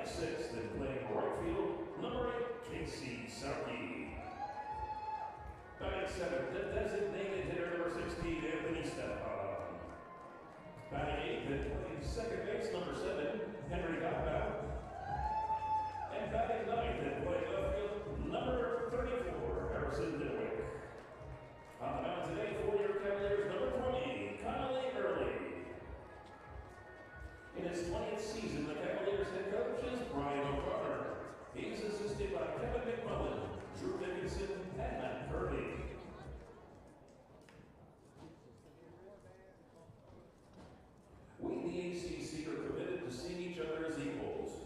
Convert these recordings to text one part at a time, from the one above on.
batting sixth and playing right field, number 8, Casey Sarkey. Batting seventh, the designated hitter, number 16, Anthony Stepan. Batting eighth and playing second base, number 7, Henry Gottball. And batting ninth and playing left field, number 34, Harrison Dilwick. On the mound today for your Cavaliers, number 20, Connolly Early. In his 20th season, the Cavaliers head coach is Brian O'Connor. He's assisted by Kevin McMullen, Drew Dickinson, and Matt Kirby. We in the ACC are committed to seeing each other as equals.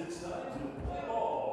it's time to play ball.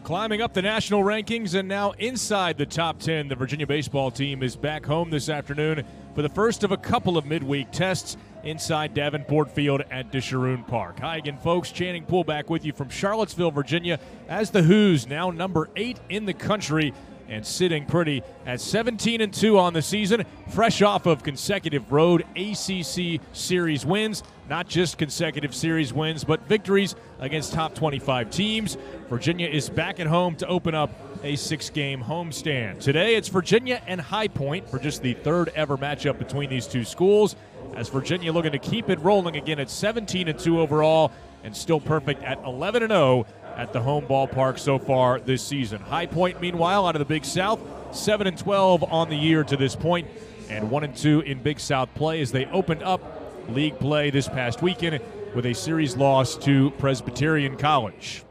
Climbing up the national rankings and now inside the top 10, the Virginia baseball team is back home this afternoon for the first of a couple of midweek tests inside Davenport Field at Disharoon Park. Hi again, folks. Channing Poole back with you from Charlottesville, Virginia, as the Hoos, now number 8 in the country and sitting pretty at 17-2 on the season, fresh off of consecutive road ACC series wins. Not just consecutive series wins, but victories against top 25 teams. Virginia is back at home to open up a 6-game homestand. Today it's Virginia and High Point for just the third ever matchup between these two schools, as Virginia looking to keep it rolling again at 17-2 overall and still perfect at 11-0 at the home ballpark so far this season. High Point, meanwhile, out of the Big South, 7-12 on the year to this point, and 1-2 in Big South play as they opened up league play this past weekend with a series loss to Presbyterian College.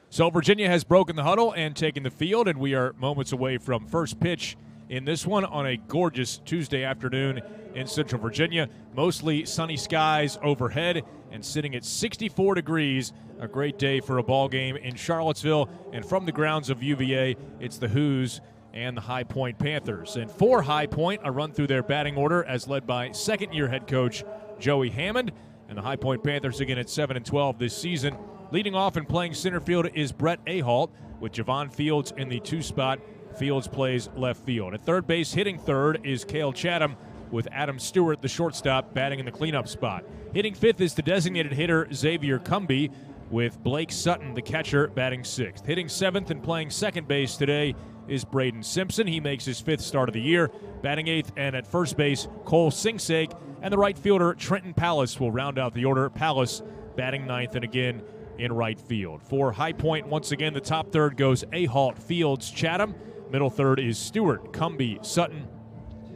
So Virginia has broken the huddle and taken the field, and we are moments away from first pitch in this one on a gorgeous Tuesday afternoon in Central Virginia. Mostly sunny skies overhead and sitting at 64 degrees. A great day for a ball game in Charlottesville. And from the grounds of UVA, it's the Hoos and the High Point Panthers. And for High Point, a run through their batting order as led by second-year head coach Joey Hammond. And the High Point Panthers again at 7-12 this season. Leading off and playing center field is Brett Ahalt with Javon Fields in the 2 spot. Fields plays left field. At third base, hitting third, is Cale Chatham with Adam Stewart, the shortstop, batting in the cleanup spot. Hitting fifth is the designated hitter Xavier Cumby with Blake Sutton, the catcher, batting sixth. Hitting seventh and playing second base today is Braden Simpson. He makes his 5th start of the year. Batting 8th, and at first base, Cole Singsake, and the right fielder Trenton Pallas will round out the order. Pallas batting 9th and again in right field. For High Point, once again, the top third goes Ahalt, Fields, Chatham. Middle third is Stewart, Cumby, Sutton.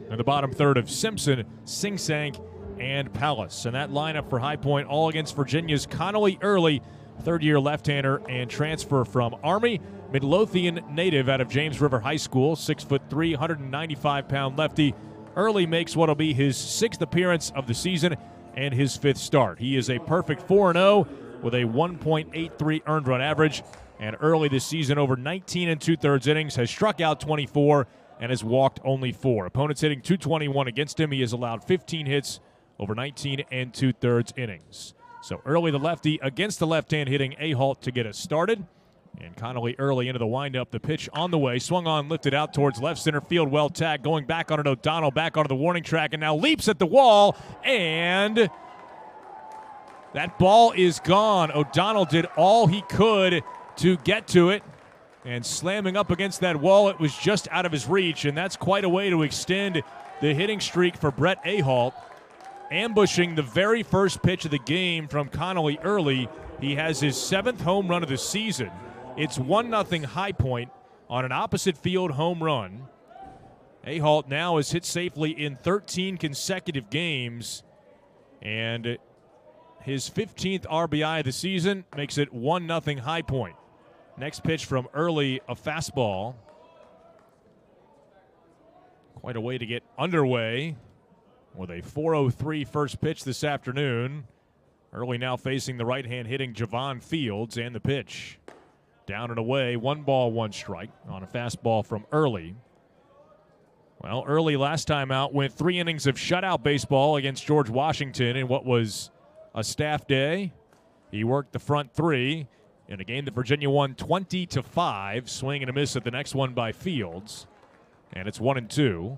And the bottom third of Simpson, Singsake, and Pallas. And that lineup for High Point all against Virginia's Connolly Early, third-year left-hander and transfer from Army. Midlothian native out of James River High School, 6'3", 195-pound lefty. Early makes what'll be his 6th appearance of the season and his 5th start. He is a perfect 4-0 with a 1.83 earned run average. And early this season, over 19 2/3 innings, has struck out 24 and has walked only 4. Opponents hitting .221 against him. He has allowed 15 hits over 19 2/3 innings. So Early, the lefty, against the left-hand hitting Ahalt to get us started. And Connolly Early into the windup. The pitch on the way. Swung on, lifted out towards left center field. Well tagged. Going back on it, O'Donnell back onto the warning track and now leaps at the wall. And that ball is gone. O'Donnell did all he could to get to it. And slamming up against that wall, it was just out of his reach. And that's quite a way to extend the hitting streak for Brett Ahalt. Ambushing the very first pitch of the game from Connolly Early. He has his 7th home run of the season. It's 1-0 High Point on an opposite field home run. Ahalt now has hit safely in 13 consecutive games. And his 15th RBI of the season makes it 1-0 High Point. Next pitch from Early, a fastball. Quite a way to get underway with a 4:03 first pitch this afternoon. Early now facing the right-hand hitting Javon Fields, and the pitch. Down and away, 1 ball, 1 strike on a fastball from Early. Well, Early last time out went 3 innings of shutout baseball against George Washington in what was a staff day. He worked the front 3 in a game that Virginia won 20-5. Swing and a miss at the next one by Fields. And it's 1-2.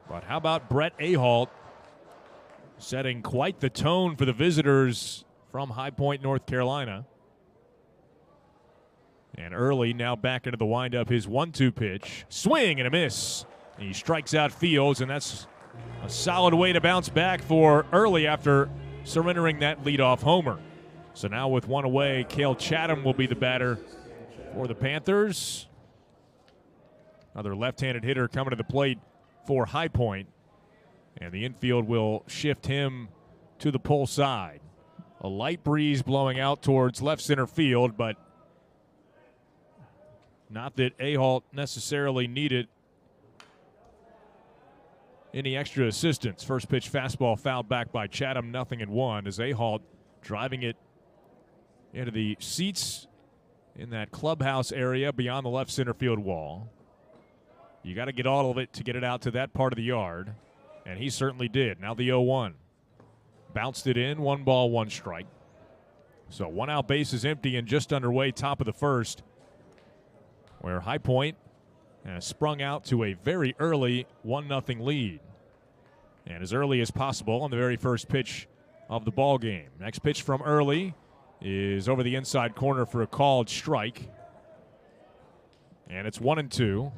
But how about Brett Ahalt setting quite the tone for the visitors from High Point, North Carolina. And Early now back into the windup. His 1-2 pitch. Swing and a miss. He strikes out Fields, and that's a solid way to bounce back for Early after surrendering that leadoff homer. So now with one away, Cale Chatham will be the batter for the Panthers. Another left-handed hitter coming to the plate for High Point. And the infield will shift him to the pull side. A light breeze blowing out towards left center field, but not that Ahalt necessarily needed any extra assistance. First pitch fastball fouled back by Chatham, 0-1, as Ahalt driving it into the seats in that clubhouse area beyond the left center field wall. You got to get all of it to get it out to that part of the yard, and he certainly did. Now the 0-1. Bounced it in, 1 ball, 1 strike. So 1 out, base is empty and just underway, top of the first, where High Point has sprung out to a very early 1-0 lead. And as early as possible on the very first pitch of the ball game. Next pitch from Early is over the inside corner for a called strike. And it's 1-2.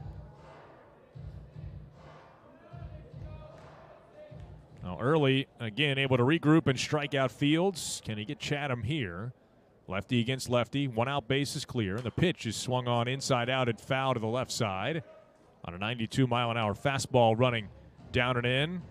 Now Early, again, able to regroup and strike out Fields. Can he get Chatham here? Lefty against lefty. 1 out, base is clear. The pitch is swung on inside out and foul to the left side on a 92-mile-an-hour fastball running down and in.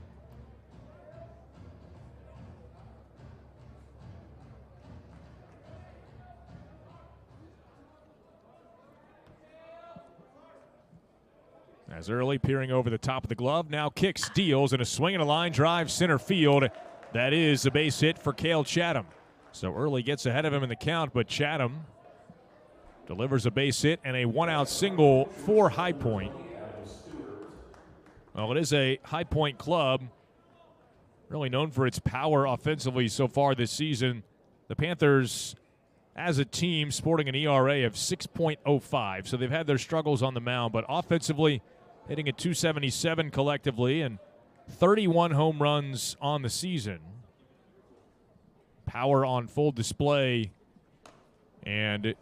As Early peering over the top of the glove, now kicks, deals, and a swing and a line drive center field. That is a base hit for Cale Chatham. So Early gets ahead of him in the count, but Chatham delivers a base hit and a 1-out single for High Point. Well, it is a High Point club, really known for its power offensively so far this season. The Panthers, as a team, sporting an ERA of 6.05, so they've had their struggles on the mound, but offensively hitting at .277 collectively and 31 home runs on the season. Power on full display. And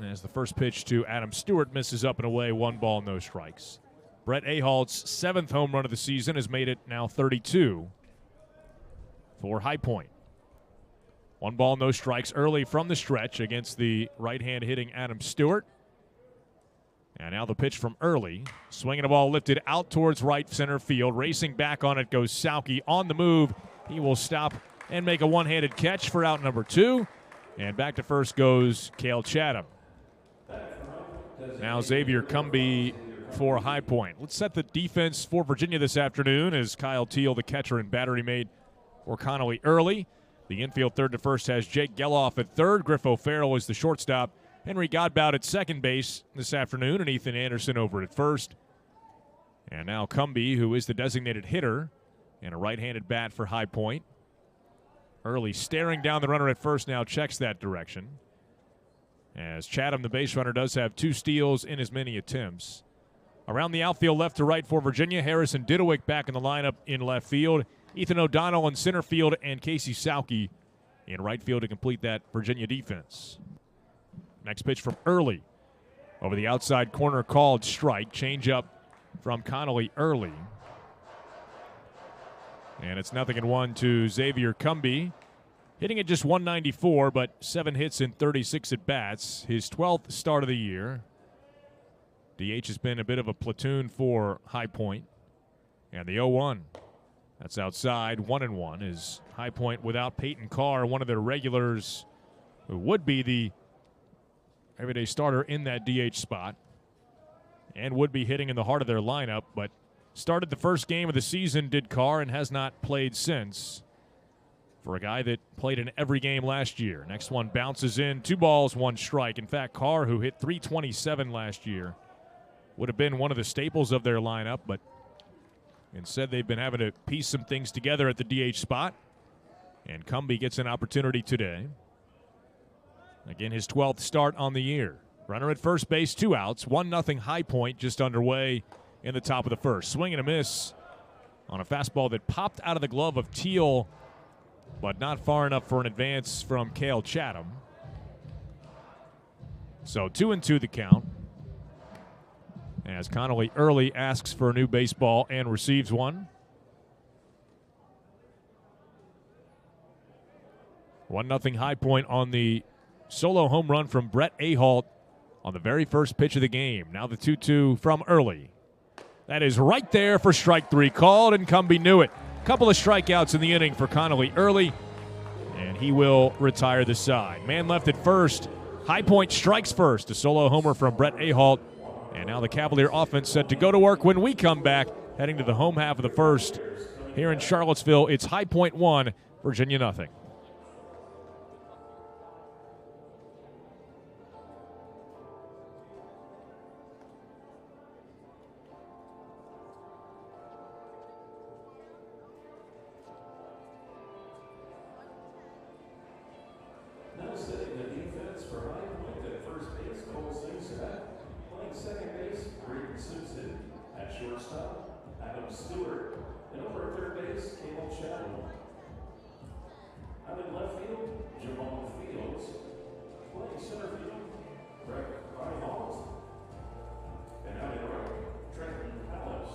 as the first pitch to Adam Stewart misses up and away, 1 ball, no strikes. Brett Ahalt's 7th home run of the season has made it now 32 for High Point. 1 ball, no strikes early from the stretch against the right-hand hitting Adam Stewart. And now the pitch from Early. Swinging a ball lifted out towards right center field. Racing back on it goes Sauke on the move. He will stop and make a one-handed catch for out number 2. And back to first goes Cale Chatham. Now Xavier Cumby for High Point. Let's set the defense for Virginia this afternoon as Kyle Teal, the catcher and battery made for Connolly Early. The infield third to first has Jake Geloff at third. Griff O'Farrell is the shortstop. Henry Godbout at second base this afternoon, and Ethan Anderson over at first. And now Cumby, who is the designated hitter, and a right-handed bat for High Point. Early staring down the runner at first, now checks that direction. As Chatham, the base runner, does have 2 steals in as many attempts. Around the outfield left to right for Virginia, Harrison Didowick back in the lineup in left field. Ethan O'Donnell in center field, and Casey Sauke in right field to complete that Virginia defense. Next pitch from Early. Over the outside corner, called strike. Change up from Connolly Early. And it's 0-1 to Xavier Cumby. Hitting at just 194, but 7 hits in 36 at-bats. His 12th start of the year. DH has been a bit of a platoon for High Point. And the 0-1. That's outside, 1-1 is High Point without Peyton Carr, one of their regulars who would be the everyday starter in that DH spot and would be hitting in the heart of their lineup, but started the first game of the season, did Carr, and has not played since for a guy that played in every game last year. Next one bounces in, 2 balls, 1 strike. In fact, Carr, who hit .327 last year, would have been one of the staples of their lineup, but instead, they've been having to piece some things together at the DH spot. And Cumby gets an opportunity today. Again, his 12th start on the year. Runner at first base, 2 outs. 1-0 High Point just underway in the top of the first. Swing and a miss on a fastball that popped out of the glove of Teal, but not far enough for an advance from Cale Chatham. So 2-2 the count, as Connolly early asks for a new baseball and receives one. 1-0 High Point on the solo home run from Brett Ahalt on the very first pitch of the game. Now the 2-2 from early. That is right there for strike 3 called, and Cumby knew it. Couple of strikeouts in the inning for Connolly early, and he will retire the side. Man left at first. High Point strikes first. A solo homer from Brett Ahalt. And now the Cavalier offense set to go to work when we come back, heading to the home half of the first. Here in Charlottesville, it's High Point 1, Virginia 0. Now setting the defense for High Point at first base, Cole Singsack. Playing second base, Braden Simpson. At shortstop, Adam Stewart. And over at third base, Cale Chatham. Out in left field, Jamal Fields. Playing center field, Brett Ahalt. And out in right, Trenton Hallis.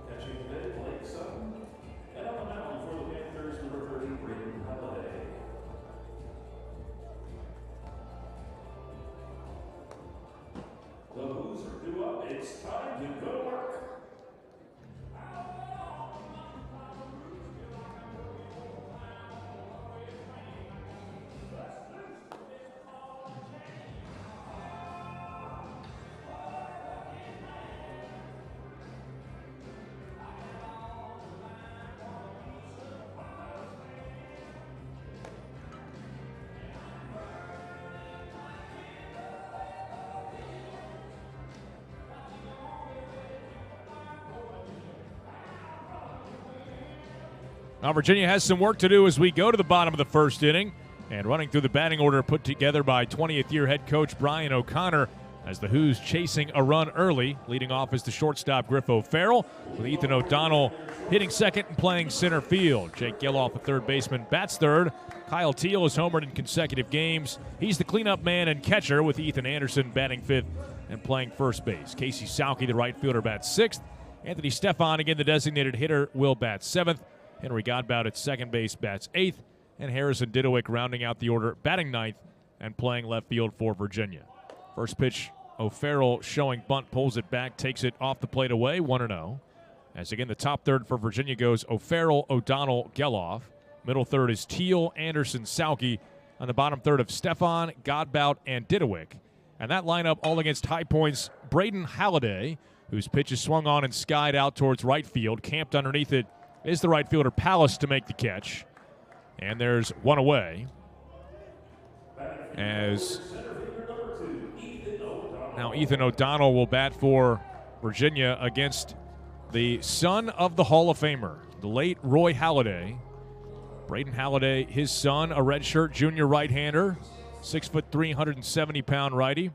Catching mid, Blake Sutton. And on the mound for the Panthers, number 30, Braden Halliday. The Who's are due up. It's time to go to work. Now Virginia has some work to do as we go to the bottom of the first inning. And running through the batting order put together by 20th-year head coach Brian O'Connor, as the Who's chasing a run early. Leading off is the shortstop Griff O'Farrell, with Ethan O'Donnell hitting second and playing center field. Jake Geloff, a third baseman, bats third. Kyle Teal has homered in consecutive games. He's the cleanup man and catcher, with Ethan Anderson batting fifth and playing first base. Casey Sauke, the right fielder, bats sixth. Anthony Stefan, again the designated hitter, will bat seventh. Henry Godbout at second base bats eighth. And Harrison Didowick rounding out the order, batting ninth and playing left field for Virginia. First pitch, O'Farrell showing bunt, pulls it back, takes it off the plate away, 1-0. As again, the top third for Virginia goes O'Farrell, O'Donnell, Geloff. Middle third is Teal, Anderson, Sauke. On the bottom third of Stefan, Godbout, and Didowick. And that lineup all against High Point's Braden Halliday, whose pitch is swung on and skied out towards right field. Camped underneath it is the right fielder Pallas to make the catch. And there's one away. As now Ethan O'Donnell will bat for Virginia against the son of the Hall of Famer, the late Roy Halladay. Braden Halliday, his son, a redshirt junior right-hander, 6'3", 170-pound righty,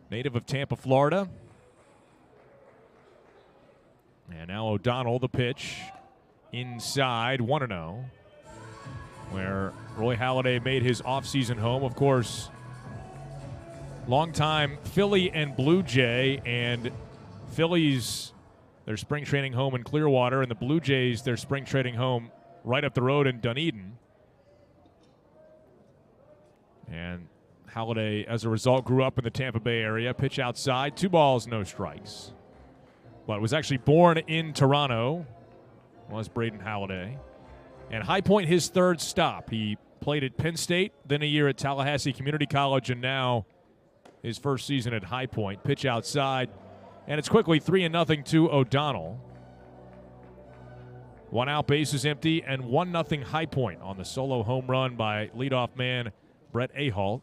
native of Tampa, Florida. And now O'Donnell, the pitch, inside, 1-0, where Roy Halladay made his offseason home. Of course, longtime Philly and Blue Jay, and Phillies, their spring training home in Clearwater, and the Blue Jays, their spring training home right up the road in Dunedin. And Halladay, as a result, grew up in the Tampa Bay area. Pitch outside, 2 balls, no strikes. But was actually born in Toronto, was Braden Halliday. And High Point, his third stop. He played at Penn State, then a year at Tallahassee Community College, and now his first season at High Point. Pitch outside, and it's quickly 3-0 to O'Donnell. 1 out, base is empty, and 1-0 High Point on the solo home run by leadoff man Brett Ahalt.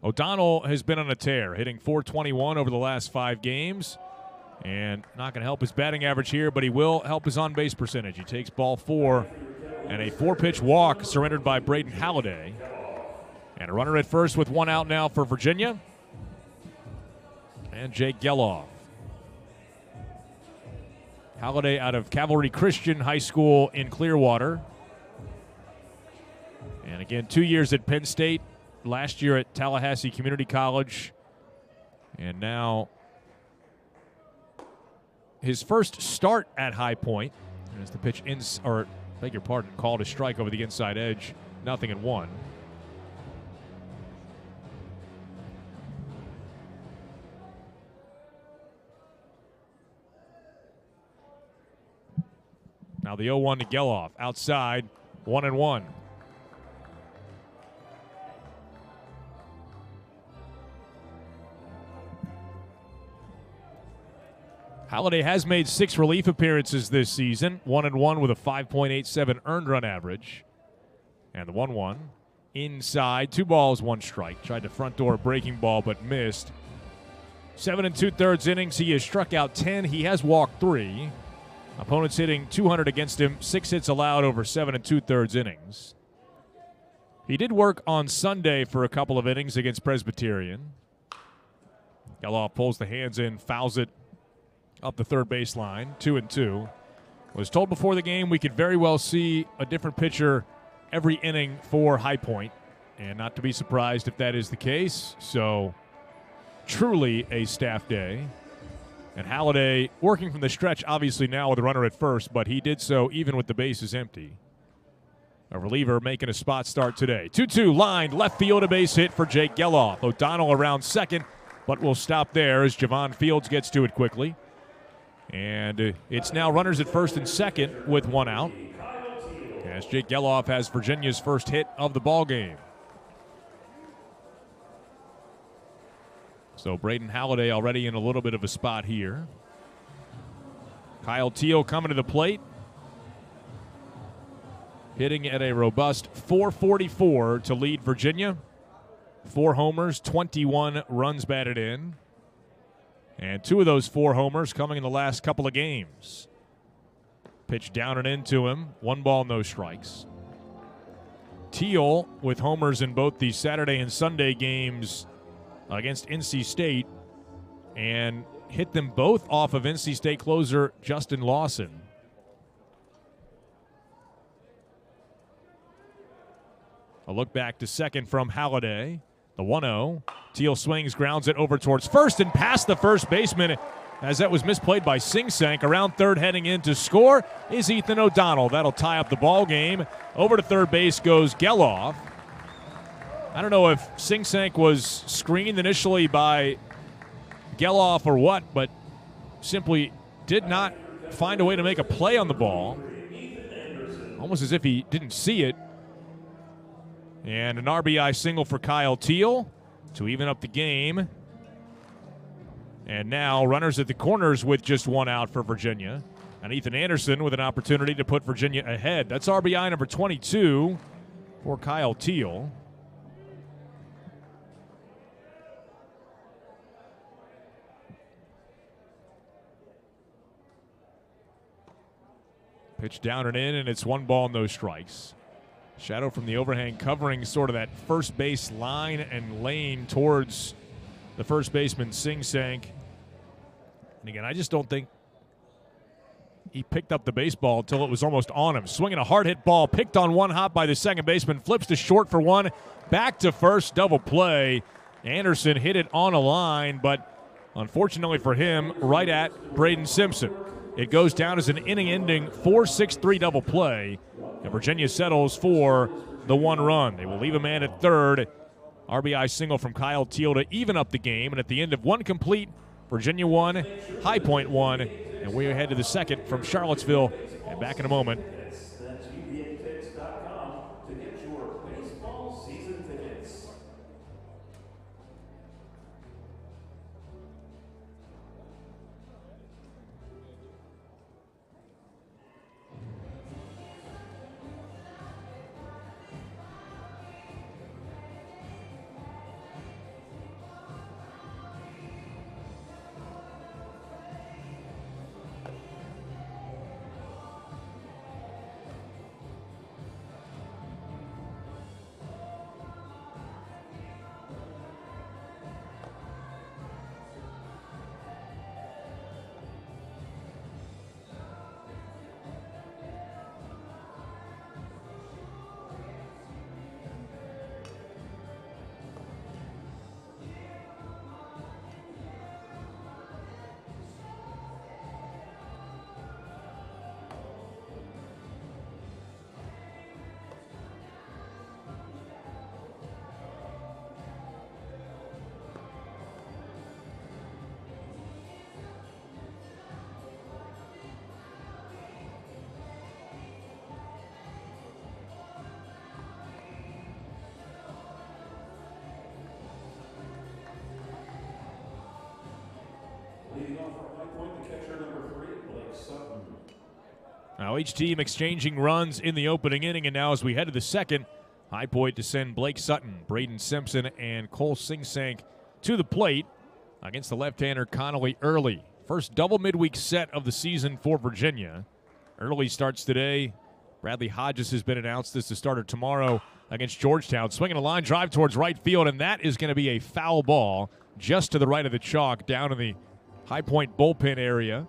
O'Donnell has been on a tear, hitting .421 over the last 5 games. And not going to help his batting average here, but he will help his on-base percentage. He takes ball 4, and a 4-pitch walk surrendered by Braden Halliday. And a runner at first with 1 out now for Virginia. and Jake Geloff. Halliday out of Cavalry Christian High School in Clearwater. And again, 2 years at Penn State, last year at Tallahassee Community College. And now his first start at High Point. As the pitch beg your pardon, called a strike over the inside edge. 0-1. Now the 0-1 to Geloff. Outside, 1-1. Halliday has made 6 relief appearances this season. 1-1 with a 5.87 earned run average. And the 1-1 inside. 2 balls, 1 strike. Tried to front door a breaking ball but missed. 7 2/3 innings. He has struck out 10. He has walked 3. Opponents hitting 200 against him, 6 hits allowed over 7 2/3 innings. He did work on Sunday for a couple of innings against Presbyterian. Geloff pulls the hands in, fouls it up the third baseline, 2-2. Was told before the game we could very well see a different pitcher every inning for High Point, and not to be surprised if that is the case. So truly a staff day. And Halliday working from the stretch, obviously now with a runner at first, but he did so even with the bases empty. A reliever making a spot start today. 2-2 lined left field, a base hit for Jake Geloff. O'Donnell around second, but will stop there as Javon Fields gets to it quickly. And it's now runners at first and second with 1 out, as Jake Geloff has Virginia's first hit of the ball game. So Braden Halliday already in a little bit of a spot here. Kyle Teal coming to the plate, hitting at a robust .444 to lead Virginia. 4 homers, 21 runs batted in. And 2 of those 4 homers coming in the last couple of games. Pitch down and into him. 1 ball, no strikes. Teal with homers in both the Saturday and Sunday games against NC State, and hit them both off of NC State closer Justin Lawson. A look back to second from Halliday. The 1-0. Teal swings, grounds it over towards first and past the first baseman as that was misplayed by Sing Sank. Around third, heading in to score is Ethan O'Donnell. That'll tie up the ball game. Over to third base goes Geloff. I don't know if Sing Sank was screened initially by Geloff or what, but simply did not find a way to make a play on the ball. Almost as if he didn't see it. And an RBI single for Kyle Teal to even up the game. And now runners at the corners with just 1 out for Virginia. And Ethan Anderson with an opportunity to put Virginia ahead. That's RBI number 22 for Kyle Teal. Pitch down and in, and it's 1 ball, no strikes. Shadow from the overhang covering sort of that first base line and lane towards the first baseman, Sing Sank. And again, I just don't think he picked up the baseball until it was almost on him. Swinging a hard hit ball, picked on 1 hop by the second baseman, flips to short for 1, back to first, double play. Anderson hit it on a line, but unfortunately for him, right at Braden Simpson. It goes down as an inning-ending 4-6-3 double play, and Virginia settles for the 1 run. They will leave a man at third. RBI single from Kyle Teal to even up the game, and at the end of 1 complete, Virginia 1, High Point 1, and we head to the second from Charlottesville, and back in a moment. Now each team exchanging runs in the opening inning, and now as we head to the second, High Point to send Blake Sutton, Braden Simpson, and Cole Singsank to the plate against the left-hander Connolly Early. First double midweek set of the season for Virginia. Early starts today. Bradley Hodges has been announced as the starter tomorrow against Georgetown. Swinging a line drive towards right field, and that is going to be a foul ball just to the right of the chalk down in the High Point bullpen area.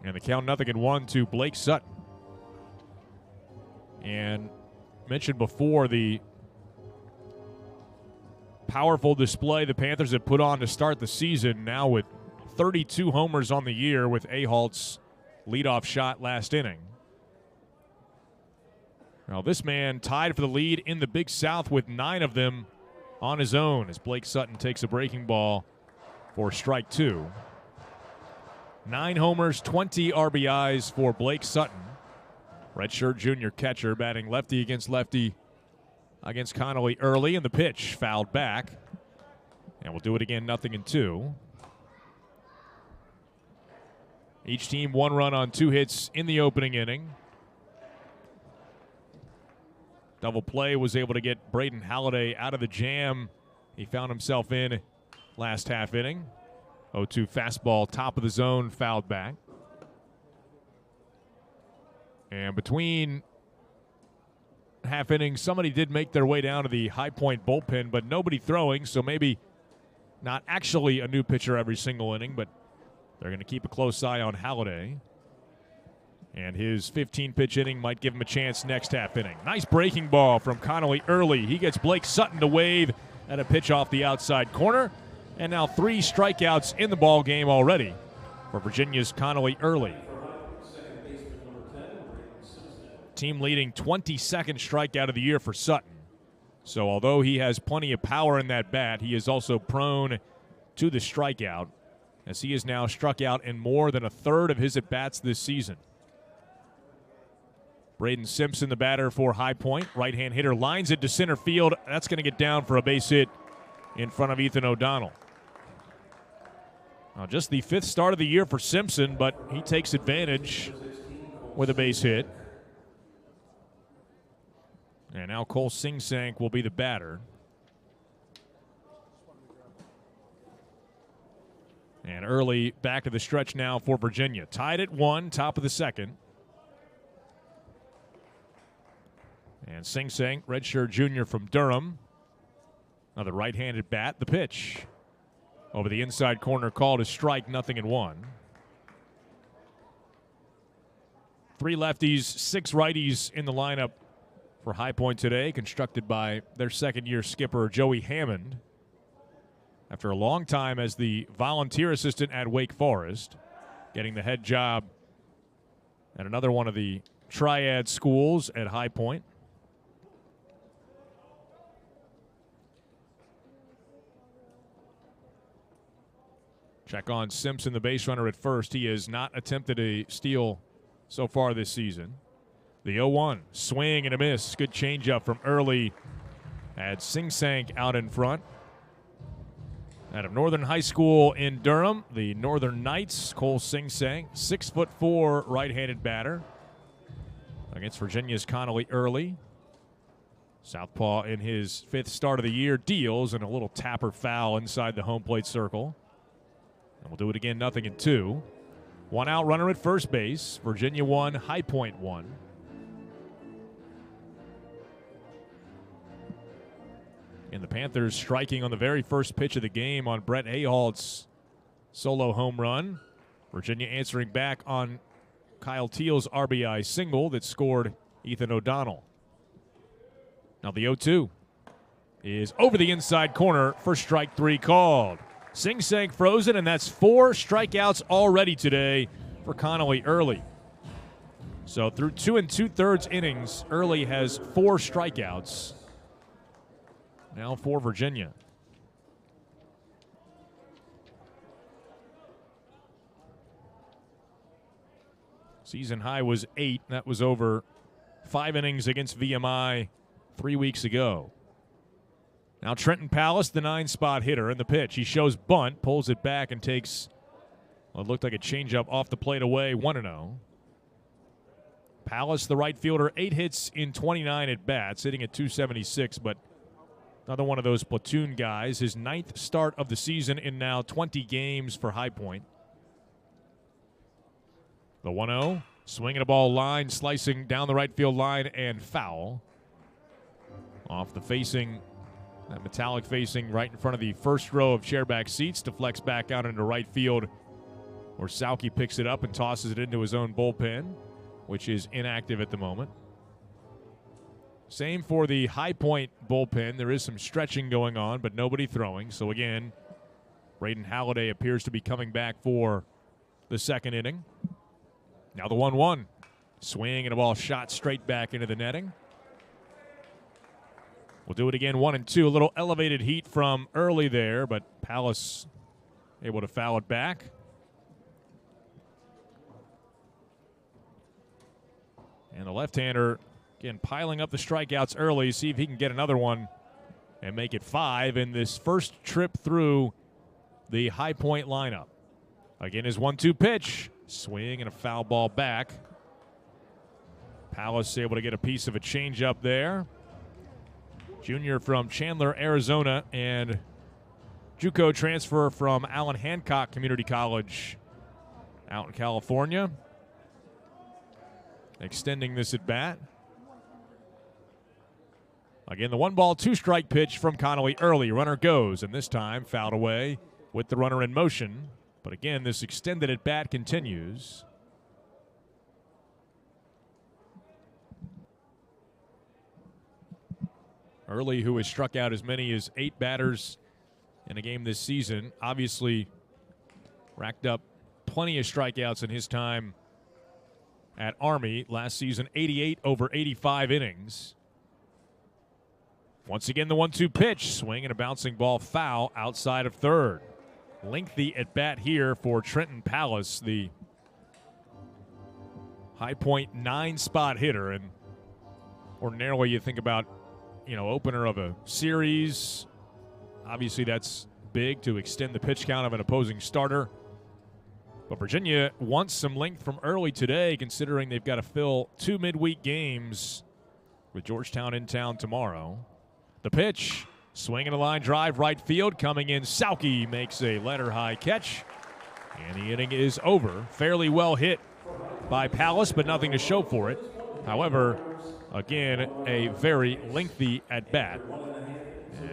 And the count 0-1 to Blake Sutton. And mentioned before the powerful display the Panthers have put on to start the season, now with 32 homers on the year with Ahalt's leadoff shot last inning. Now this man tied for the lead in the Big South with 9 of them on his own as Blake Sutton takes a breaking ball for strike 2. 9 homers, 20 RBIs for Blake Sutton. Redshirt junior catcher batting lefty against Connolly Early, and the pitch fouled back. And we'll do it again, 0-2. Each team 1 run on 2 hits in the opening inning. Double play was able to get Braden Halliday out of the jam he found himself in last half inning. 0-2 fastball, top of the zone, fouled back. And between half innings, somebody did make their way down to the High Point bullpen, but nobody throwing, so maybe not actually a new pitcher every single inning, but they're going to keep a close eye on Halliday. And his 15-pitch inning might give him a chance next half inning. Nice breaking ball from Connolly Early. He gets Blake Sutton to wave at a pitch off the outside corner. And now 3 strikeouts in the ball game already for Virginia's Connolly Early. Team leading 22nd strikeout of the year for Sutton. So although he has plenty of power in that bat, he is also prone to the strikeout, as he has now struck out in more than a third of his at-bats this season. Braden Simpson, the batter for High Point. Right-hand hitter lines it to center field. That's going to get down for a base hit in front of Ethan O'Donnell. Now, just the 5th start of the year for Simpson, but he takes advantage with a base hit. And now Cole Singsank will be the batter. And Early back to the stretch now for Virginia. Tied at 1, top of the second. And Singsank, redshirt junior from Durham. Another right-handed bat. The pitch over the inside corner, called a strike, 0-1. 3 lefties, 6 righties in the lineup for High Point today, constructed by their second-year skipper, Joey Hammond. After a long time as the volunteer assistant at Wake Forest, getting the head job at another one of the triad schools at High Point. Check on Simpson, the base runner at first. He has not attempted a steal so far this season. The 0-1, swing and a miss. Good changeup from Early. Had Singsank out in front. Out of Northern High School in Durham, the Northern Knights, Cole Singsank, 6'4" right-handed batter against Virginia's Connolly Early. Southpaw in his 5th start of the year deals, and a little tapper foul inside the home plate circle. And we'll do it again, 0-2. 1 out runner at first base. Virginia 1, High Point 1. And the Panthers striking on the very first pitch of the game on Brett Ahalt's solo home run. Virginia answering back on Kyle Teal's RBI single that scored Ethan O'Donnell. Now the 0-2 is over the inside corner for strike 3 called. Singsank frozen, and that's 4 strikeouts already today for Connolly Early. So through 2 2/3 innings, Early has 4 strikeouts. Now for Virginia. Season high was 8. That was over 5 innings against VMI 3 weeks ago. Now Trenton Palace, the 9-spot hitter, in the pitch. He shows bunt, pulls it back, and takes what looked like a changeup off the plate away, 1-0. Palace, the right fielder, 8 hits in 29 at bats, hitting at .276, but another one of those platoon guys. His 9th start of the season in now 20 games for High Point. The 1-0, swinging a ball line, slicing down the right field line, and foul. Off the facing, that metallic facing right in front of the first row of chairback seats, deflects back out into right field, where Sauke picks it up and tosses it into his own bullpen, which is inactive at the moment. Same for the High Point bullpen. There is some stretching going on, but nobody throwing. So again, Braden Halliday appears to be coming back for the second inning. Now the 1-1. Swing and a ball shot straight back into the netting. We'll do it again, 1-2. A little elevated heat from early there, but Palace able to foul it back. And the left-hander, again, piling up the strikeouts early. See if he can get another one and make it 5 in this first trip through the High Point lineup. Again, his 1-2 pitch. Swing and a foul ball back. Palace able to get a piece of a changeup there. Junior from Chandler, Arizona, and JUCO transfer from Allen Hancock Community College out in California. Extending this at bat. Again, the 1-ball, 2-strike pitch from Connolly early. Runner goes, and this time fouled away with the runner in motion. But again, this extended at bat continues. Early, who has struck out as many as 8 batters in a game this season, obviously racked up plenty of strikeouts in his time at Army last season, 88 over 85 innings. Once again, the 1-2 pitch, swing and a bouncing ball foul outside of third. Lengthy at bat here for Trenton Palace, the High Point 9-spot hitter. And ordinarily you think about, opener of a series. Obviously that's big to extend the pitch count of an opposing starter. But Virginia wants some length from early today, considering they've got to fill 2 midweek games with Georgetown in town tomorrow. The pitch, swinging a line drive right field, coming in. Sauke makes a letter-high catch, and the inning is over. Fairly well hit by Palace, but nothing to show for it. However, again, a very lengthy at-bat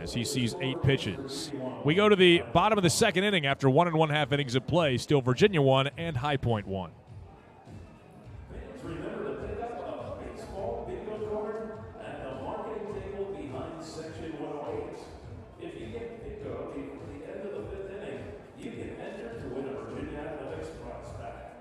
as he sees 8 pitches. We go to the bottom of the second inning after 1 1/2 innings of play. Still Virginia 1 and High Point 1. Remember to pick up a baseball bingo card at the marketing table behind section 108. If you get bingo before the end of the 5th inning, you can enter to win a Virginia Athletics prize pack.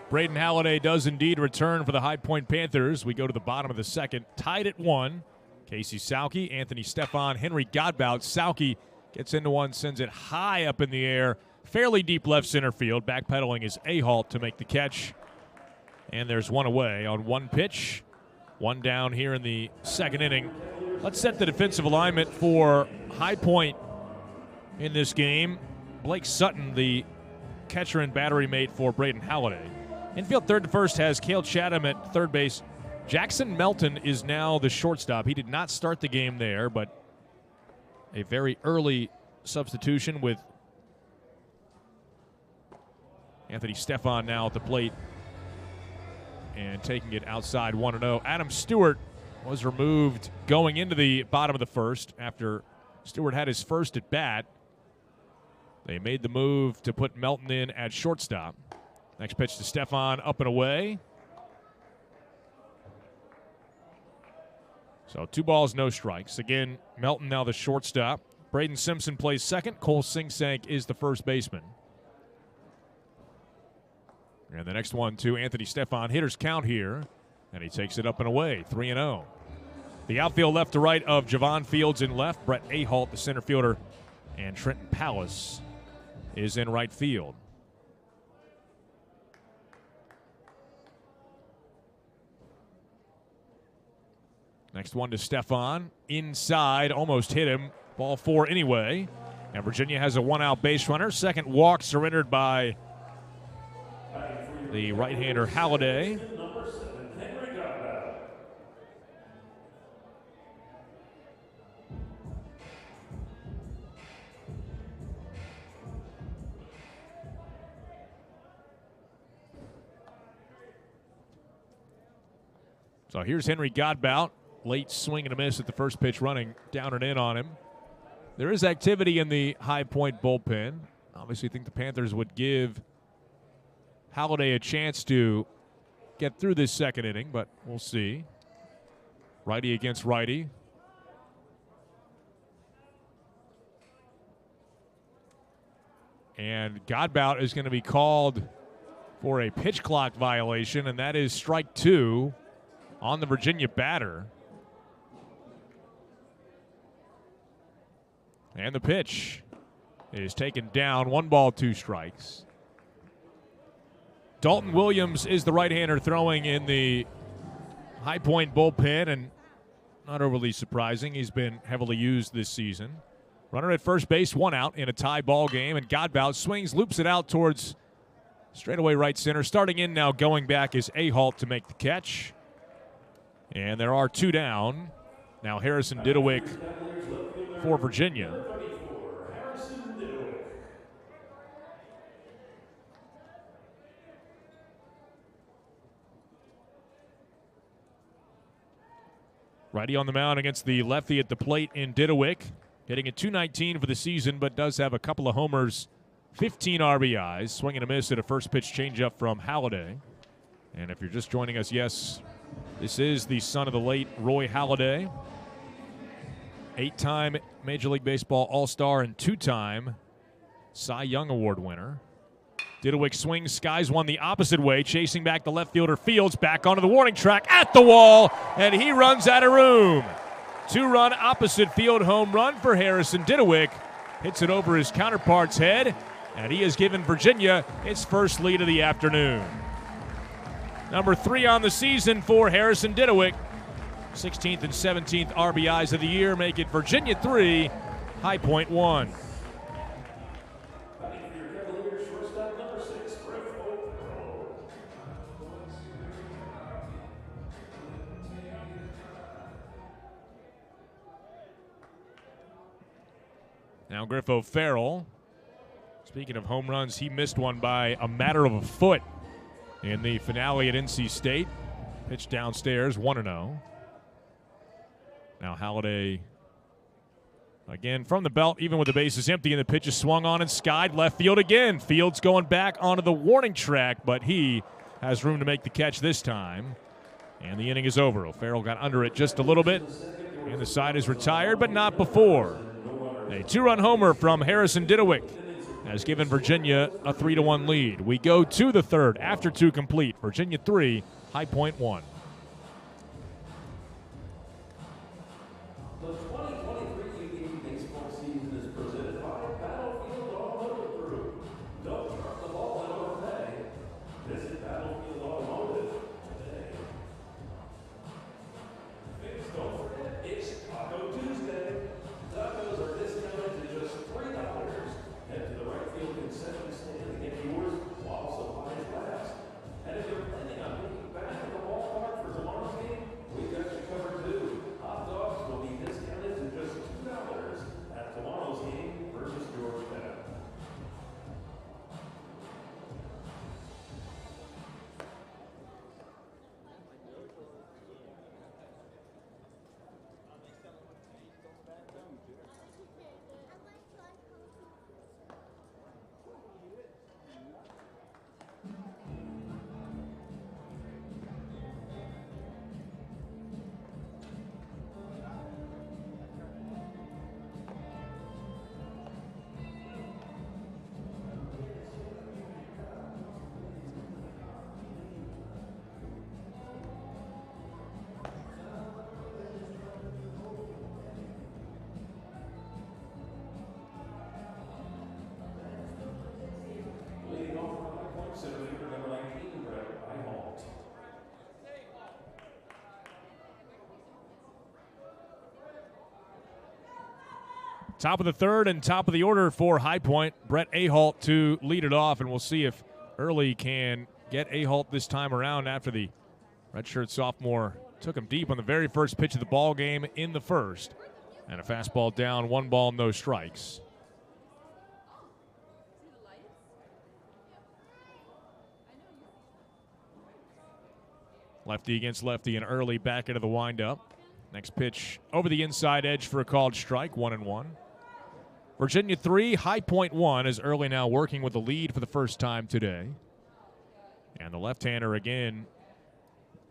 Braden Halliday does indeed return for the High Point Panthers. We go to the bottom of the second, tied at 1. Casey Sauke, Anthony Stefan, Henry Godbout. Sauke gets into one, sends it high up in the air, fairly deep left center field. Backpedaling is Ahalt to make the catch. And there's one away on one pitch. One down here in the second inning. Let's set the defensive alignment for High Point in this game. Blake Sutton, the catcher and battery mate for Braden Halliday. Infield third to first has Cale Chatham at third base. Jackson Melton is now the shortstop. He did not start the game there, but a very early substitution with Anthony Stefan now at the plate and taking it outside 1-0. Adam Stewart was removed going into the bottom of the first after Stewart had his first at bat. They made the move to put Melton in at shortstop. Next pitch to Stefan, up and away. So 2 balls, no strikes. Again, Melton now the shortstop. Braden Simpson plays second. Cole Singsank is the first baseman. And the next one to Anthony Stefan. Hitters count here, and he takes it up and away, 3-0. The outfield left to right of Javon Fields in left. Brett Ahalt, the center fielder, and Trenton Palace is in right field. Next one to Stefan. Inside, almost hit him. Ball 4 anyway. And Virginia has a 1-out base runner. Second walk surrendered by the right-hander Halliday. So here's Henry Godbout. Late swing and a miss at the first pitch, running down and in on him. There is activity in the High Point bullpen. Obviously, I think the Panthers would give Halliday a chance to get through this second inning, but we'll see. Righty against righty. And Godbout is going to be called for a pitch clock violation, and that is strike 2 on the Virginia batter. And the pitch is taken down. 1 ball, 2 strikes. Dalton Williams is the right-hander throwing in the High Point bullpen, and not overly surprising. He's been heavily used this season. Runner at first base, 1 out in a tie ball game, and Godbout swings, loops it out towards straightaway right center. Starting in now, going back is Ahalt to make the catch. And there are 2 down. Now Harrison Didowick for Virginia. Righty on the mound against the lefty at the plate in Didowick. Hitting at .219 for the season, but does have a couple of homers, 15 RBIs. Swing and a miss at a first pitch changeup from Halliday. And if you're just joining us, yes, this is the son of the late Roy Halladay. 8-time Major League Baseball All-Star and 2-time Cy Young Award winner. Didowick swings, skies one the opposite way, chasing back the left fielder Fields, back onto the warning track, at the wall, and he runs out of room. 2-run opposite field home run for Harrison Didowick. Hits it over his counterpart's head, and he has given Virginia its first lead of the afternoon. Number 3 on the season for Harrison Didowick. 16th and 17th RBIs of the year make it Virginia 3, High Point 1. Now Griff O'Farrell. Speaking of home runs, he missed one by a matter of a foot in the finale at NC State. Pitch downstairs, 1-0. Now Halliday again from the belt, even with the bases empty, and the pitch is swung on and skied left field again. Fields going back onto the warning track, but he has room to make the catch this time. And the inning is over. O'Farrell got under it just a little bit, and the side is retired, but not before. A 2-run homer from Harrison Didowick has given Virginia a 3-1 lead. We go to the third after 2 complete. Virginia 3, High Point 1. The 2023 UAB baseball season is presented by Battlefield Automotive Group. Don't drop the ball and overpay. Visit Battlefield Automotive today. Don't forget, it's Taco Tuesday. Tacos are discounted to just $3. Head to the right field concession stand and get yours while supplies last. And if you're planning on being back at the ballpark Top of the third and top of the order for High Point. Brett Ahalt to lead it off, and we'll see if Early can get Ahalt this time around after the redshirt sophomore took him deep on the very first pitch of the ball game in the first. And a fastball down, 1 ball, no strikes. Lefty against lefty, and Early back into the windup. Next pitch over the inside edge for a called strike, 1-1. Virginia 3, High Point 1, as Early now working with the lead for the first time today. And the left-hander again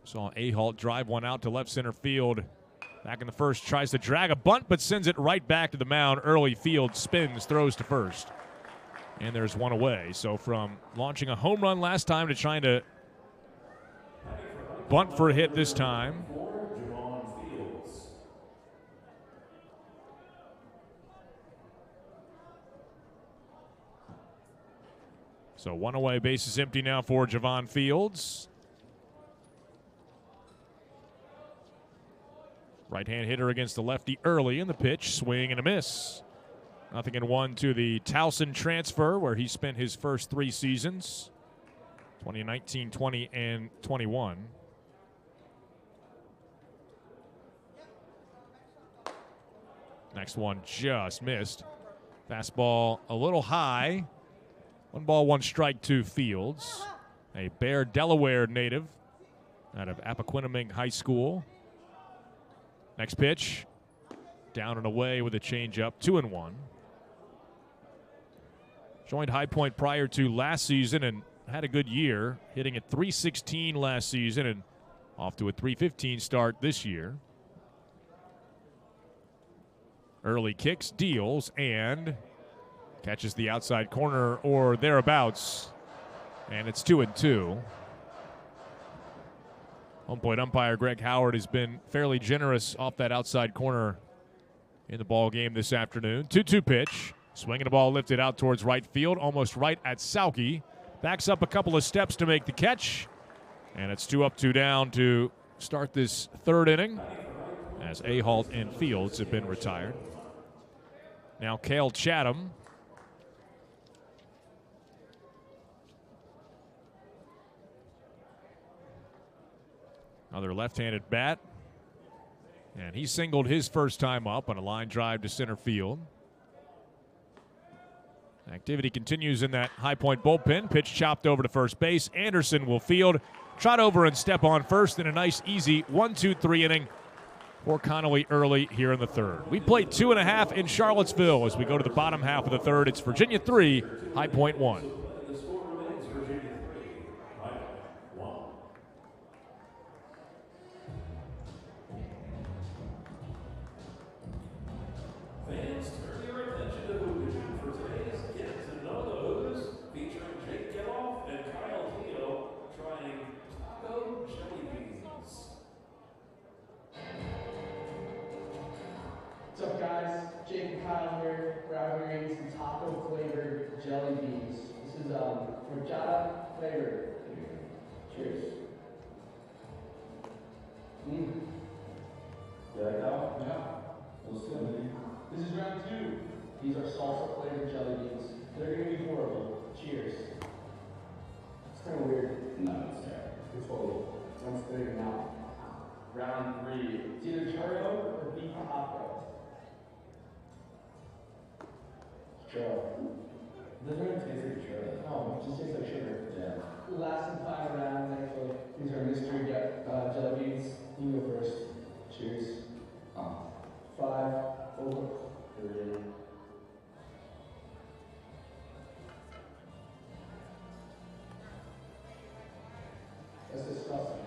saw Ahalt drive one out to left center field. Back in the first, tries to drag a bunt, but sends it right back to the mound. Early field spins, throws to first. And there's one away. So from launching a home run last time to trying to bunt for a hit this time. So one away, base is empty now for Javon Fields. Right-hand hitter against the lefty Early in the pitch, swing and a miss. 0-1 to the Towson transfer, where he spent his first 3 seasons, 2019, 20, and 21. Next one just missed. Fastball a little high. 1 ball, 1 strike to Fields, a Bear, Delaware native out of Appoquinimink High School. Next pitch, down and away with a changeup, 2-1. Joined High Point prior to last season and had a good year, hitting at .316 last season and off to a .315 start this year. Early kicks, deals, and catches the outside corner or thereabouts, and it's 2-2. Home plate umpire Greg Howard has been fairly generous off that outside corner in the ball game this afternoon. 2-2 pitch, swinging the ball lifted out towards right field, almost right at Sauke. Backs up a couple of steps to make the catch, and it's 2 up, 2 down to start this third inning, as Ahalt and Fields have been retired. Now Cale Chatham. Another left-handed bat. And he singled his first time up on a line drive to center field. Activity continues in that High Point bullpen. Pitch chopped over to first base. Anderson will field, trot over and step on first in a nice, easy 1-2-3 inning for Connolly Early here in the third. We played 2.5 in Charlottesville as we go to the bottom half of the third. It's Virginia 3, High Point 1. What's up, guys? Jake and Kyle here. We're out here eating some taco-flavored jelly beans. This is horchata flavored. Cheers. You like that? Yeah. Let's do it. This is round 2. These are salsa-flavored jelly beans. They're gonna be horrible. Cheers. It's kind of weird. No, it's terrible. It's horrible. Sounds big now. Round 3. It's either churro or beef taco. Churro. It doesn't really taste like churro. No, it just tastes like sugar. Yeah. Last and final round, actually. These are mystery jelly beans. You go first. Cheers. 5, 4, 3. That's disgusting.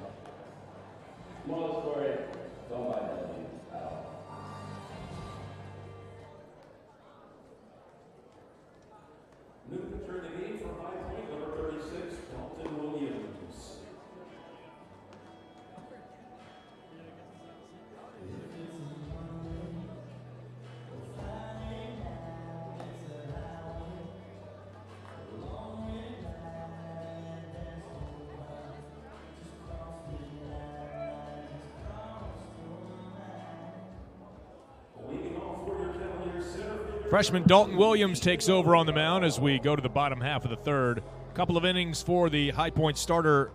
Moral of the story, don't buy jelly beans at all. New pitcher in the game for High Point, number 36, Dalton Williams. Freshman Dalton Williams takes over on the mound as we go to the bottom half of the third. A couple of innings for the High Point starter,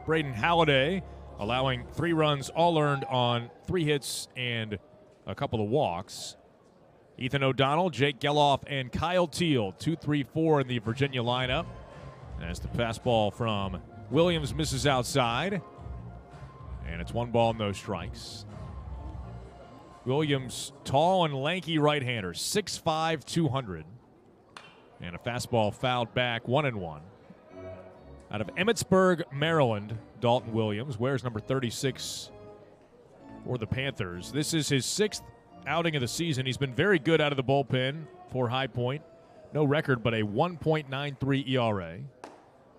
Braden Halliday, allowing 3 runs, all earned on 3 hits and a couple of walks. Ethan O'Donnell, Jake Geloff, and Kyle Teal, 2, 3, 4 in the Virginia lineup. As the fastball from Williams misses outside, and it's 1 ball, no strikes. Williams, tall and lanky right-hander, 6'5", 200. And a fastball fouled back, 1-1. Out of Emmitsburg, Maryland, Dalton Williams wears number 36 for the Panthers. This is his 6th outing of the season. He's been very good out of the bullpen for High Point. No record, but a 1.93 ERA.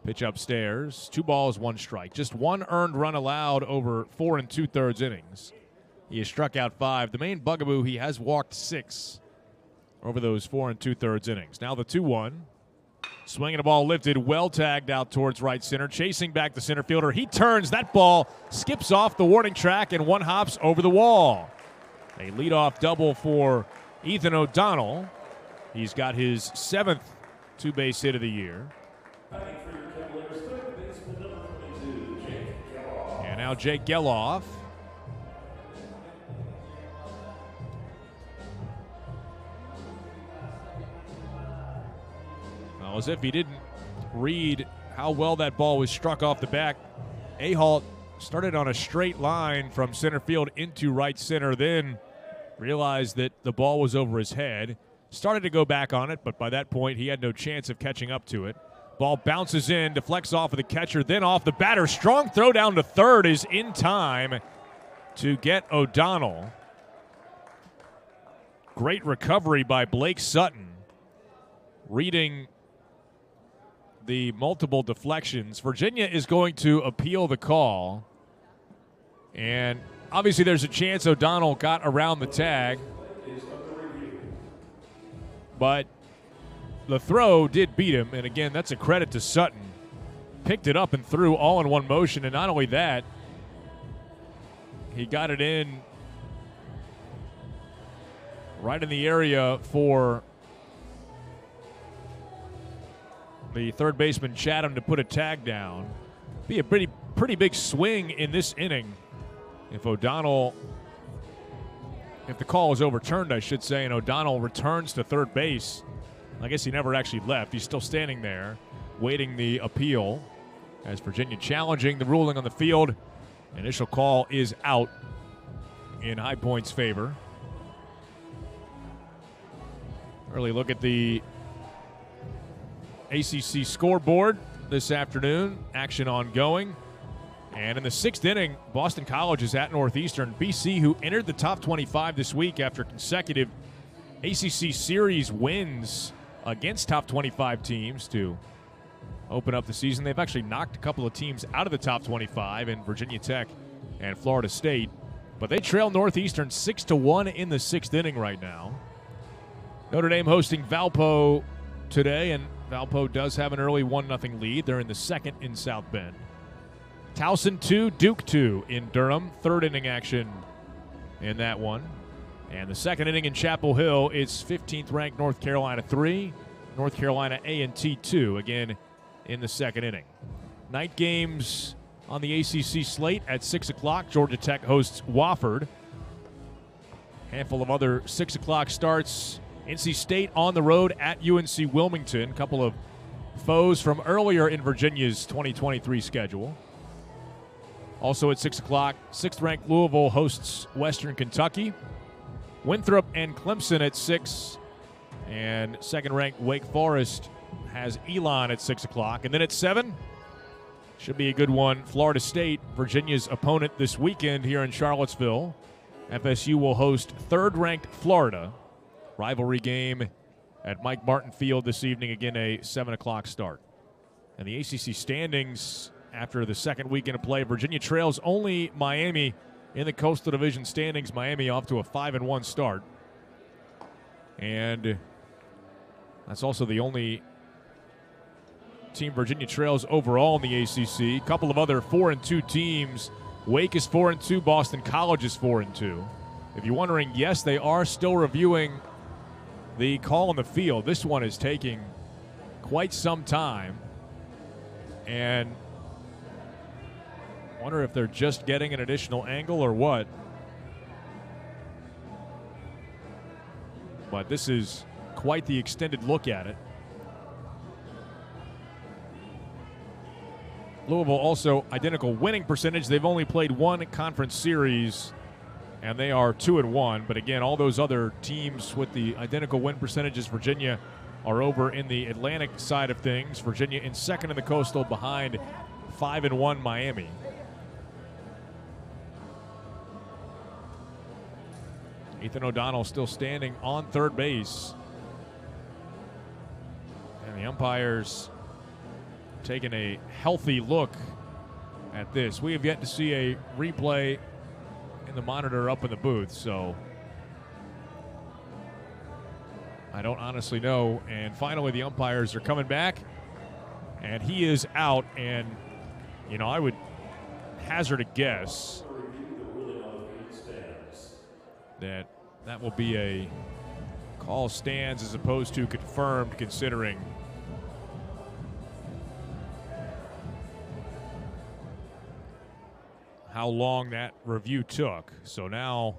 Pitch upstairs, 2 balls, 1 strike. Just 1 earned run allowed over 4 2/3 innings. He has struck out 5. The main bugaboo, he has walked 6 over those 4 2/3 innings. Now the 2-1. Swinging a ball lifted, well tagged out towards right center. Chasing back the center fielder. He turns. That ball skips off the warning track and 1 hops over the wall. A leadoff double for Ethan O'Donnell. He's got his 7th 2-base hit of the year. And now Jake Geloff. Well, as if he didn't read how well that ball was struck off the back. Ahalt started on a straight line from center field into right center, then realized that the ball was over his head. Started to go back on it, but by that point he had no chance of catching up to it. Ball bounces in, deflects off of the catcher, then off the batter. Strong throw down to third is in time to get O'Donnell. Great recovery by Blake Sutton, reading the multiple deflections. Virginia is going to appeal the call, and obviously there's a chance O'Donnell got around the tag, but the throw did beat him, and again, that's a credit to Sutton. Picked it up and threw all in one motion, and not only that, he got it in right in the area for the third baseman Chatham to put a tag down. Be a pretty big swing in this inning if the call is overturned, I should say, and O'Donnell returns to third base. I guess he never actually left. He's still standing there waiting the appeal as Virginia challenging the ruling on the field. Initial call is out in High Point's favor. Early look at the ACC scoreboard this afternoon. Action ongoing. And in the 6th inning, Boston College is at Northeastern. BC, who entered the top 25 this week after consecutive ACC series wins against top 25 teams to open up the season. They've actually knocked a couple of teams out of the top 25 in Virginia Tech and Florida State. But they trail Northeastern 6-1 in the 6th inning right now. Notre Dame hosting Valpo today, and Valpo does have an early 1-0 lead. They're in the 2nd in South Bend. Towson 2, Duke 2 in Durham. 3rd inning action in that one. And the 2nd inning in Chapel Hill, it's 15th ranked North Carolina 3, North Carolina A&T 2, again in the 2nd inning. Night games on the ACC slate at 6 o'clock. Georgia Tech hosts Wofford. Handful of other 6 o'clock starts. NC State on the road at UNC Wilmington. A couple of foes from earlier in Virginia's 2023 schedule. Also at 6 o'clock, 6th-ranked Louisville hosts Western Kentucky. Winthrop and Clemson at 6. And 2nd-ranked Wake Forest has Elon at 6 o'clock. And then at 7, should be a good one, Florida State, Virginia's opponent this weekend here in Charlottesville. FSU will host 3rd-ranked Florida. Rivalry game at Mike Martin Field this evening, again a 7 o'clock start. And the ACC standings after the 2nd weekend of play, Virginia trails only Miami in the Coastal Division standings. Miami off to a 5-1 start. And that's also the only team Virginia trails overall in the ACC. A couple of other 4-2 teams. Wake is 4-2. Boston College is 4-2. If you're wondering, yes, they are still reviewing the call on the field. This one is taking quite some time, and wonder if they're just getting an additional angle or what. But this is quite the extended look at it. Louisville also identical winning percentage. They've only played one conference series, and they are 2-1. But again, all those other teams with the identical win percentages, Virginia, are over in the Atlantic side of things. Virginia in second in the Coastal behind 5-1 Miami. Ethan O'Donnell still standing on third base. And the umpires taking a healthy look at this. We have yet to see a replay in the monitor up in the booth, so I don't honestly know. And finally, the umpires are coming back, and he is out. And, you know, I would hazard a guess that will be a call stands as opposed to confirmed, considering how long that review took. So now,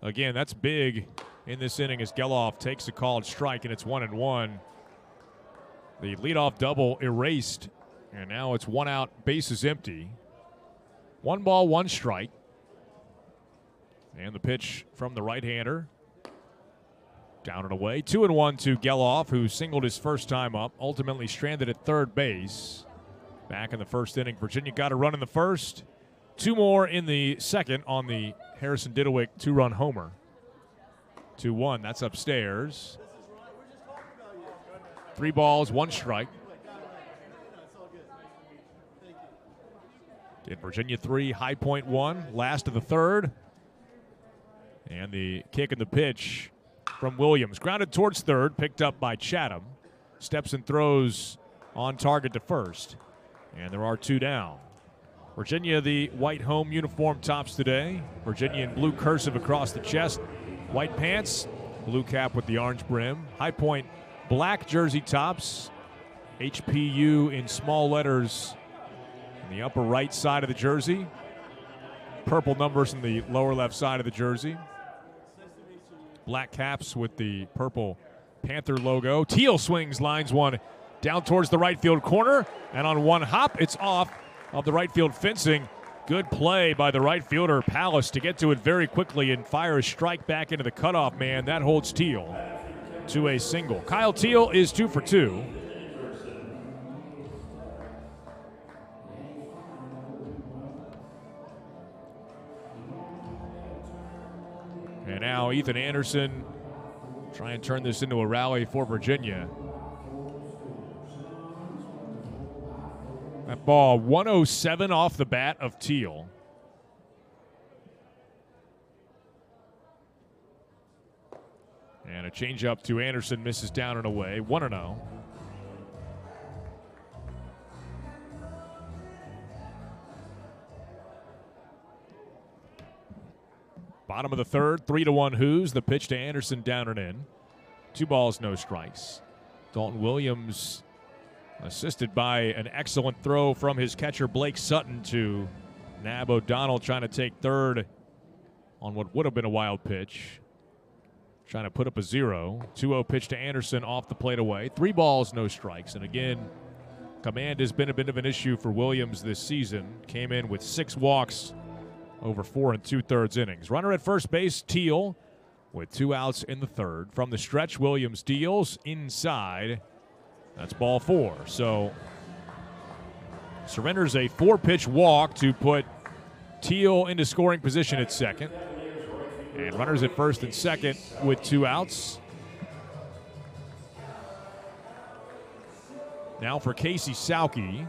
again, that's big in this inning as Geloff takes a called strike, and it's 1-1. The leadoff double erased, and now it's 1 out, bases empty. 1 ball, 1 strike. And the pitch from the right-hander. Down and away. 2-1 to Geloff, who singled his first time up, ultimately stranded at third base. Back in the first inning, Virginia got a run in the first. 2 more in the second on the Harrison Didowick 2-run homer. 2-1, that's upstairs. 3 balls, 1 strike. Did Virginia 3, High Point 1, last of the third. And the kick and the pitch from Williams. Grounded towards third, picked up by Chatham. Steps and throws on target to first. And there are 2 down. Virginia, the white home uniform tops today. Virginia in blue cursive across the chest. White pants, blue cap with the orange brim. High Point black jersey tops. HPU in small letters in the upper right side of the jersey. Purple numbers in the lower left side of the jersey. Black caps with the purple Panther logo. Teal swings, lines one down towards the right field corner. And on one hop, it's off of the right field fencing. Good play by the right fielder, Palace, to get to it very quickly and fire a strike back into the cutoff man. That holds Teal to a single. Kyle Teal is 2 for 2. And now Ethan Anderson try and turn this into a rally for Virginia. That ball 107 off the bat of Teal. And a changeup to Anderson, misses down and away. 1-0. Bottom of the third, 3-1 Hoos. The pitch to Anderson, down and in. 2 balls, no strikes. Dalton Williams assisted by an excellent throw from his catcher, Blake Sutton, to nab O'Donnell, trying to take third on what would have been a wild pitch. Trying to put up a 0. 2-0 pitch to Anderson, off the plate away. 3 balls, no strikes. And again, command has been a bit of an issue for Williams this season. Came in with 6 walks over 4 2/3 innings. Runner at first base, Teal, with 2 outs in the third. From the stretch, Williams deals inside. That's ball 4. So surrenders a 4-pitch walk to put Teal into scoring position at second. And runners at first and second with 2 outs. Now for Casey Sauke.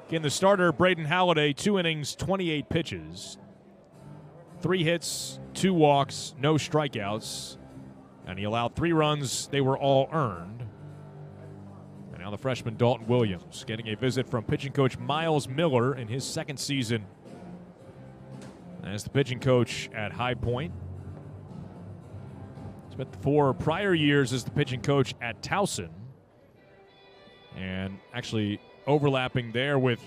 Again, the starter, Braden Halliday, 2 innings, 28 pitches. 3 hits, 2 walks, no strikeouts. And he allowed 3 runs. They were all earned. And now the freshman, Dalton Williams, getting a visit from pitching coach Miles Miller in his 2nd season as the pitching coach at High Point. Spent the 4 prior years as the pitching coach at Towson. And actually overlapping there with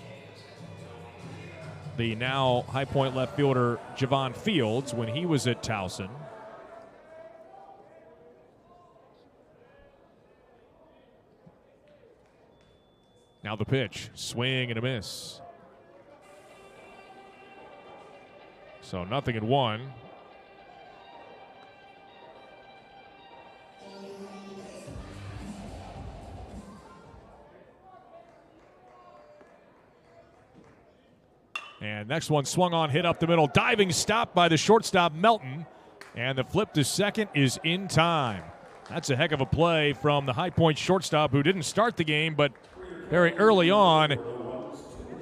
the now High Point left fielder Javon Fields when he was at Towson. Now the pitch, swing and a miss. So 0-1. And next one swung on, hit up the middle. Diving stop by the shortstop, Melton. And the flip to second is in time. That's a heck of a play from the High Point shortstop who didn't start the game, but very early on,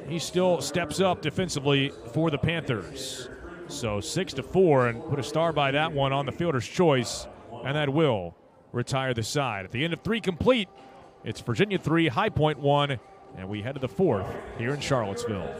he still steps up defensively for the Panthers. So 6-4, and put a star by that one on the fielder's choice, and that will retire the side. At the end of 3 complete, it's Virginia 3, High Point 1, and we head to the 4th here in Charlottesville.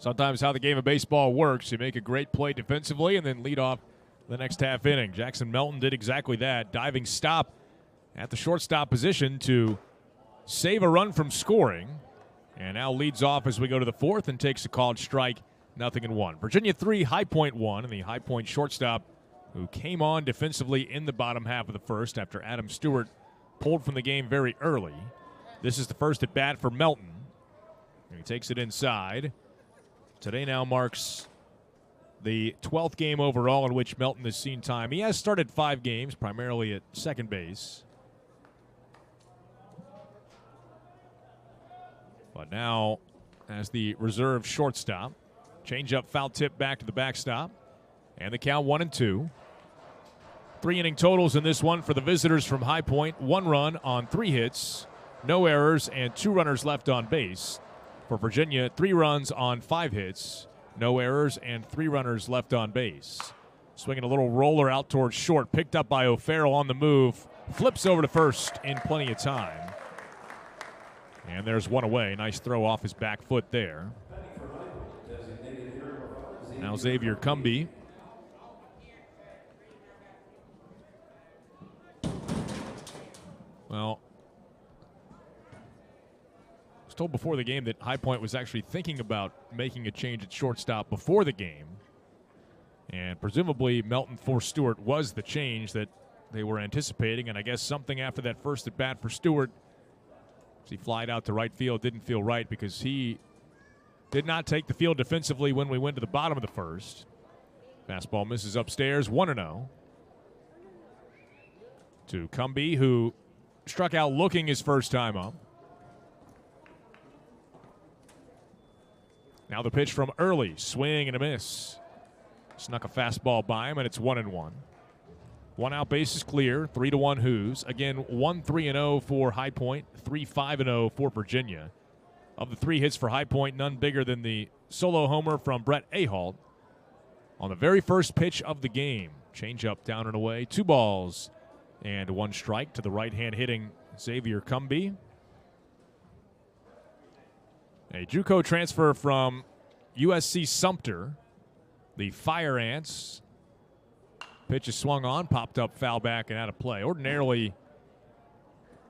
Sometimes how the game of baseball works, you make a great play defensively and then lead off the next half inning. Jackson Melton did exactly that. Diving stop at the shortstop position to save a run from scoring. And now leads off as we go to the 4th and takes a called strike, 0-1. Virginia 3, High Point 1, and the High Point shortstop who came on defensively in the bottom half of the first after Adam Stewart pulled from the game very early. This is the first at bat for Melton. And he takes it inside. Today now marks the 12th game overall in which Melton has seen time. He has started 5 games, primarily at second base. But now, as the reserve shortstop, changeup foul tip back to the backstop. And the count 1-2. 3-inning totals in this one for the visitors from High Point. 1 run on 3 hits, no errors, and 2 runners left on base. For Virginia, 3 runs on 5 hits, no errors, and 3 runners left on base. Swinging a little roller out towards short, picked up by O'Farrell on the move, flips over to first in plenty of time. And there's one away. Nice throw off his back foot there. Now Xavier Cumby. Well, told before the game that High Point was actually thinking about making a change at shortstop before the game. And presumably Melton for Stewart was the change that they were anticipating. And I guess something after that first at bat for Stewart, as he flied out to right field, didn't feel right because he did not take the field defensively when we went to the bottom of the first. Fastball misses upstairs, 1-0. To Cumby, who struck out looking his first time up. Now the pitch from early, swing and a miss. Snuck a fastball by him, and it's 1-1. 1 out, base is clear, 3-1 Hoos. Again, 1-3-0 for High Point, 3-5-0 for Virginia. Of the 3 hits for High Point, none bigger than the solo homer from Brett Ahalt. on the very first pitch of the game. Changeup down and away. 2 balls and 1 strike to the right-hand hitting Xavier Cumby. A JUCO transfer from USC Sumter. The Fire Ants. Pitch is swung on, popped up, foul back, and out of play. Ordinarily,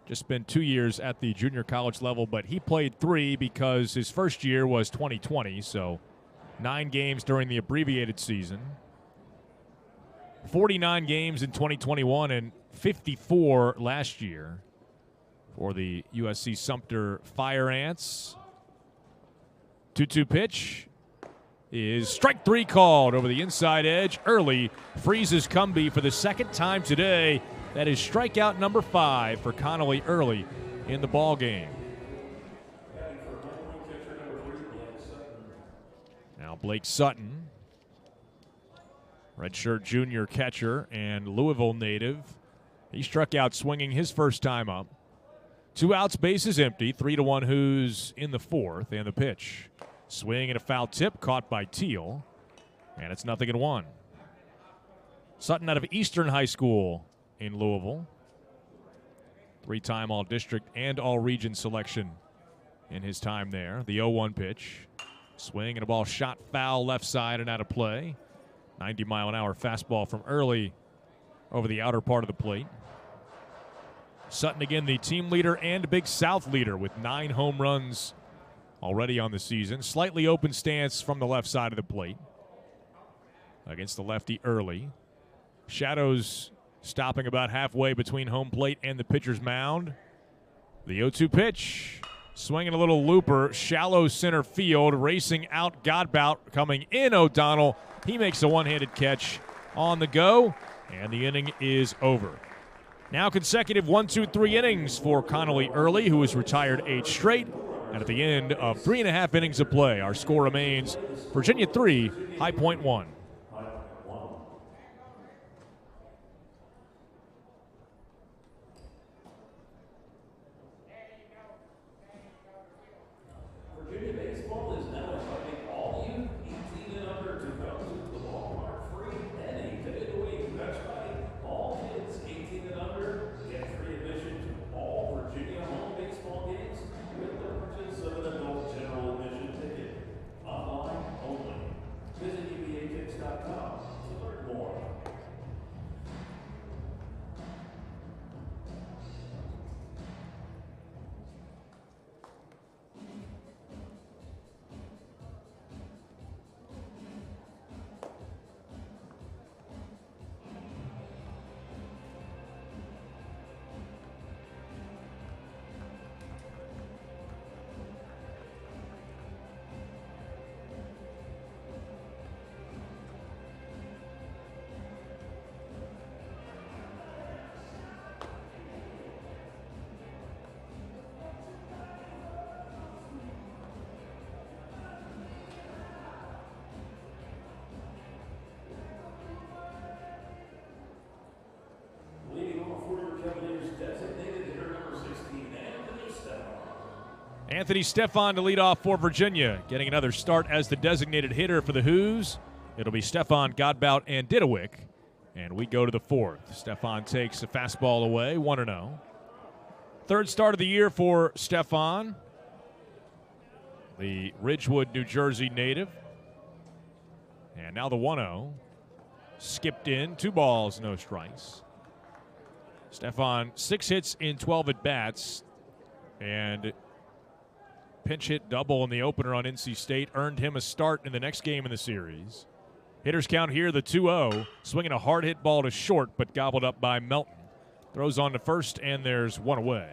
just spent 2 years at the junior college level, but he played 3 because his first year was 2020, so 9 games during the abbreviated season. 49 games in 2021 and 54 last year for the USC Sumter Fire Ants. 2-2 pitch is strike 3 called over the inside edge. Early freezes Cumby for the second time today. That is strikeout number 5 for Connolly early in the ball game. Now Blake Sutton, redshirt junior catcher and Louisville native. He struck out swinging his first time up. 2 outs, bases empty. 3-1 Hoos in the 4th, and the pitch. Swing and a foul tip caught by Teal, and it's 0-1. Sutton out of Eastern High School in Louisville. 3-time All-District and All-Region selection in his time there. The 0-1 pitch. Swing and a ball shot foul left side and out of play. 90-mile-an-hour fastball from early over the outer part of the plate. Sutton again the team leader and Big South leader with 9 home runs already on the season. Slightly open stance from the left side of the plate against the lefty early. Shadows stopping about halfway between home plate and the pitcher's mound. The 0-2 pitch. Swinging a little looper. Shallow center field. Racing out Godbout. Coming in O'Donnell. He makes a one-handed catch on the go. And the inning is over. Now consecutive 1-2-3 innings for Connolly Early, who has retired 8 straight. And at the end of 3.5 innings of play, our score remains Virginia 3, High Point 1. Virginia baseball is now inviting all youth 18 and under to come to the ballpark free any day of the week. That's right. All kids 18 and under get free admission to all Virginia home baseball games with the purchase of an adult general admission ticket. Online only. Visit UVATix.com to learn more. Anthony Stefan to lead off for Virginia, getting another start as the designated hitter for the Hoos. It'll be Stefan, Godbout, and Didowick. And we go to the 4th. Stefan takes a fastball away, 1-0. Third start of the year for Stefan, the Ridgewood, New Jersey native. And now the 1-0. Skipped in, 2 balls, no strikes. Stefan, 6 hits in 12 at-bats. And pinch hit double in the opener on NC State earned him a start in the next game in the series. Hitters count here, the 2-0. Swinging a hard hit ball to short, but gobbled up by Melton. Throws on to first, and there's 1 away.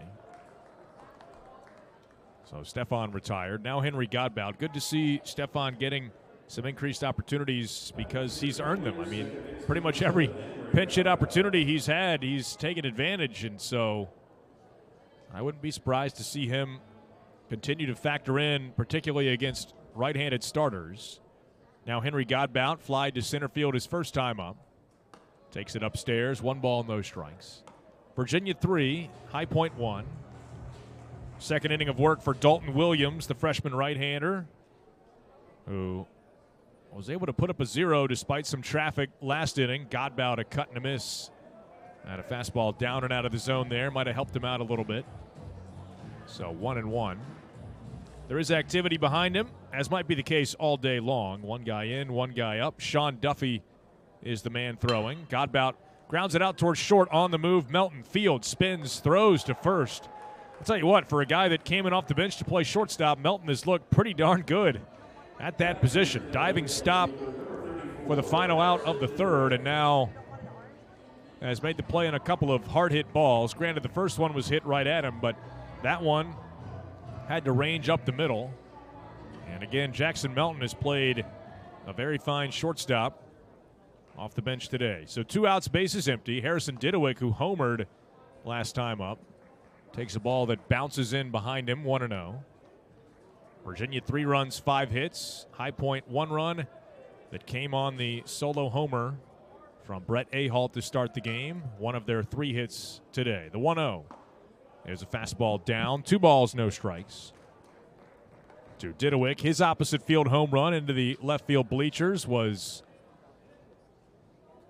So Stefan retired. Now Henry Godbout. Good to see Stefan getting some increased opportunities because he's earned them. I mean, pretty much every pinch hit opportunity he's had, he's taken advantage, and so I wouldn't be surprised to see him continue to factor in, particularly against right-handed starters. Now Henry Godbout flied to center field his first time up. Takes it upstairs, 1 ball, no strikes. Virginia 3, High Point 1. Second inning of work for Dalton Williams, the freshman right-hander, who was able to put up a 0 despite some traffic last inning. Godbout a cut and a miss. Had a fastball down and out of the zone there. Might have helped him out a little bit. So 1-1. There is activity behind him, as might be the case all day long. One guy in, one guy up. Sean Duffy is the man throwing. Godbout grounds it out towards short on the move. Melton fields, spins, throws to first. I'll tell you what, for a guy that came in off the bench to play shortstop, Melton has looked pretty darn good at that position. Diving stop for the final out of the third, and now has made the play on a couple of hard-hit balls. Granted, the first one was hit right at him, but that one had to range up the middle. And again, Jackson Melton has played a very fine shortstop off the bench today. So 2 outs, bases empty. Harrison Didowick, who homered last time up, takes a ball that bounces in behind him, 1-0. Virginia 3 runs, 5 hits. High Point 1 run that came on the solo homer from Brett Ahalt to start the game. One of their 3 hits today. The 1-0. There's a fastball down. 2 balls, no strikes. To Didowick. His opposite field home run into the left field bleachers was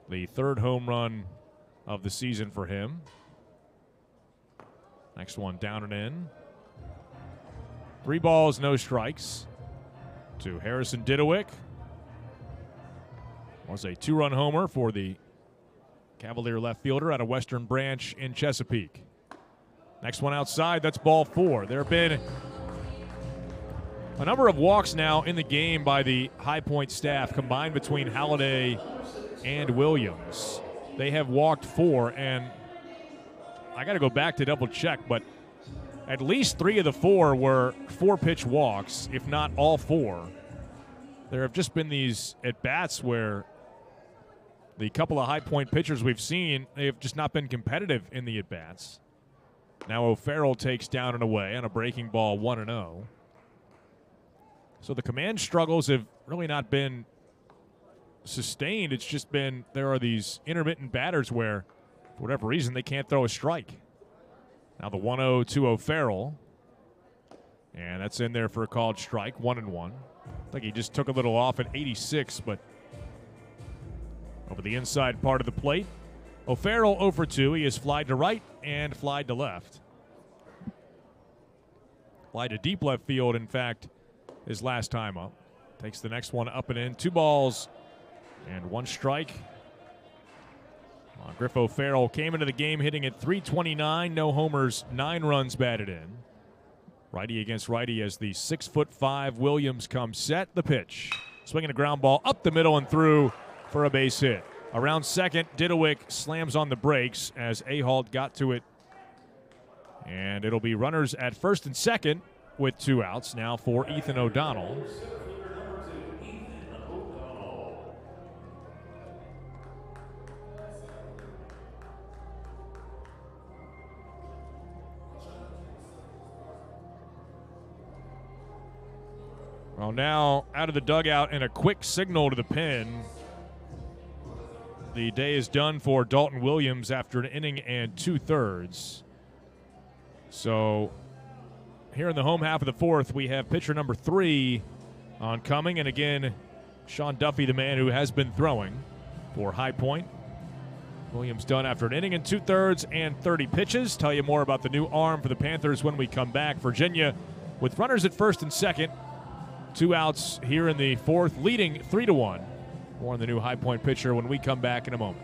the 3rd home run of the season for him. Next one down and in. 3 balls, no strikes. To Harrison Didowick. Was a 2-run homer for the Cavalier left fielder out of Western Branch in Chesapeake. Next one outside, that's ball 4. There have been a number of walks now in the game by the High Point staff, combined between Halliday and Williams. They have walked 4, and I got to go back to double check, but at least 3 of the 4 were 4-pitch walks, if not all 4. There have just been these at-bats where the couple of High Point pitchers we've seen, they have just not been competitive in the at-bats. Now O'Farrell takes down and away on a breaking ball, 1-0. So the command struggles have really not been sustained. It's just been there are these intermittent batters where, for whatever reason, they can't throw a strike. Now the 1-0 to O'Farrell. And that's in there for a called strike, 1-1. I think he just took a little off at 86, but over the inside part of the plate. O'Farrell 0 for 2. He has flied to right and flied to left. Fly to deep left field, in fact, his last time up. Takes the next one up and in. 2 balls and 1 strike. Griff O'Farrell came into the game hitting at .329. No homers, 9 runs batted in. Righty against righty as the 6'5" Williams comes set. The pitch. Swinging a ground ball up the middle and through for a base hit. Around second, Didowick slams on the brakes as Ahalt got to it. And it'll be runners at first and second with 2 outs now for Ethan O'Donnell. Well, now out of the dugout and a quick signal to the pen. The day is done for Dalton Williams after an inning and 2/3. So here in the home half of the 4th, we have pitcher number 3 on coming. And again, Sean Duffy, the man who has been throwing for High Point. Williams done after an inning and 2/3 and 30 pitches. Tell you more about the new arm for the Panthers when we come back. Virginia with runners at first and second. 2 outs here in the 4th, leading 3-1. More on the new High Point pitcher when we come back in a moment.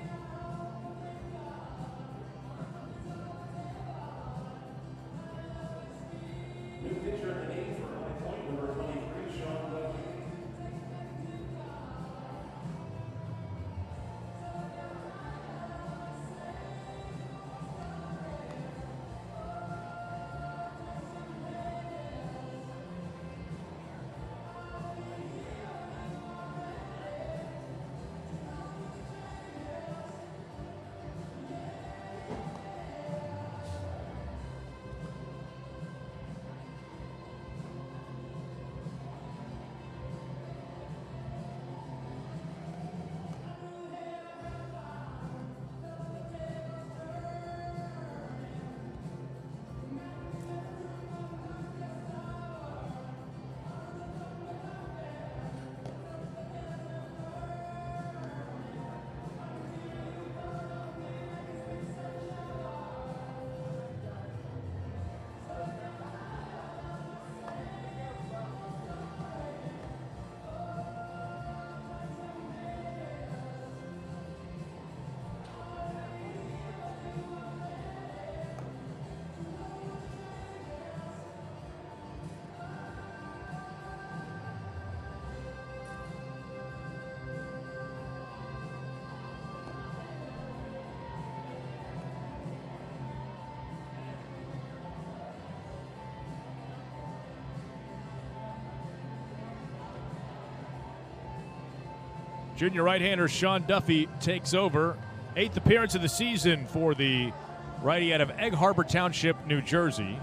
Junior right-hander Sean Duffy takes over. 8th appearance of the season for the righty out of Egg Harbor Township, New Jersey.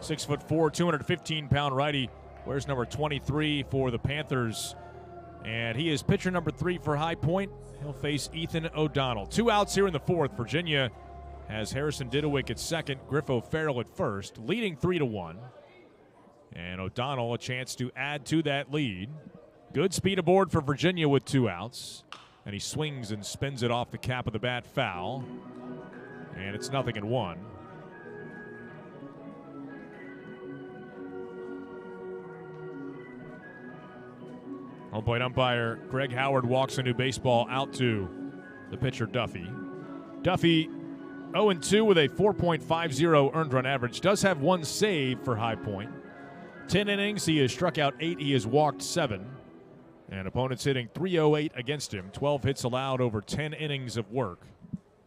6'4", 215-pound righty. Wears number 23 for the Panthers. And he is pitcher number 3 for High Point. He'll face Ethan O'Donnell. 2 outs here in the 4th. Virginia has Harrison Didewick at second, Griffo Farrell at first, leading 3-1. And O'Donnell a chance to add to that lead. Good speed aboard for Virginia with 2 outs. And he swings and spins it off the cap of the bat, foul. And it's 0-1. Home plate umpire Greg Howard walks a new baseball out to the pitcher Duffy. Duffy 0-2 with a 4.50 earned run average. Does have 1 save for High Point. 10 innings, he has struck out 8, he has walked 7. And opponents hitting .308 against him. 12 hits allowed over 10 innings of work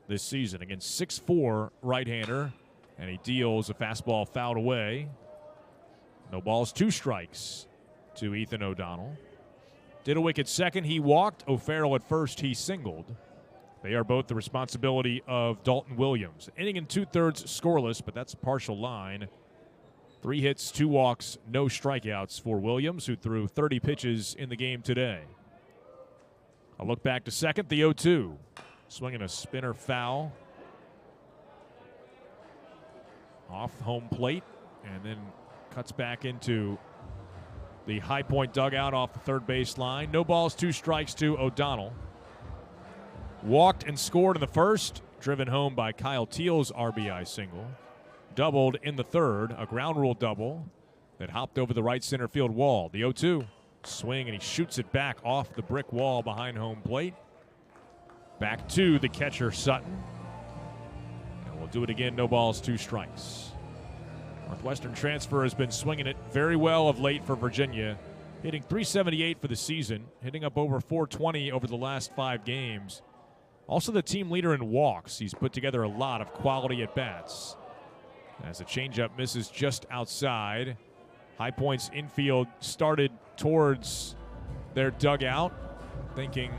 this season against 6'4" right-hander. And he deals a fastball fouled away. No balls, 2 strikes to Ethan O'Donnell. Didewick at second, he walked. O'Farrell at first, he singled. They are both the responsibility of Dalton Williams. Inning and 2/3 scoreless, but that's a partial line. 3 hits, 2 walks, no strikeouts for Williams, who threw 30 pitches in the game today. A look back to second, the 0-2. Swinging a spinner foul off home plate, and then cuts back into the High Point dugout off the third base line. No balls, 2 strikes to O'Donnell. Walked and scored in the first, driven home by Kyle Teal's RBI single. Doubled in the third, a ground rule double that hopped over the right center field wall. The 0-2 swing, and he shoots it back off the brick wall behind home plate. Back to the catcher Sutton. And we'll do it again, no balls, 2 strikes. Northwestern transfer has been swinging it very well of late for Virginia, hitting .378 for the season, hitting up over .420 over the last 5 games. Also the team leader in walks. He's put together a lot of quality at-bats. As the changeup misses just outside, High Point's infield started towards their dugout, thinking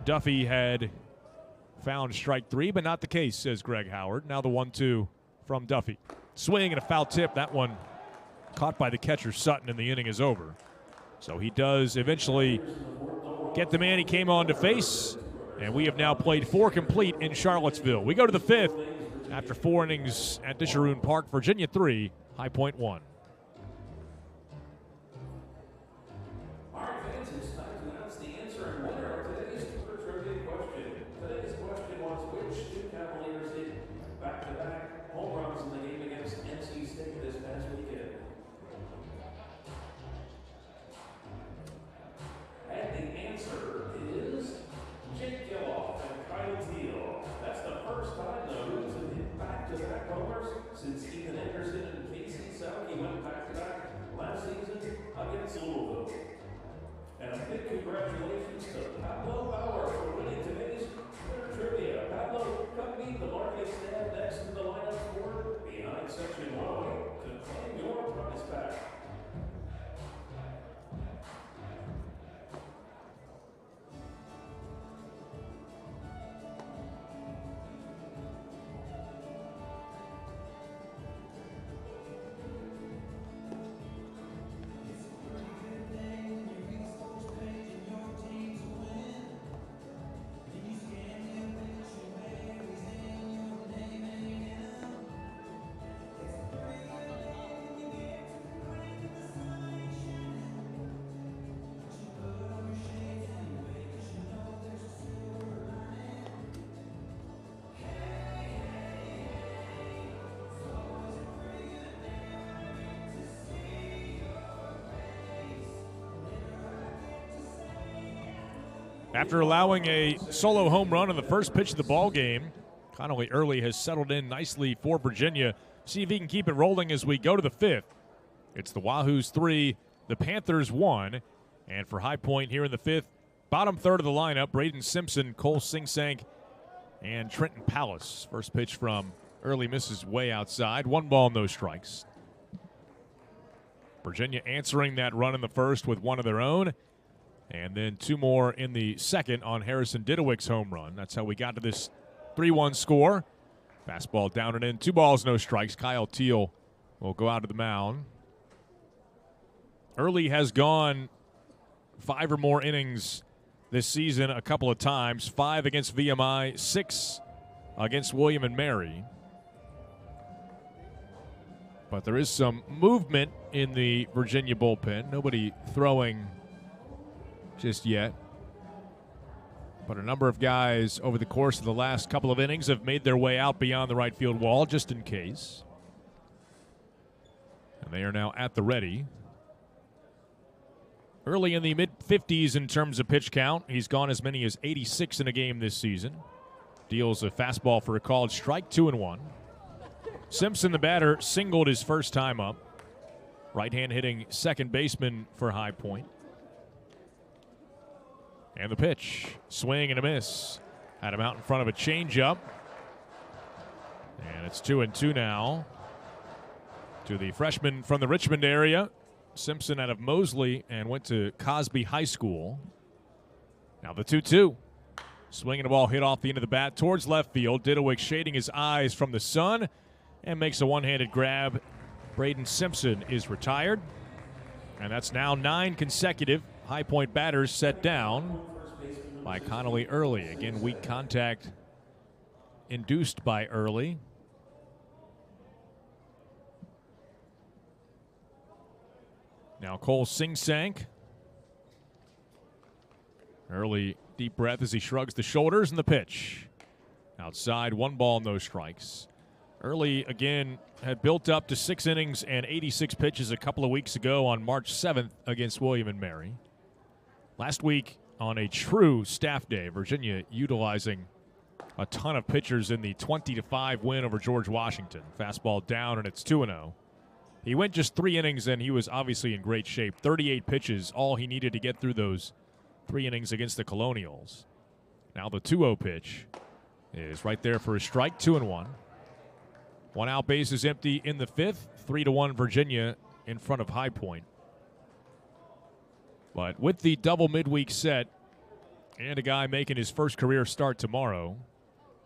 Duffy had found strike 3, but not the case, says Greg Howard. Now the 1-2 from Duffy. Swing and a foul tip. That one caught by the catcher Sutton, and the inning is over. So he does eventually get the man he came on to face, and we have now played 4 complete in Charlottesville. We go to the 5th after 4 innings at Disharoon Park. Virginia 3, High Point 1. All right, fans, it's time to announce the answer and winner of today's Super Trivia question. Today's question was, which 2 Cavaliers hit back-to-back home runs in the game against NC State this past weekend? And the answer is Jake Gilloff and Kyle Teal. That's the first time the Roots have hit back-to-back homers since Ethan Anderson and Casey Sauke went back-to-back last season against Louisville. And a big congratulations to Pablo Bauer for winning today's Twitter Trivia. Pablo, come meet the market stand next to the lineup board behind Section 108 to claim your prize back. After allowing a solo home run on the first pitch of the ball game, Connolly Early has settled in nicely for Virginia. See if he can keep it rolling as we go to the 5th. It's the Wahoos 3, the Panthers 1. And for High Point here in the 5th, bottom third of the lineup, Braden Simpson, Cole Singsank, and Trenton Palace. First pitch from Early misses way outside. 1 ball, no strikes. Virginia answering that run in the first with one of their own. And then 2 more in the second on Harrison Didewick's home run. That's how we got to this 3-1 score. Fastball down and in. 2 balls, no strikes. Kyle Teal will go out to the mound. Early has gone 5 or more innings this season a couple of times. 5 against VMI, 6 against William and Mary. But there is some movement in the Virginia bullpen. Nobody throwing just yet. But a number of guys over the course of the last couple of innings have made their way out beyond the right field wall just in case. And they are now at the ready. Early in the mid-50s in terms of pitch count. He's gone as many as 86 in a game this season. Deals a fastball for a called strike, 2-1. Simpson, the batter, singled his first time up. Right-hand hitting second baseman for High Point. And the pitch, swing and a miss. Had him out in front of a changeup. And it's 2-2 now to the freshman from the Richmond area. Simpson out of Mosley and went to Cosby High School. Now the 2-2. Swinging the ball hit off the end of the bat towards left field. Didewick shading his eyes from the sun and makes a one-handed grab. Braden Simpson is retired. And that's now 9 consecutive High Point batters set down by Connolly Early. Again, weak contact induced by Early. Now Cole Singsank. Early deep breath as he shrugs the shoulders, and the pitch. Outside, 1 ball, no strikes. Early, again, had built up to 6 innings and 86 pitches a couple of weeks ago on March 7th against William and Mary. Last week, on a true staff day, Virginia utilizing a ton of pitchers in the 20-5 win over George Washington. Fastball down, and it's 2-0. He went just 3 innings, and he was obviously in great shape. 38 pitches, all he needed to get through those 3 innings against the Colonials. Now the 2-0 pitch is right there for a strike, 2-1. 1 out, base is empty in the 5th. 3-1 Virginia in front of High Point. But with the double midweek set and a guy making his first career start tomorrow,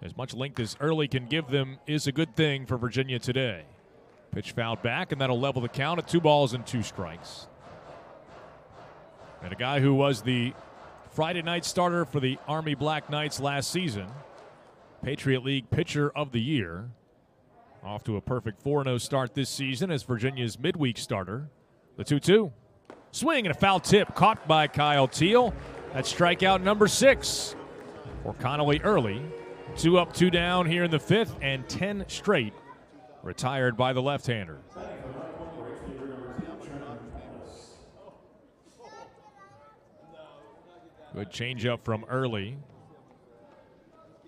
as much length as Early can give them is a good thing for Virginia today. Pitch fouled back, and that'll level the count at 2 balls and 2 strikes. And a guy who was the Friday night starter for the Army Black Knights last season, Patriot League Pitcher of the Year, off to a perfect 4-0 start this season as Virginia's midweek starter. The 2-2. Swing and a foul tip caught by Kyle Teal. That's strikeout number 6 for Connolly Early. 2 up, 2 down here in the 5th, and 10 straight retired by the left-hander. Good changeup from Early.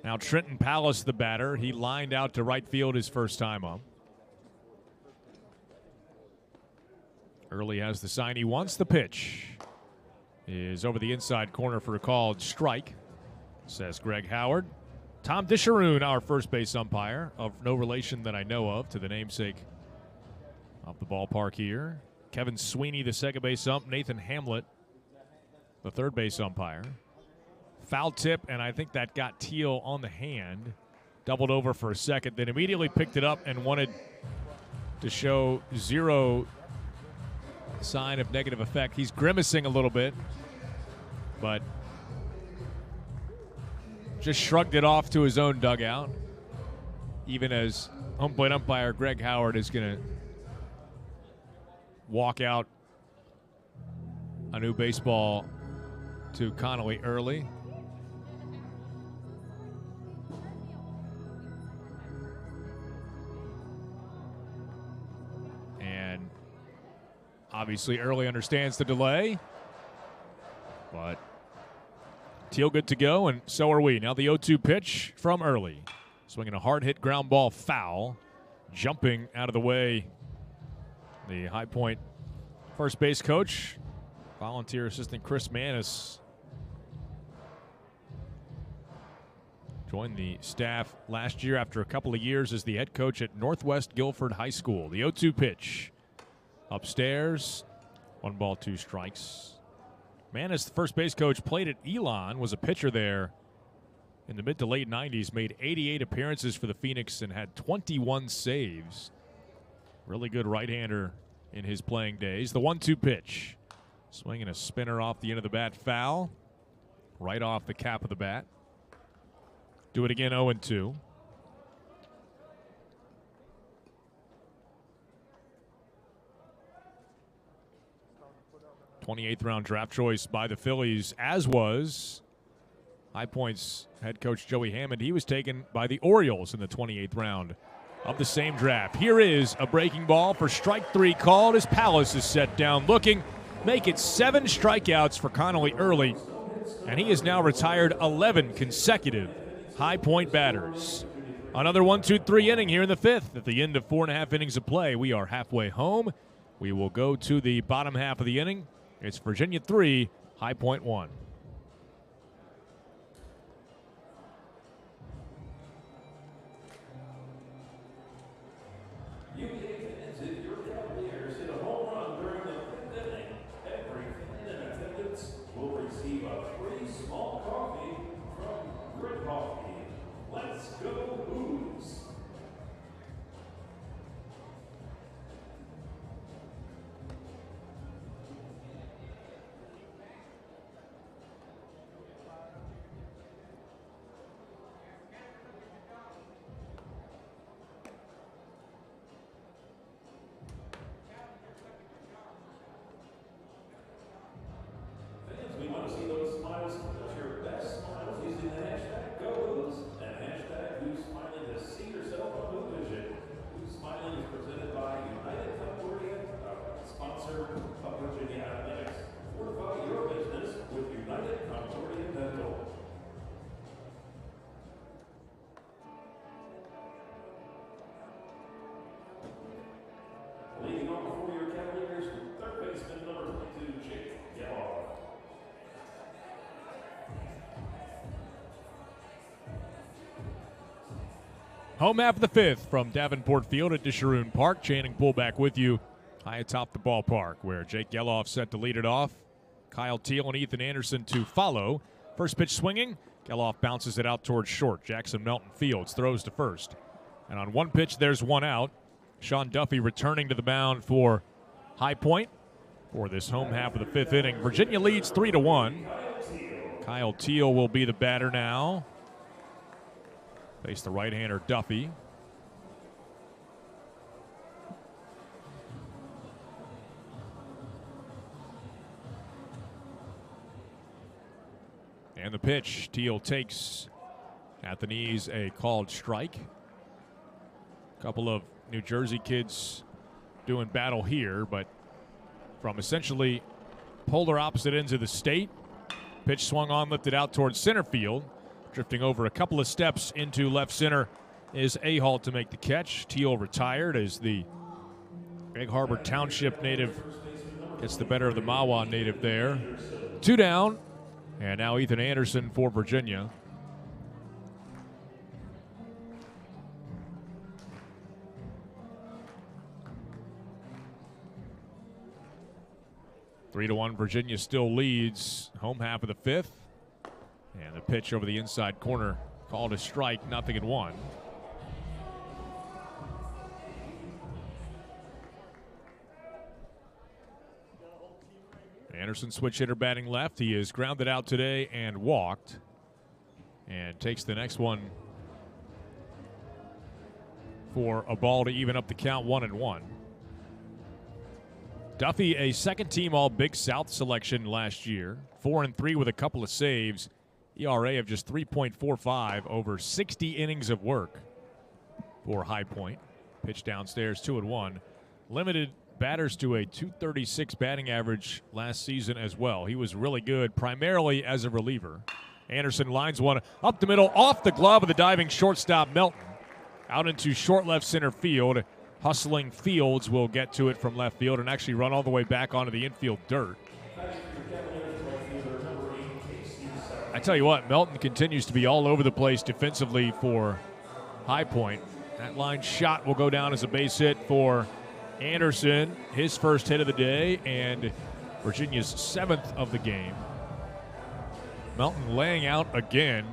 Now Trenton Palace, the batter. He lined out to right field his first time up. Early has the sign he wants. The pitch is over the inside corner for a called strike, says Greg Howard. Tom Disharoon, our first base umpire, of no relation that I know of to the namesake of the ballpark here. Kevin Sweeney, the second base ump. Nathan Hamlet, the third base umpire. Foul tip, and I think that got Teal on the hand. Doubled over for a second, then immediately picked it up and wanted to show 0 sign of negative effect. He's grimacing a little bit, but just shrugged it off to his own dugout, even as home plate umpire Greg Howard is going to walk out a new baseball to Connolly Early. And obviously Early understands the delay, but Teal good to go, and so are we. Now the 0-2 pitch from Early. Swinging a hard hit ground ball foul. Jumping out of the way, the High Point first base coach, volunteer assistant Chris Manis, joined the staff last year after a couple of years as the head coach at Northwest Guilford High School. The 0-2 pitch upstairs. 1 ball, 2 strikes. Manis, the first base coach, played at Elon, was a pitcher there in the mid to late 90s, made 88 appearances for the Phoenix and had 21 saves. Really good right-hander in his playing days. The 1-2 pitch. Swinging a spinner off the end of the bat, foul. Right off the cap of the bat. Do it again, 0-2. 28th round draft choice by the Phillies, as was High Point's head coach Joey Hammond. He was taken by the Orioles in the 28th round of the same draft. Here is a breaking ball for strike 3 called as Palace is set down looking. Make it 7 strikeouts for Connolly early, and he has now retired 11 consecutive High Point batters. Another 1-2-3 inning here in the 5th. At the end of 4.5 innings of play, we are halfway home. We will go to the bottom half of the inning. It's Virginia 3, High Point 1. You gave fans if your Cavaliers hit a home run during the 5th inning. Every fan in attendance will receive a free small coffee from Grit Coffee. Let's go Booze. We want to see those smiles. Put your best smiles using the hashtag GOBOOZ and hashtag Who's Smiling to see yourself on Blue Vision. Who's Smiling is presented by United Concordia, sponsor of Virginia Athletics. Fortify your business with United Concordia Dental. Leading on for your Cavaliers, third baseman number 22, Jake Geloff. Home half of the 5th from Davenport Field at Disharoon Park. Channing Pullback with you high atop the ballpark, where Jake Geloff set to lead it off. Kyle Teal and Ethan Anderson to follow. First pitch swinging. Geloff bounces it out towards short. Jackson Melton Fields throws to first. And on one pitch, there's one out. Sean Duffy returning to the mound for High Point for this home half of the 5th inning. Virginia leads 3-1. Kyle Teal will be the batter now. Face the right-hander Duffy. And the pitch, Teal takes at the knees, a called strike. A couple of New Jersey kids doing battle here, but from essentially polar opposite ends of the state. Pitch swung on, lifted out towards center field. Drifting over a couple of steps into left center is Ahalt to make the catch. Teal retired as the Egg Harbor Township native gets the better of the Mahwah native there. 2 down, and now Ethan Anderson for Virginia. Three to 1, Virginia still leads home half of the 5th. And the pitch over the inside corner called a strike, 0-1. Anderson, switch hitter, batting left. He is grounded out today and walked. And takes the next one for a ball to even up the count, 1-1. Duffy, a second-team All-Big South selection last year. 4-3 with a couple of saves. ERA of just 3.45 over 60 innings of work for High Point. Pitch downstairs, 2-1. Limited batters to a .236 batting average last season as well. He was really good, primarily as a reliever. Anderson lines one up the middle, off the glove of the diving shortstop Melton. Out into short left center field. Hustling Fields will get to it from left field and actually run all the way back onto the infield dirt. I tell you what, Melton continues to be all over the place defensively for High Point. That line shot will go down as a base hit for Anderson, his first hit of the day, and Virginia's 7th of the game. Melton laying out again.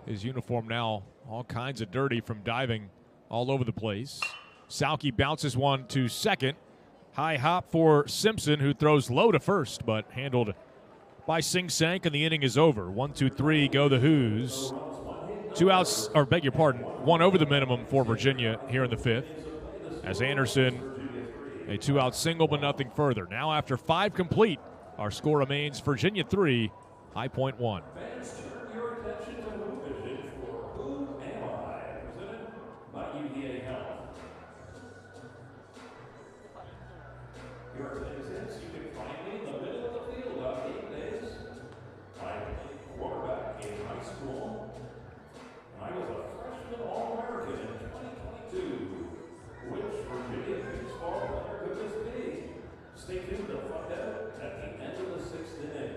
His uniform now all kinds of dirty from diving all over the place. Sauke bounces one to second. High hop for Simpson, who throws low to first, but handled by Sing Sank, and the inning is over. 1, 2, 3, go the Who's. 2 outs, or beg your pardon, 1 over the minimum for Virginia here in the 5th. As Anderson, a 2-out single, but nothing further. Now after 5 complete, our score remains Virginia 3, High Point 1. Fans, turn your attention to Who Vision for Who Am I? Presented by UVA Health. Your attendance, you can find me in the middle of the field on game days. I played quarterback in high school. I was a freshman All-American in 2022. Which Virginia baseball player could this be? Stay tuned to find out at the end of the 6th inning.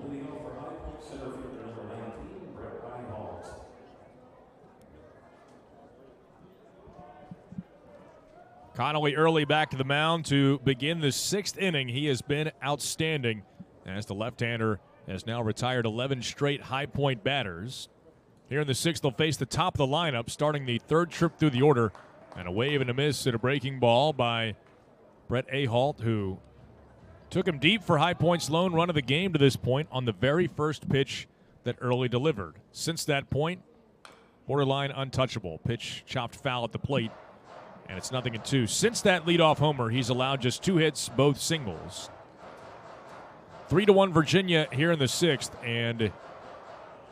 Leading off for High Point center fielder number 19, Brett Hall. Connolly early back to the mound to begin the 6th inning. He has been outstanding as the left-hander has now retired 11 straight High Point batters. Here in the 6th, they'll face the top of the lineup, starting the 3rd trip through the order. And a wave and a miss at a breaking ball by Brett Ahalt, who took him deep for High Point's lone run of the game to this point on the very first pitch that Early delivered. Since that point, borderline untouchable. Pitch chopped foul at the plate, and it's 0-2. Since that leadoff homer, he's allowed just 2 hits, both singles. 3-1 Virginia here in the 6th, and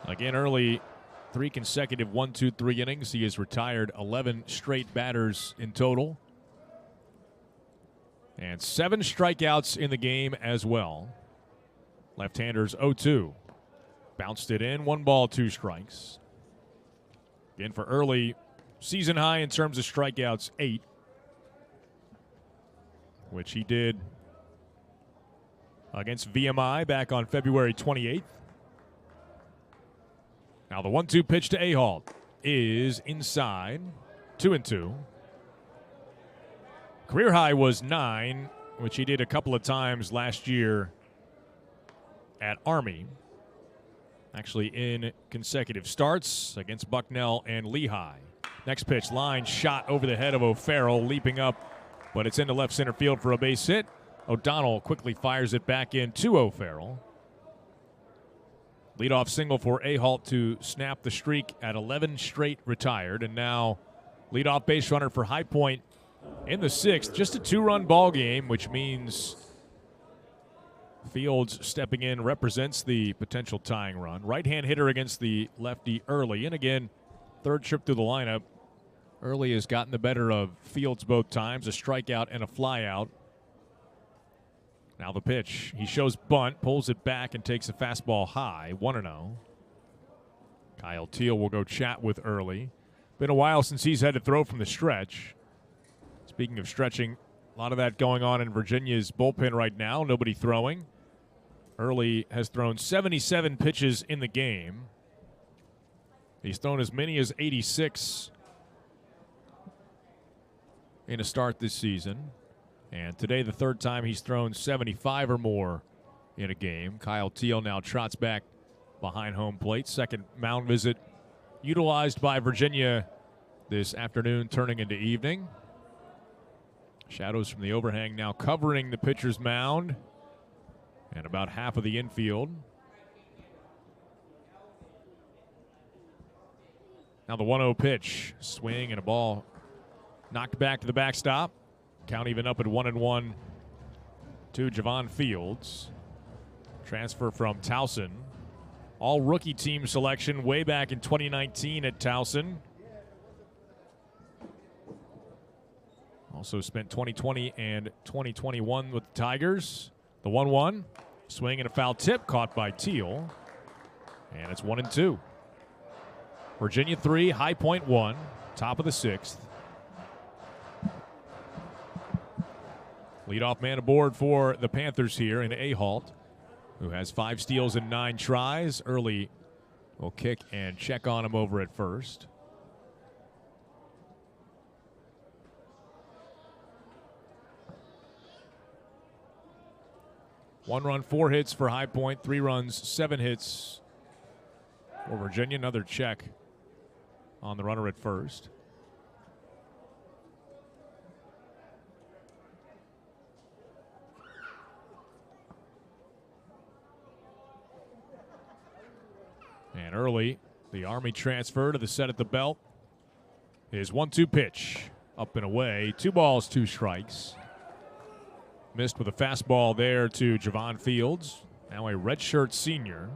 again, Early, 3 consecutive 1, 2, 3 innings. He has retired 11 straight batters in total. And 7 strikeouts in the game as well. Left-handers 0-2. Bounced it in, 1 ball, 2 strikes. Again for Early, season high in terms of strikeouts, 8. Which he did against VMI back on February 28th. Now the 1-2 pitch to Ahalt is inside, 2-2. Career high was 9, which he did a couple of times last year at Army. Actually in consecutive starts against Bucknell and Lehigh. Next pitch, line shot over the head of O'Farrell, leaping up, but it's into left center field for a base hit. O'Donnell quickly fires it back in to O'Farrell. Leadoff single for Ahalt to snap the streak at 11 straight retired, and now leadoff base runner for High Point in the 6th. Just a 2-run ball game, which means Fields stepping in represents the potential tying run. Right-hand hitter against the lefty Early, and again, 3rd trip through the lineup. Early has gotten the better of Fields both times, a strikeout and a flyout. Now the pitch. He shows bunt, pulls it back, and takes a fastball high, 1-0. Kyle Teal will go chat with Early. Been a while since he's had to throw from the stretch. Speaking of stretching, a lot of that going on in Virginia's bullpen right now. Nobody throwing. Early has thrown 77 pitches in the game. He's thrown as many as 86 in a start this season. And today, the 3rd time he's thrown 75 or more in a game. Kyle Teal now trots back behind home plate. 2nd mound visit utilized by Virginia this afternoon, turning into evening. Shadows from the overhang now covering the pitcher's mound. and about half of the infield. Now the 1-0 pitch. Swing and a ball knocked back to the backstop. Count even up at 1-1 to Javon Fields. Transfer from Towson. All rookie team selection way back in 2019 at Towson. Also spent 2020 and 2021 with the Tigers. The 1-1. Swing and a foul tip caught by Teal. And it's 1-2. Virginia 3, High Point 1, top of the 6th. Leadoff man aboard for the Panthers here in Ahalt, who has 5 steals and 9 tries. Early will kick and check on him over at first. One run, 4 hits for High Point, 3 runs, 7 hits for Virginia. Another check on the runner at first. And early, the Army transfer to the set at the belt is 1-2 pitch. Up and away, 2 balls, 2 strikes. Missed with a fastball there to Javon Fields, now a redshirt senior.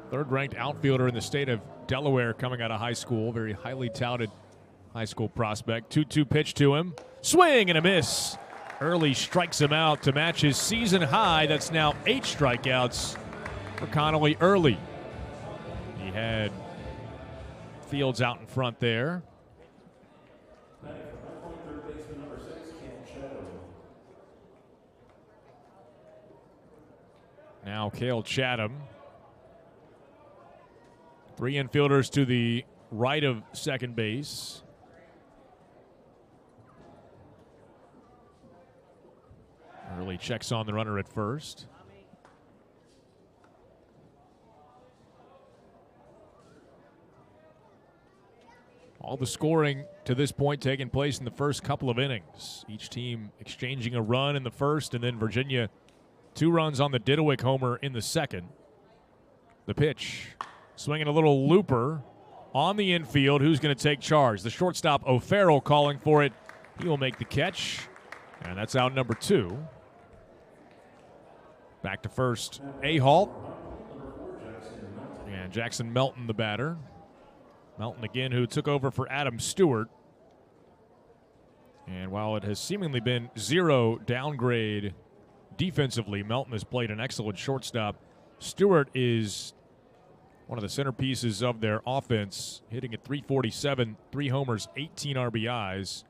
Third-ranked outfielder in the state of Delaware coming out of high school. Very highly touted high school prospect. 2-2 pitch to him. Swing and a miss. Early strikes him out to match his season high. That's now 8 strikeouts for Connolly Early. He had Fields out in front there. Now Cale Chatham. 3 infielders to the right of second base. Early checks on the runner at first. All the scoring to this point taking place in the first couple of innings. Each team exchanging a run in the first, and then Virginia 2 runs on the Didowick homer in the second. The pitch. Swinging a little looper on the infield. Who's going to take charge? The shortstop, O'Farrell, calling for it. He will make the catch, and that's out number 2. Back to first, Ahalt. And Jackson Melton, the batter. Melton again, who took over for Adam Stewart. And while it has seemingly been 0 downgrade defensively, Melton has played an excellent shortstop. Stewart is one of the centerpieces of their offense, hitting at .347, 3 homers, 18 RBIs.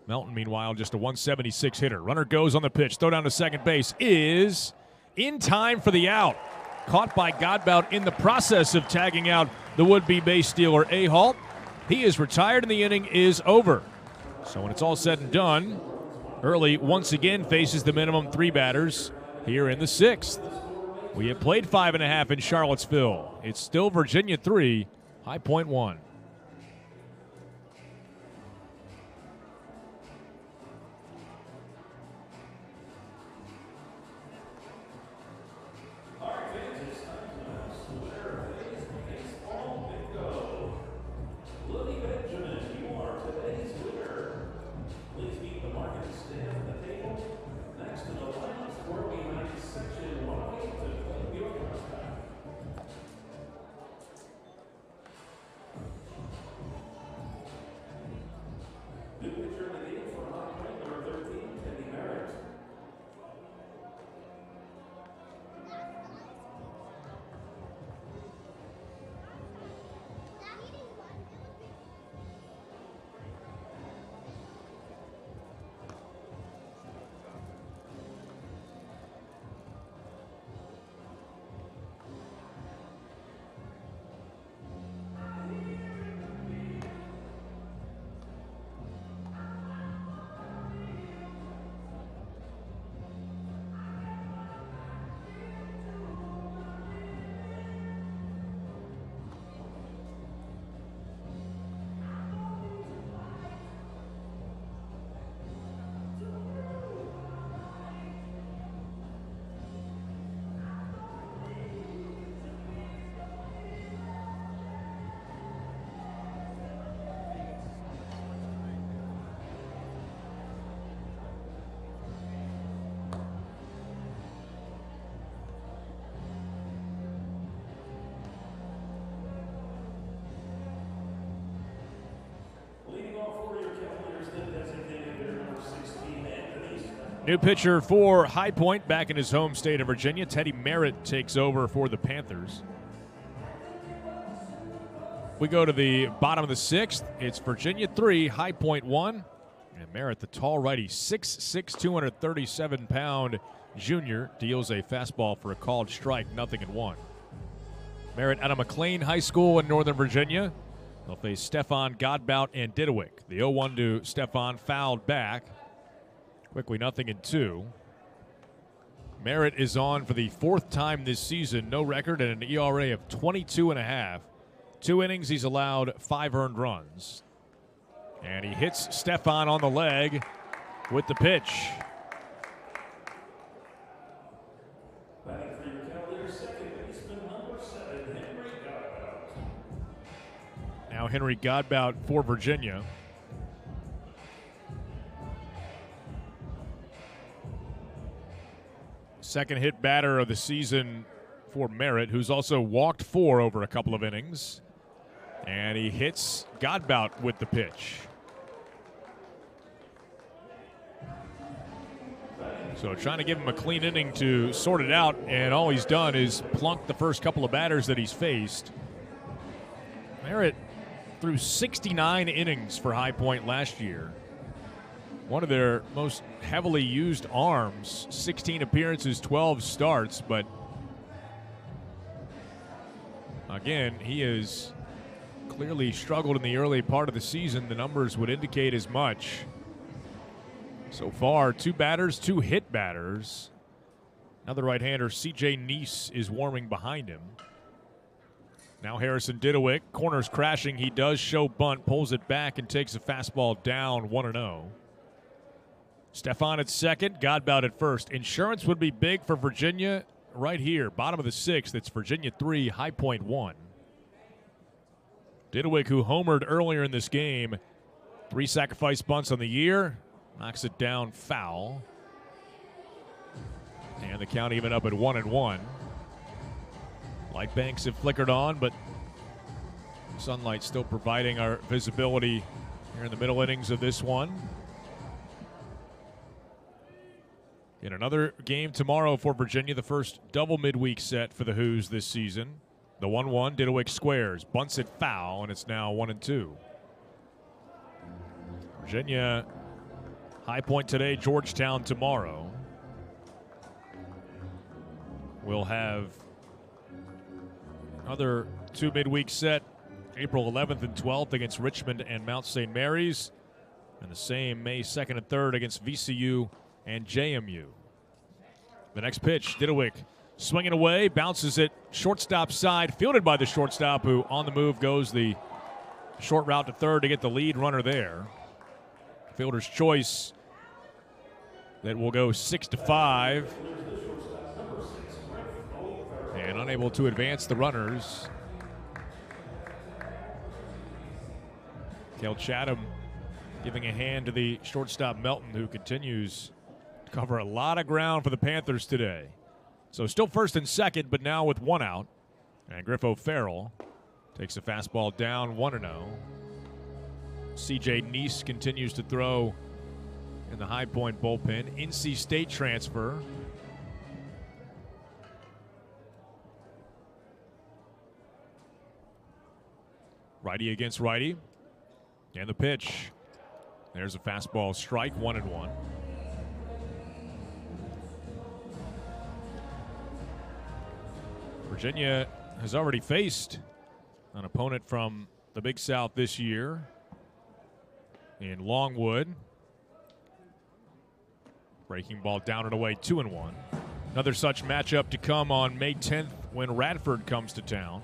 Melton, meanwhile, just a 176 hitter. Runner goes on the pitch. Throw down to second base is in time for the out. Caught by Godbout in the process of tagging out the would-be base stealer, Ahalt. He is retired and the inning is over. So when it's all said and done, Early once again faces the minimum 3 batters here in the 6th. We have played 5.5 in Charlottesville. It's still Virginia 3, High Point 1. New pitcher for High Point back in his home state of Virginia. Teddy Merritt takes over for the Panthers. We go to the bottom of the 6th. It's Virginia 3, High Point 1. And Merritt, the tall righty, 6'6", 237-pound junior, deals a fastball for a called strike, 0-1. Merritt out of McLean High School in Northern Virginia. They'll face Stefan Godbout and Didewick. The 0-1 to Stefan, fouled back. Quickly 0-2. Merritt is on for the 4th time this season. No record and an ERA of 22.5. 2 innings, he's allowed 5 earned runs. And he hits Stefan on the leg with the pitch. Batting for your Cavaliers, second baseman, number 7, Henry Godbout. Now Henry Godbout for Virginia. Second hit batter of the season for Merritt, who's also walked 4 over a couple of innings. And he hits Godbout with the pitch. So trying to give him a clean inning to sort it out, and all he's done is plunk the first couple of batters that he's faced. Merritt threw 69 innings for High Point last year. One of their most heavily used arms, 16 appearances, 12 starts, but again, he has clearly struggled in the early part of the season. The numbers would indicate as much. So far, 2 batters, 2 hit batters. Another right-hander, C.J. Neese, is warming behind him. Now Harrison Didewick, corners crashing. He does show bunt, pulls it back, and takes a fastball down 1-0. Stefan at second, Godbout at first. Insurance would be big for Virginia right here. Bottom of the 6th, it's Virginia 3, High Point 1. Didewick, who homered earlier in this game, 3 sacrifice bunts on the year, knocks it down foul. And the count even up at 1-1. Light banks have flickered on, but sunlight still providing our visibility here in the middle innings of this one. In another game tomorrow for Virginia, the first double midweek set for the Hoos this season. The 1-1, Didewick squares, bunts it foul, and it's now 1-2. Virginia, High Point today, Georgetown tomorrow. We'll have another 2 midweek set, April 11th and 12th against Richmond and Mount St. Mary's, and the same May 2nd and 3rd against VCU and JMU. The next pitch, Didewick swinging away, bounces it shortstop side, fielded by the shortstop, who on the move goes the short route to third to get the lead runner there. Fielder's choice that will go 6-5. And unable to advance the runners. Cale Chatham giving a hand to the shortstop Melton, who continues to cover a lot of ground for the Panthers today. So still first and second, but now with 1 out. And Griffo Farrell takes a fastball down 1-0. C.J. Neese continues to throw in the High Point bullpen. NC State transfer. Righty against righty. And the pitch. There's a fastball strike, 1-1. Virginia has already faced an opponent from the Big South this year in Longwood. Breaking ball down and away, 2-1. Another such matchup to come on May 10th when Radford comes to town.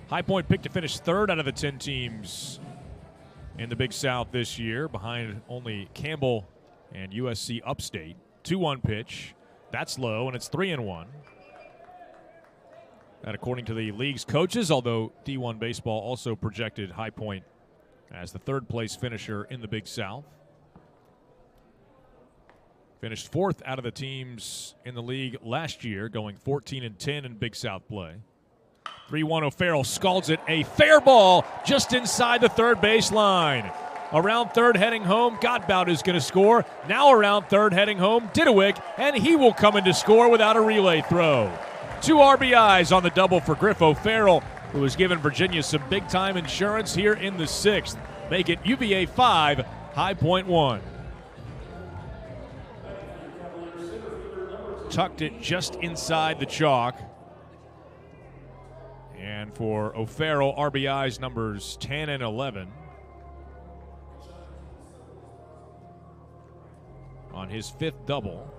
High Point picked to finish 3rd out of the 10 teams in the Big South this year, behind only Campbell and USC Upstate. 2-1 pitch. That's low, and it's 3-1. That according to the league's coaches, although D1 Baseball also projected High Point as the 3rd place finisher in the Big South. Finished 4th out of the teams in the league last year, going 14-10 in Big South play. 3-1 O'Farrell scalds it. A fair ball just inside the third base line. Around third heading home, Godbout is going to score. Now around third heading home, Didowick, and he will come in to score without a relay throw. 2 RBIs on the double for Griff O'Farrell, who has given Virginia some big-time insurance here in the 6th. Make it UVA 5, High Point 1. Tucked it just inside the chalk. And for O'Farrell, RBIs numbers 10 and 11. On his 5th double.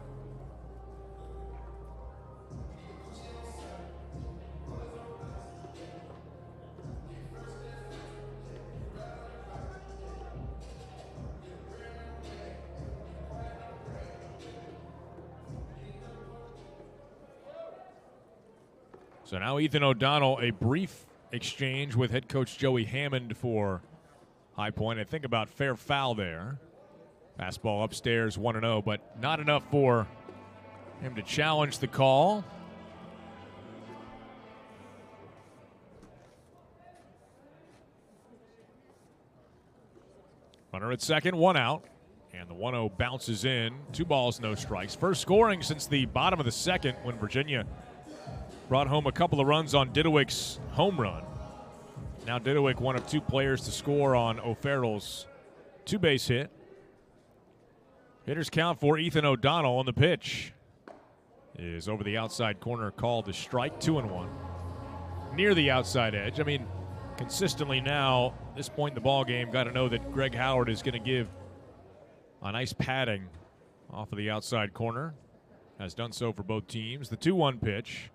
So now Ethan O'Donnell, a brief exchange with head coach Joey Hammond for High Point. I think about fair foul there. Fastball upstairs, 1-0, but not enough for him to challenge the call. Runner at second, 1 out. And the 1-0 bounces in. 2 balls, no strikes. First scoring since the bottom of the second when Virginia brought home a couple of runs on Didowick's home run. Now Didowick, one of 2 players to score on O'Farrell's 2-base hit. Hitters count for Ethan O'Donnell on the pitch. Is over the outside corner, called a strike, 2-1. Near the outside edge. I mean, consistently now, this point in the ball game, got to know that Greg Howard is going to give a nice padding off of the outside corner. Has done so for both teams. The 2-1 pitch.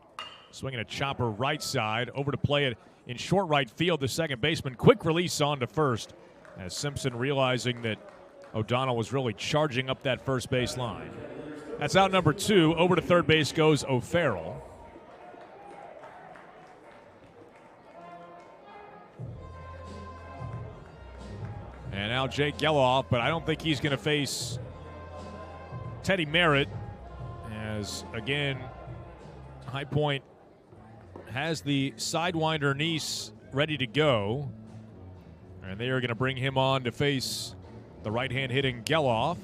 Swinging a chopper right side. Over to play it in short right field. The second baseman. Quick release on to first. As Simpson realizing that O'Donnell was really charging up that first base line. That's out number 2. Over to third base goes O'Farrell. And now Jake Geloff, but I don't think he's going to face Teddy Merritt. As, again, High Point has the Sidewinder Nice ready to go. And they are going to bring him on to face the right-hand hitting Geloff.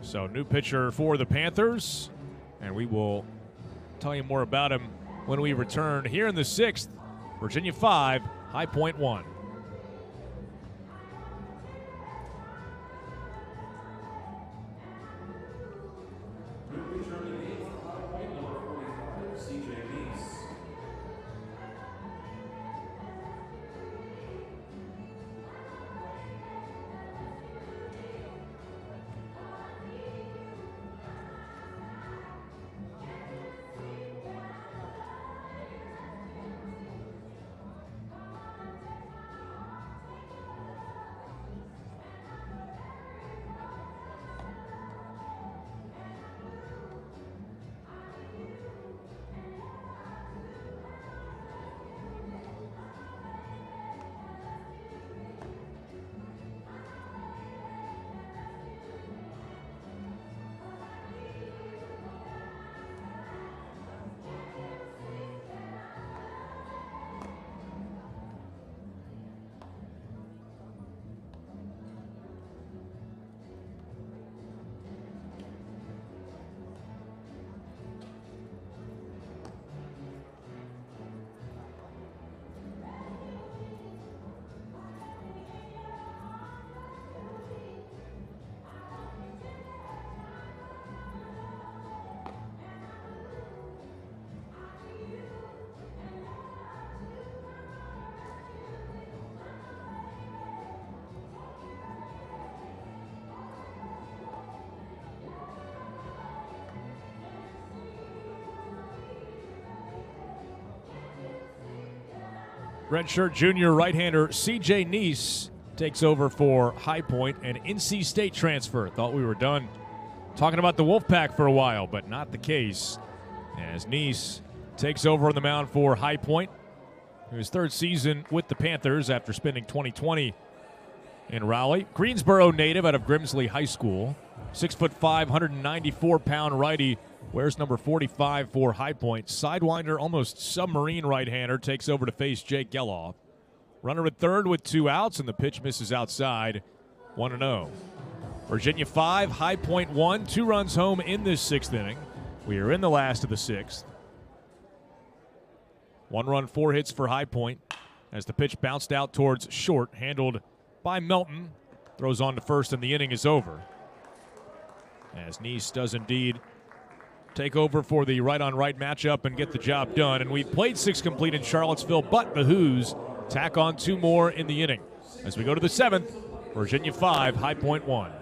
So new pitcher for the Panthers. And we will tell you more about him when we return here in the 6th. Virginia 5, High Point 1. Redshirt junior right-hander C.J. Nice takes over for High Point, an NC State transfer. Thought we were done talking about the Wolfpack for a while, but not the case, as Nice takes over on the mound for High Point. His 3rd season with the Panthers after spending 2020 in Raleigh. Greensboro native out of Grimsley High School. 6'5", 194-pound righty. Wears number 45 for High Point. Sidewinder, almost submarine right-hander, takes over to face Jake Geloff. Runner at third with 2 outs, and the pitch misses outside. 1-0. Virginia 5, High Point 1, 2 runs home in this 6th inning. We are in the last of the 6th. 1 run, 4 hits for High Point as the pitch bounced out towards short, handled by Melton. Throws on to first, and the inning is over. As Neese does indeed take over for the right-on-right matchup and get the job done. And we've played 6 complete in Charlottesville, but the Hoos tack on 2 more in the inning. As we go to the 7th, Virginia 5, High Point 1.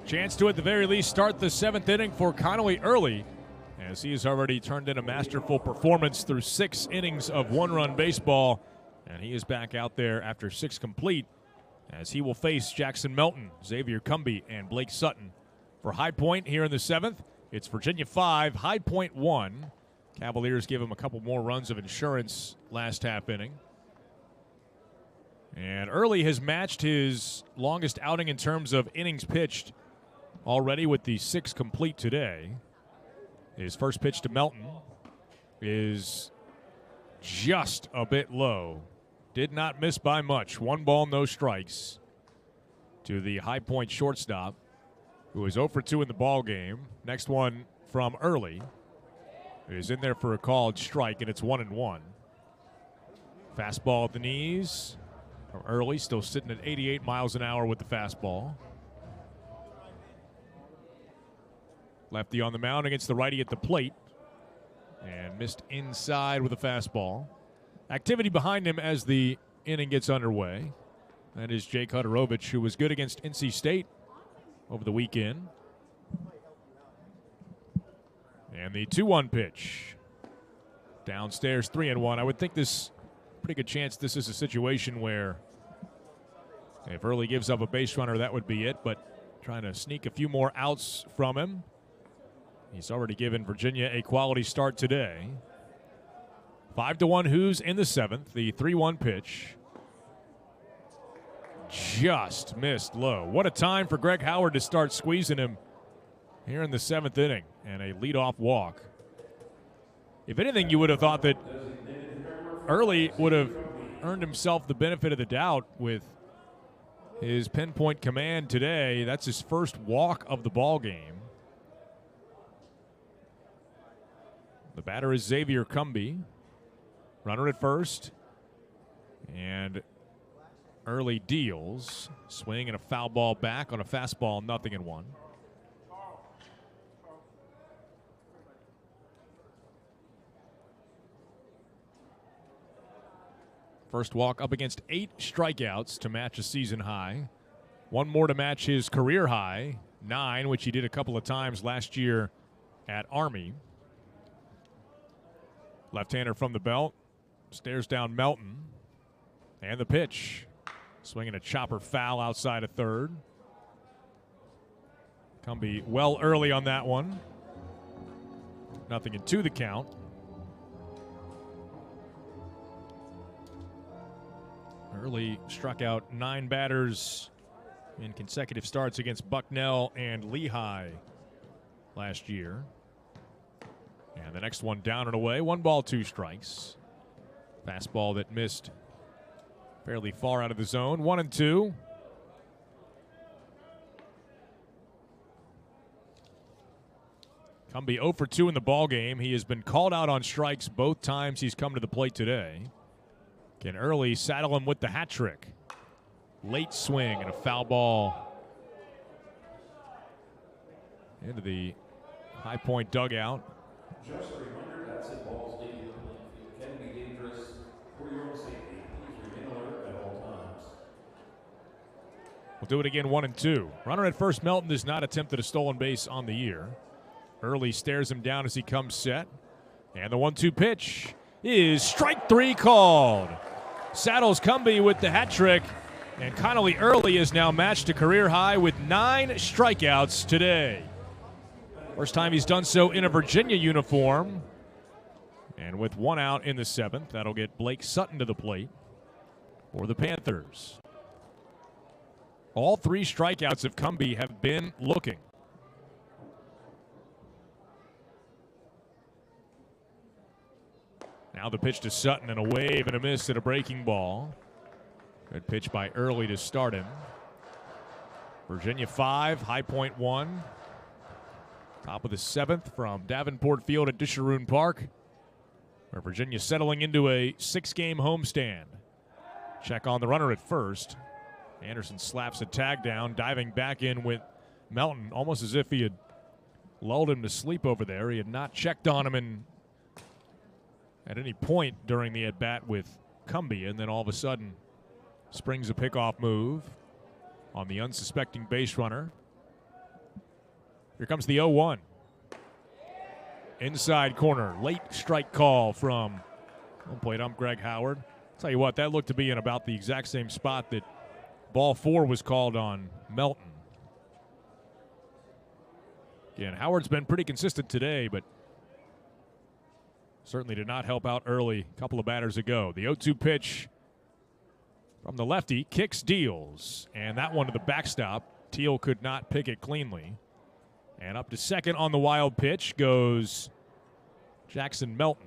Chance to, at the very least, start the 7th inning for Connolly early, as he has already turned in a masterful performance through 6 innings of 1-run baseball, and he is back out there after 6 complete, as he will face Jackson Melton, Xavier Cumby, and Blake Sutton. For High Point here in the 7th, it's Virginia 5, High Point 1. Cavaliers give him a couple more runs of insurance last half inning. And Early has matched his longest outing in terms of innings pitched already with the 6 complete today. His first pitch to Melton is just a bit low. Did not miss by much. 1 ball, no strikes to the High Point shortstop, who is 0 for 2 in the ball game. Next one from Early is in there for a called strike, and it's 1-1. Fastball at the knees from Early, still sitting at 88 miles an hour with the fastball. Lefty on the mound against the righty at the plate, and missed inside with a fastball. Activity behind him as the inning gets underway. That is Jake Huderovich, who was good against NC State over the weekend. And the 2-1 pitch. Downstairs, 3-1. I would think this, pretty good chance this is a situation where if Early gives up a base runner, that would be it. But trying to sneak a few more outs from him. He's already given Virginia a quality start today. 5-1 Hoos in the 7th. The 3-1 pitch. Just missed low. What a time for Greg Howard to start squeezing him here in the 7th inning. And a leadoff walk. If anything, you would have thought that Early would have earned himself the benefit of the doubt with his pinpoint command today. That's his first walk of the ball game. The batter is Xavier Cumby. Runner at first. And Early deals. Swing and a foul ball back on a fastball, 0-1. First walk up against 8 strikeouts to match a season high. 1 more to match his career high, 9, which he did a couple of times last year at Army. Left-hander from the belt. Stares down Melton. And the pitch. Swinging a chopper foul outside of third. Cumby well early on that one. 0-2 the count. Early struck out 9 batters in consecutive starts against Bucknell and Lehigh last year. And the next one down and away. 1 ball, 2 strikes. Fastball that missed fairly far out of the zone. 1-2. Cumbie 0 for 2 in the ball game. He has been called out on strikes both times he's come to the plate today. Can Early saddle him with the hat trick. Late swing and a foul ball into the High Point dugout. Just a reminder, that's it. Balls leaving the field can be dangerous for your own safety. Please remain alert at all times. We'll do it again, 1-2. Runner at first, Melton has not attempted a stolen base on the year. Early stares him down as he comes set. And the 1-2 pitch is strike 3 called. Saddles Cumbie with the hat trick. And Connolly Early is now matched a career high with 9 strikeouts today. First time he's done so in a Virginia uniform. And with 1 out in the 7th, that'll get Blake Sutton to the plate for the Panthers. All 3 strikeouts of Cumbie have been looking. Now the pitch to Sutton and a wave and a miss at a breaking ball. Good pitch by Early to start him. Virginia 5, High Point 1. Top of the 7th from Davenport Field at Disharoon Park, where Virginia settling into a 6-game homestand. Check on the runner at first. Anderson slaps a tag down, diving back in with Melton, almost as if he had lulled him to sleep over there. He had not checked on him at any point during the at-bat with Cumbie, and then all of a sudden springs a pickoff move on the unsuspecting base runner. Here comes the 0-1. Inside corner, late strike call from home plate ump Greg Howard. I'll tell you what, that looked to be in about the exact same spot that ball 4 was called on Melton. Again, Howard's been pretty consistent today, but certainly did not help out Early a couple of batters ago. The 0-2 pitch from the lefty, kicks, deals, and that one to the backstop. Teal could not pick it cleanly. And up to second on the wild pitch goes Jackson Melton.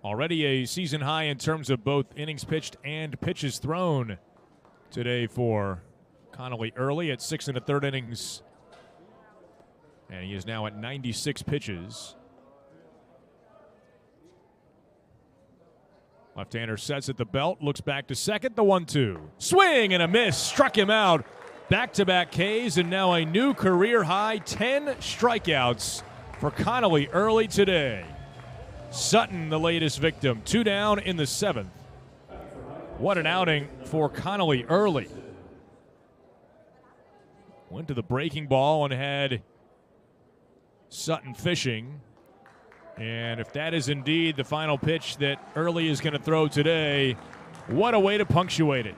Already a season high in terms of both innings pitched and pitches thrown today for Connolly Early at 6 1/3 innings. And he is now at 96 pitches. Left-hander sets at the belt, looks back to second, the 1-2. Swing and a miss, struck him out. Back-to-back Ks, and now a new career high, 10 strikeouts for Connolly Early today. Sutton, the latest victim, 2 down in the 7th. What an outing for Connolly Early. Went to the breaking ball and had Sutton fishing. And if that is indeed the final pitch that Early is going to throw today, what a way to punctuate it.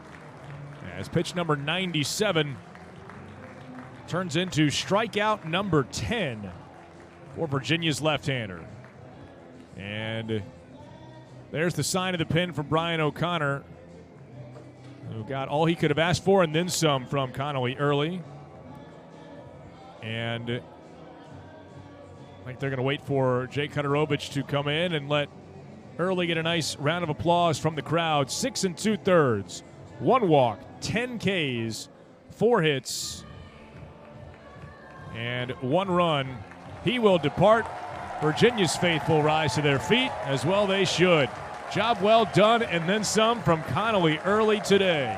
As pitch number 97 turns into strikeout number 10 for Virginia's left-hander. And there's the sign of the pin from Brian O'Connor, who got all he could have asked for and then some from Connolly Early. And I think they're going to wait for Jake Huterovich to come in and let Early get a nice round of applause from the crowd. 6 2/3, 1 walk, 10 Ks, 4 hits, and 1 run. He will depart. Virginia's faithful rise to their feet, as well they should. Job well done, and then some from Connolly Early today.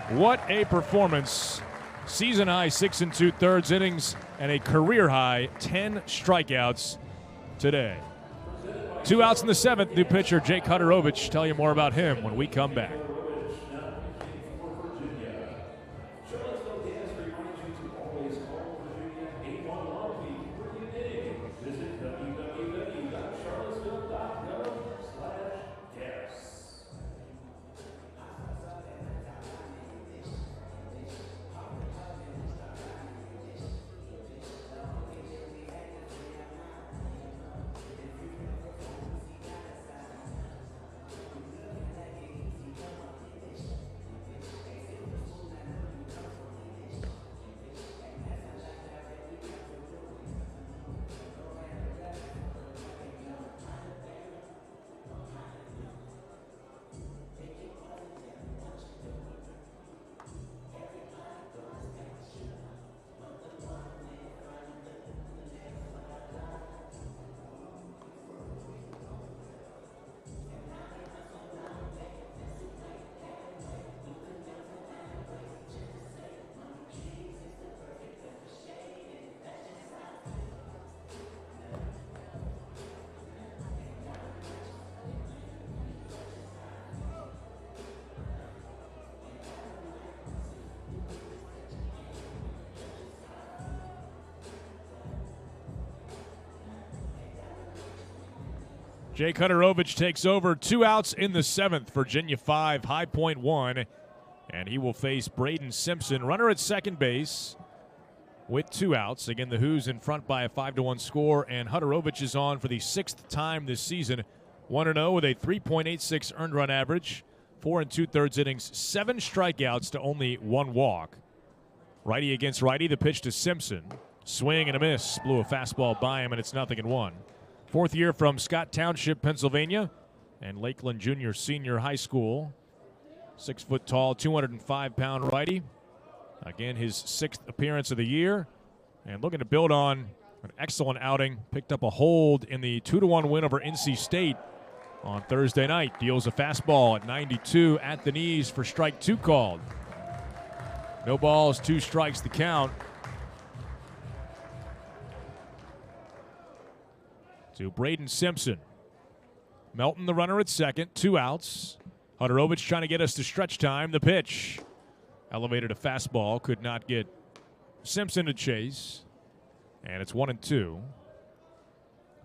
What a performance. Season high 6 2/3 innings and a career high 10 strikeouts today. 2 outs in the 7th. New pitcher Jake Huterovich. Tell you more about him when we come back. Charlottesville gas reminds you to always call Virginia 811. Visit www.charlottesville.gov/gas. Jake Huderovich takes over. 2 outs in the 7th. Virginia 5, High Point 1. And he will face Braden Simpson, runner at second base with 2 outs. Again, the Who's in front by a 5-1 score. And Huderovich is on for the 6th time this season. 1-0 with a 3.86 earned run average. 4 2/3 innings, 7 strikeouts to only 1 walk. Righty against righty, the pitch to Simpson. Swing and a miss. Blew a fastball by him, and it's 0-1. 4th year from Scott Township, Pennsylvania, and Lakeland Junior Senior High School. 6 foot tall, 205-pound righty. Again, his 6th appearance of the year. And looking to build on an excellent outing. Picked up a hold in the 2-1 win over NC State on Thursday night. Deals a fastball at 92 at the knees for strike 2 called. No balls, 2 strikes the count. To Braden Simpson. Melton, the runner at second, 2 outs. Huderovich trying to get us to stretch time. The pitch. Elevated a fastball, could not get Simpson to chase. And it's 1-2.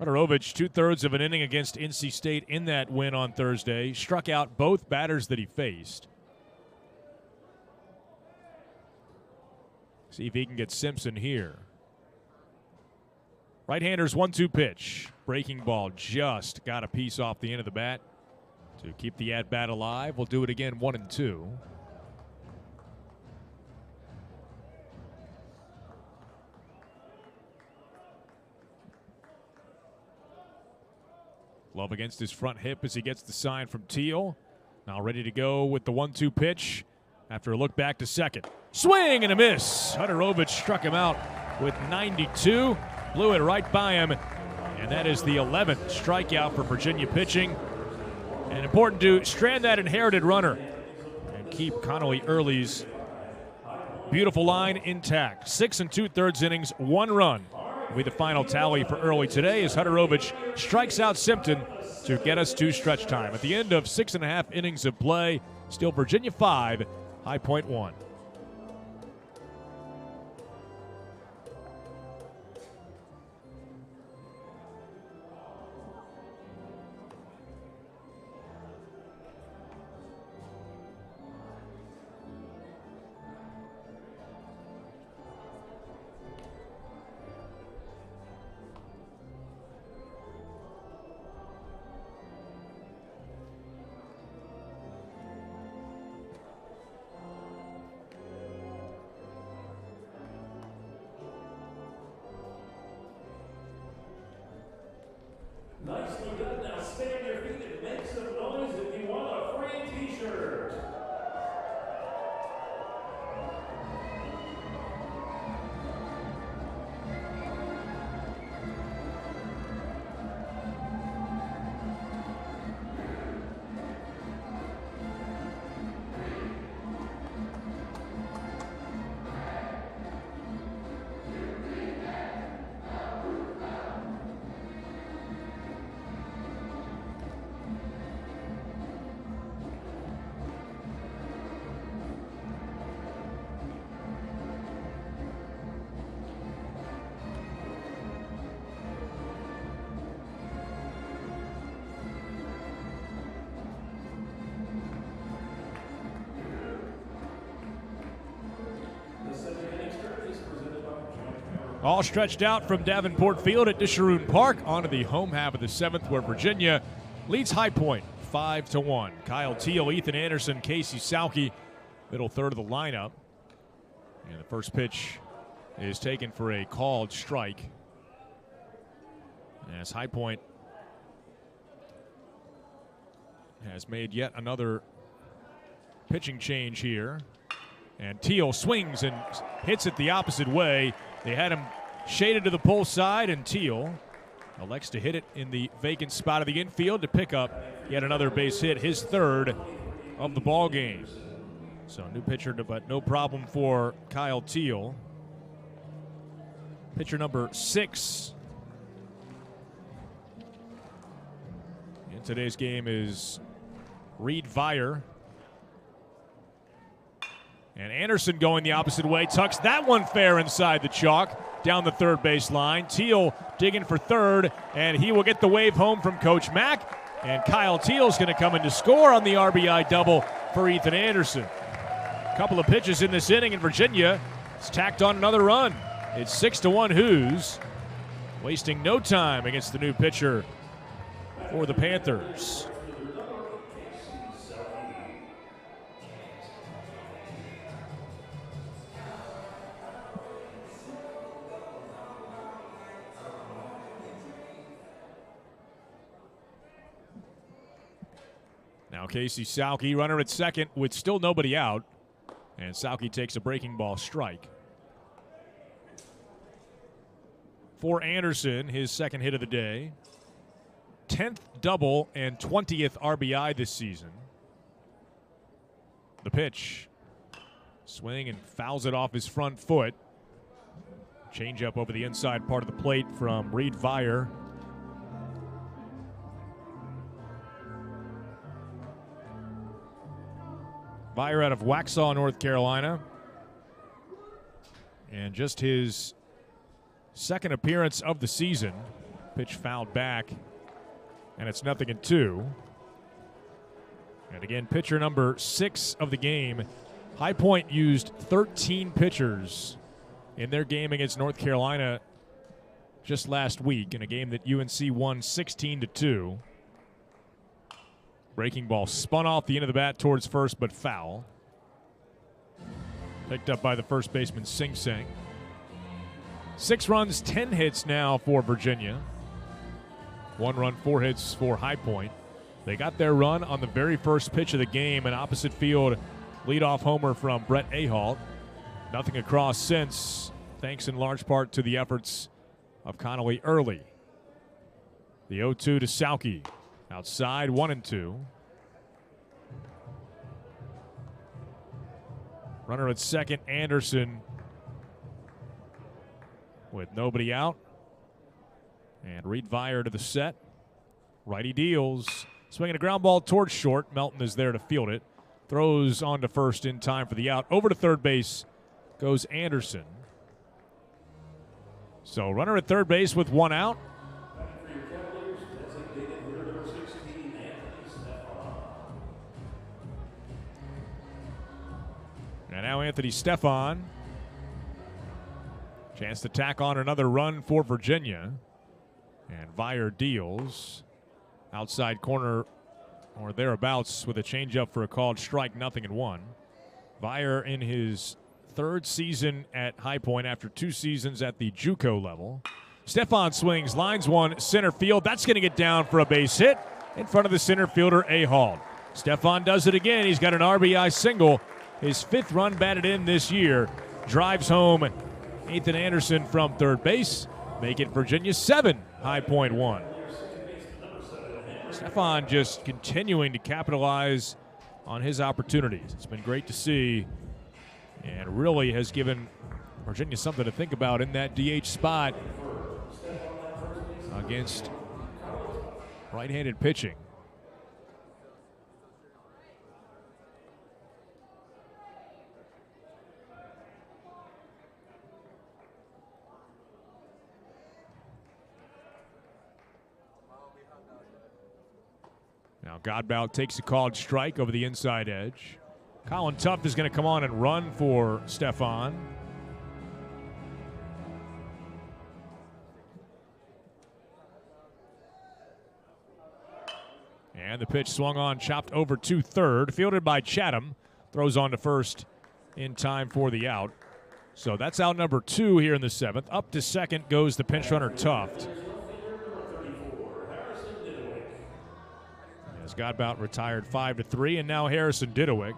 Huderovich, 2/3 of an inning against NC State in that win on Thursday. Struck out both batters that he faced. See if he can get Simpson here. Right-hander's 1-2 pitch. Breaking ball just got a piece off the end of the bat to keep the at-bat alive. We'll do it again, 1-2. Love against his front hip as he gets the sign from Teal. Now ready to go with the 1-2 pitch after a look back to second. Swing and a miss. Huderovich struck him out with 92. Blew it right by him. And that is the 11th strikeout for Virginia pitching. And important to strand that inherited runner and keep Connolly Early's beautiful line intact. 6 2/3 innings, 1 run will be the final tally for Early today as Huderovich strikes out Simpson to get us to stretch time. At the end of 6.5 innings of play, still Virginia 5, High Point 1. Nicely done. Now stand your feet and make some noise if you want a free t-shirt. All stretched out from Davenport Field at Disharoon Park onto the home half of the 7th where Virginia leads High Point 5-1. Kyle Teal, Ethan Anderson, Casey Sauke, middle third of the lineup. And the first pitch is taken for a called strike. As High Point has made yet another pitching change here. And Teal swings and hits it the opposite way. They had him shaded to the pull side, and Teal elects to hit it in the vacant spot of the infield to pick up yet another base hit, his 3rd of the ball game. So new pitcher, but no problem for Kyle Teal. Pitcher number 6 in today's game is Reed Vire. And Anderson going the opposite way, tucks that one fair inside the chalk, down the third base line. Teal digging for third, and he will get the wave home from Coach Mack. And Kyle Teal's going to come in to score on the RBI double for Ethan Anderson. A couple of pitches in this inning, and Virginia has tacked on another run. It's 6-1 Hoos, wasting no time against the new pitcher for the Panthers. Now Casey Sauke, runner at second with still nobody out. And Sauke takes a breaking ball strike. For Anderson, his second hit of the day. 10th double and 20th RBI this season. The pitch. Swing and fouls it off his front foot. Change up over the inside part of the plate from Reed Vire. Vire out of Waxhaw, North Carolina. And just his second appearance of the season. Pitch fouled back, and it's 0-2. And again, pitcher number 6 of the game. High Point used 13 pitchers in their game against North Carolina just last week in a game that UNC won 16-2. Breaking ball spun off the end of the bat towards first, but foul. Picked up by the first baseman, Sing Sing. 6 runs, 10 hits now for Virginia. 1 run, 4 hits for High Point. They got their run on the very first pitch of the game, an opposite field leadoff homer from Brett Ahalt. Nothing across since, thanks in large part to the efforts of Connolly early. The 0-2 to Sauke. Outside, 1-2. Runner at second, Anderson, with nobody out. And Reed Vire to the set. Righty deals. Swinging a ground ball towards short. Melton is there to field it. Throws on to first in time for the out. Over to third base goes Anderson. So runner at third base with 1 out. And now Anthony Stefan. Chance to tack on another run for Virginia. And Vire deals. Outside corner or thereabouts with a changeup for a called strike, 0-1. Vire in his 3rd season at High Point after 2 seasons at the JUCO level. Stefan swings, lines one, center field. That's going to get down for a base hit in front of the center fielder, Ahalt. Stefan does it again. He's got an RBI single. His 5th run batted in this year. Drives home Ethan Anderson from third base. Make it Virginia 7, High Point 1. Stefan just continuing to capitalize on his opportunities. It's been great to see, and really has given Virginia something to think about in that DH spot against right-handed pitching. Now Godbout takes a called strike over the inside edge. Colin Tuff is going to come on and run for Stefan. And the pitch swung on, chopped over to third. Fielded by Chatham. Throws on to first in time for the out. So that's out number 2 here in the 7th. Up to second goes the pinch runner Tuft. As Godbout retired 5-3, and now Harrison Didowick.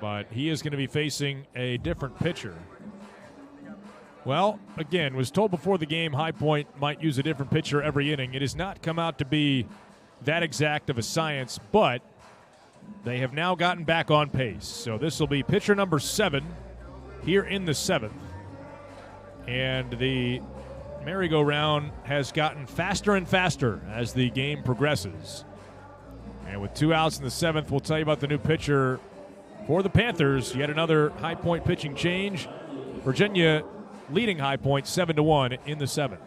But he is going to be facing a different pitcher. Well, again, was told before the game High Point might use a different pitcher every inning. It has not come out to be that exact of a science, but they have now gotten back on pace. So this will be pitcher number 7 here in the 7th. And the merry-go-round has gotten faster and faster as the game progresses. And with 2 outs in the 7th, we'll tell you about the new pitcher for the Panthers. Yet another High Point pitching change. Virginia leading High Point 7-1 in the 7th.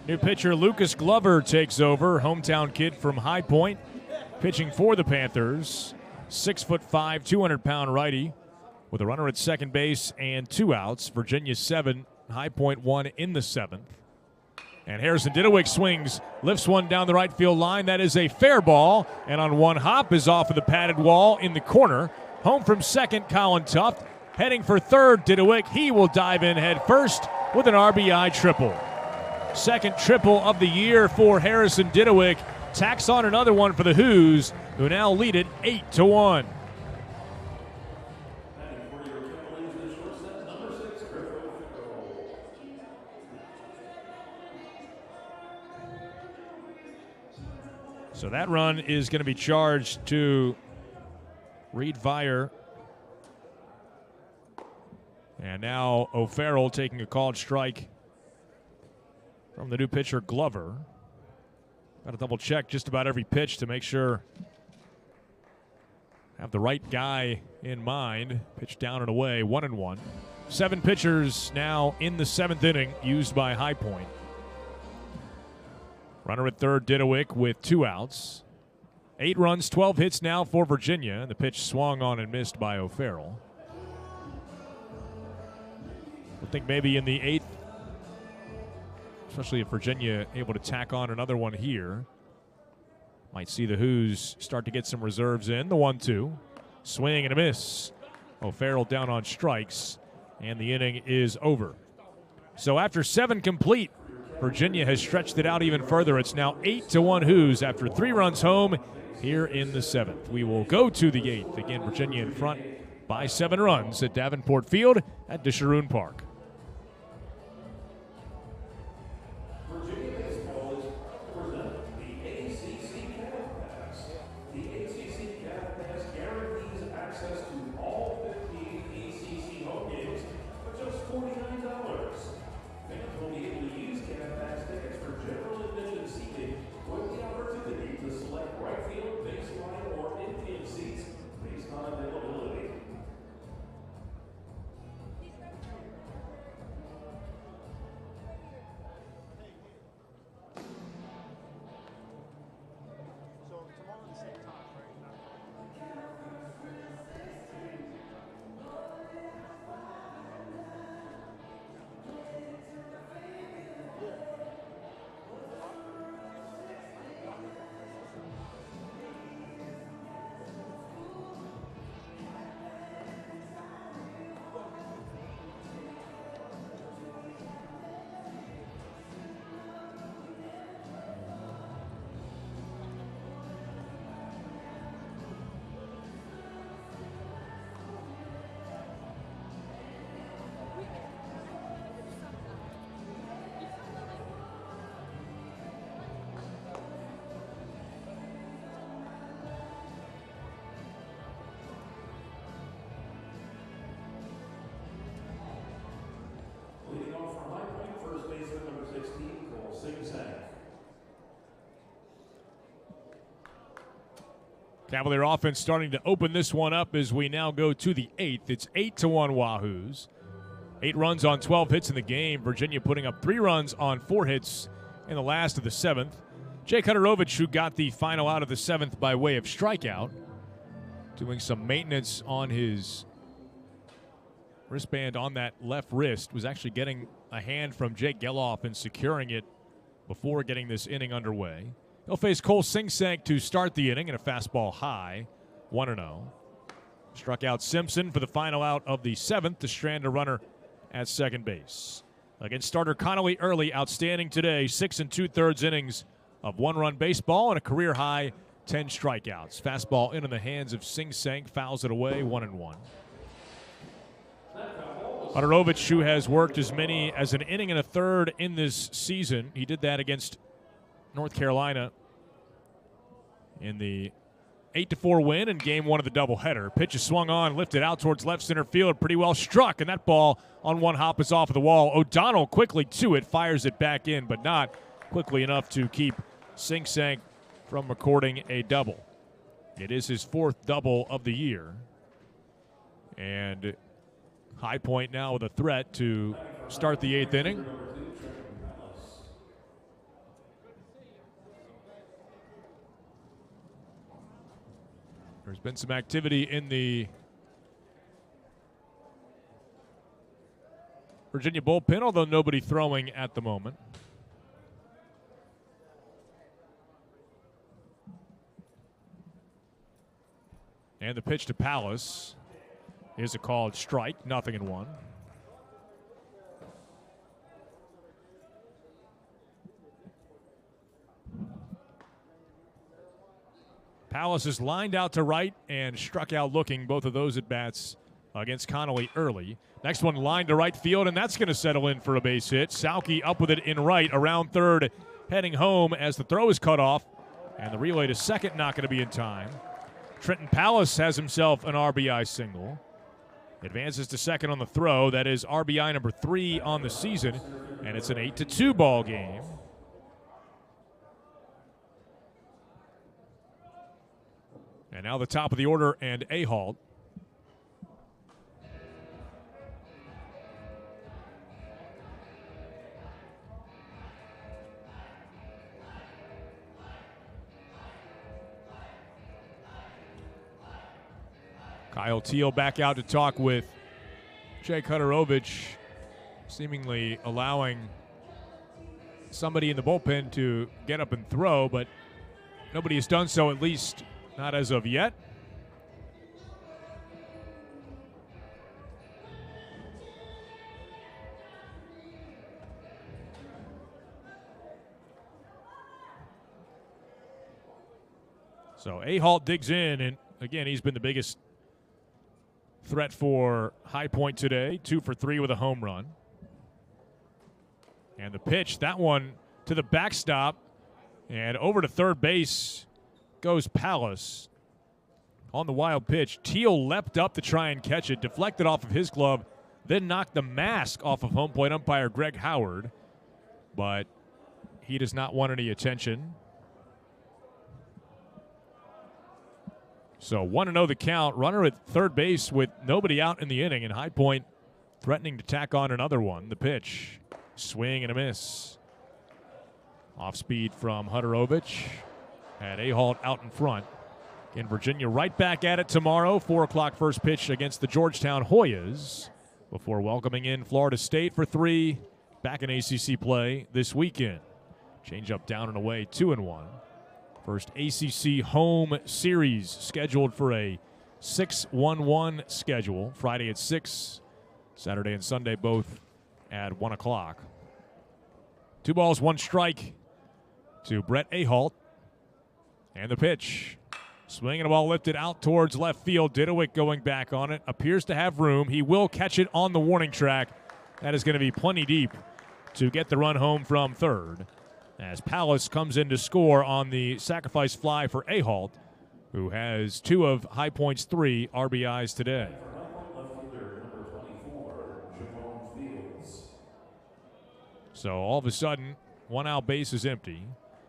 New pitcher Lucas Glover takes over, hometown kid from High Point, pitching for the Panthers. 6'5", 200-pound righty with a runner at second base and 2 outs. Virginia 7, High Point 1 in the 7th. And Harrison Didewick swings, lifts one down the right field line. That is a fair ball, and on one hop is off of the padded wall in the corner. Home from second, Colin Tuft. Heading for third, Didewick. He will dive in head first with an RBI triple. Second triple of the year for Harrison Didewick. Tacks on another one for the Hoos, who now lead it 8-1. So that run is going to be charged to Reed Vire. And now O'Farrell taking a called strike from the new pitcher Glover. Got to double check just about every pitch to make sure have the right guy in mind. Pitch down and away, 1-1. 7 pitchers now in the 7th inning used by High Point. Runner at third, Didewick with 2 outs. 8 runs, 12 hits now for Virginia. The pitch swung on and missed by O'Farrell. I think maybe in the 8th, especially if Virginia able to tack on another one here, might see the Hoos start to get some reserves in. The 1-2. Swing and a miss. O'Farrell down on strikes, and the inning is over. So after 7 complete, Virginia has stretched it out even further. It's now 8-1 Hoos after 3 runs home here in the 7th. We will go to the 8th. Again, Virginia in front by 7 runs at Davenport Field at Disharoon Park. Cavalier offense starting to open this one up as we now go to the 8th. It's 8-1 Wahoos. 8 runs on 12 hits in the game. Virginia putting up 3 runs on 4 hits in the last of the 7th. Jake Huterovich, who got the final out of the 7th by way of strikeout, doing some maintenance on his wristband on that left wrist, was actually getting a hand from Jake Geloff and securing it before getting this inning underway. He'll face Cole Singsank to start the inning in a fastball high, 1-0. Struck out Simpson for the final out of the 7th to strand a runner at second base. Against starter Connolly Early, outstanding today, 6 2/3 innings of 1-run baseball and a career-high 10 strikeouts. Fastball into the hands of Singsank, fouls it away, 1-1. Huterovich, who has worked as many as an inning and a third in this season. He did that against North Carolina in the 8-4 win in game 1 of the doubleheader. Pitch is swung on, lifted out towards left center field, pretty well struck, and that ball on one hop is off of the wall. O'Donnell quickly to it, fires it back in, but not quickly enough to keep Singsank from recording a double. It is his 4th double of the year. And High Point now with a threat to start the 8th inning. There's been some activity in the Virginia bullpen, although nobody throwing at the moment. And the pitch to Palace is a called strike, 0-1. Palace is lined out to right and struck out looking, both of those at bats against Connolly Early. Next one lined to right field, and that's going to settle in for a base hit. Sauke up with it in right, around third, heading home as the throw is cut off, and the relay to second not going to be in time. Trenton Palace has himself an RBI single. Advances to second on the throw. That is RBI number 3 on the season, and it's an 8-2 ball game. And now the top of the order and Ahalt. Kyle Teal back out to talk with Jake Huterovich, seemingly allowing somebody in the bullpen to get up and throw, but nobody has done so, at least not as of yet. So Ahalt digs in, and again, he's been the biggest threat for High Point today. 2 for 3 with a home run. And the pitch, that one to the backstop, and over to third base goes Palace. On the wild pitch, Teal leapt up to try and catch it, deflected off of his glove, then knocked the mask off of home plate umpire Greg Howard, but he does not want any attention. So 1-0 the count. Runner at third base with nobody out in the inning, and High Point threatening to tack on another one. The pitch, swing and a miss. Off speed from Huterovich. Had Ahalt out in front. In Virginia, right back at it tomorrow. 4 o'clock first pitch against the Georgetown Hoyas before welcoming in Florida State for 3. Back in ACC play this weekend. Change up down and away, 2-1. First ACC home series scheduled for a 6-1-1 schedule. Friday at 6, Saturday and Sunday both at 1 o'clock. 2 balls, 1 strike to Brett Ahalt. And the pitch. Swinging a ball lifted out towards left field. Didowick going back on it. Appears to have room. He will catch it on the warning track. That is going to be plenty deep to get the run home from third. As Palace comes in to score on the sacrifice fly for Ahalt, who has 2 of High Point's 3 RBIs today. So all of a sudden, 1 out, base is empty.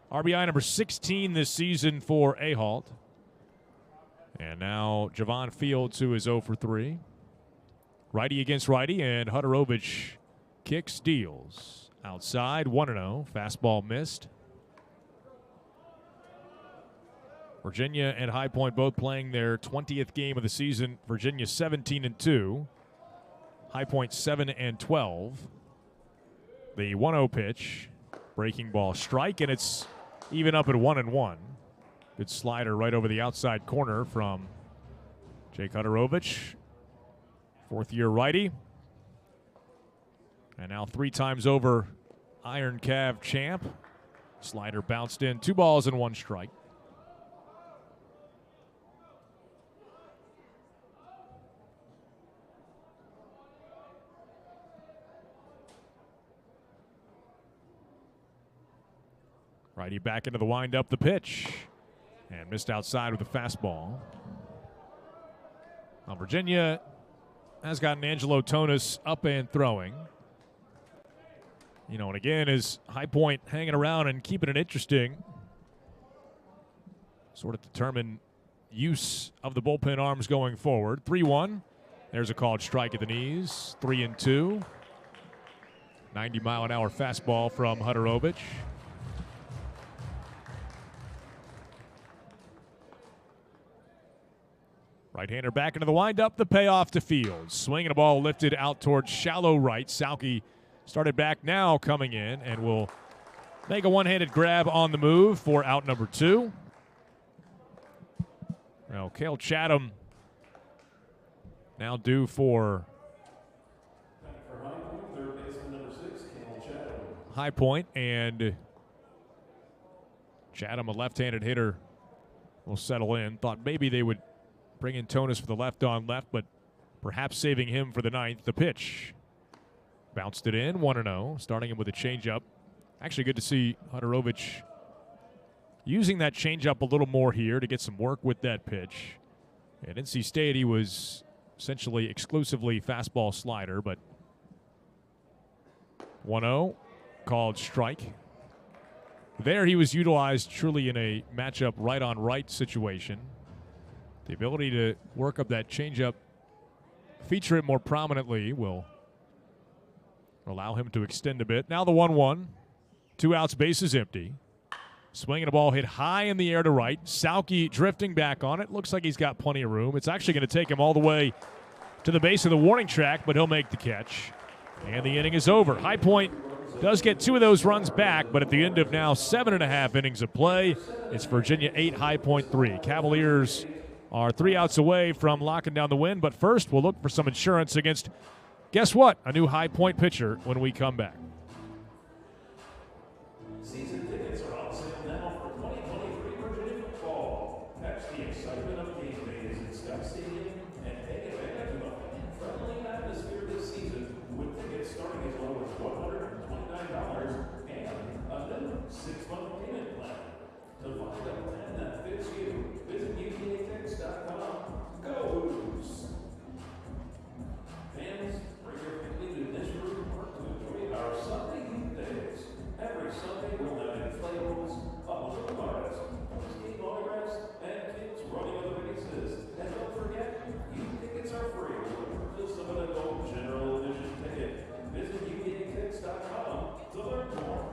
RBI number 16 this season for Ahalt. And now Javon Fields, who is 0 for 3. Righty against righty, and Huterovich kicks, deals. Outside, 1-0. Fastball missed. Virginia and High Point both playing their 20th game of the season. Virginia 17-2. High Point 7-12. The 1-0 pitch. Breaking ball strike, and it's even up at 1-1. Good slider right over the outside corner from Jake Huterovich. Fourth-year righty. And now 3 times over Iron Cav champ. Slider bounced in. 2 balls and 1 strike. Righty back into the windup, the pitch. And missed outside with a fastball. Now Virginia has gotten Angelo Tonis up and throwing. You know, and again, is High Point hanging around and keeping it interesting. Sort of determine use of the bullpen arms going forward. 3-1. There's a called strike at the knees. 3-2. 90-mile-an-hour fastball from Huterovich. Right-hander back into the windup, the payoff to Fields. Swinging a ball lifted out towards shallow right. Salke started back now, coming in, and will make a one-handed grab on the move for out number 2. Now, Cale Chatham now due for High Point, and Chatham, a left-handed hitter, will settle in. Thought maybe they would bring in Tonis for the left on left, but perhaps saving him for the 9th. The pitch. Bounced it in, 1-0, starting him with a changeup. Actually good to see Huterovich using that changeup a little more here to get some work with that pitch. At NC State, he was essentially exclusively fastball slider, but 1-0, called strike. There he was utilized truly in a matchup right-on-right situation. The ability to work up that changeup, feature it more prominently, will allow him to extend a bit. Now the 1-1. 2 outs, bases empty. Swinging a ball hit high in the air to right. Salke drifting back on it. Looks like he's got plenty of room. It's actually going to take him all the way to the base of the warning track, but he'll make the catch. And the inning is over. High Point does get 2 of those runs back, but at the end of now 7.5 innings of play, it's Virginia 8, High Point 3. Cavaliers are 3 outs away from locking down the win, but first we'll look for some insurance against, guess what, a new High Point pitcher when we come back. Season tickets are on sale now for 2023 Virginia football. Catch the excitement of game days at Scott Stadium and take advantage of a fan-friendly atmosphere this season with tickets starting as low as $129 and a new 6-month payment plan. To find a plan that fits you, visit UVATix.com. Go Hoos! Fans, bring your family to this room park to enjoy our Sunday youth days. Every Sunday we'll have inflatables, a balloon artist, skate autographs, and kids running on the bases. And don't forget, youth tickets are free with the purchase of an adult general admission ticket. Visit UVATix.com to learn more.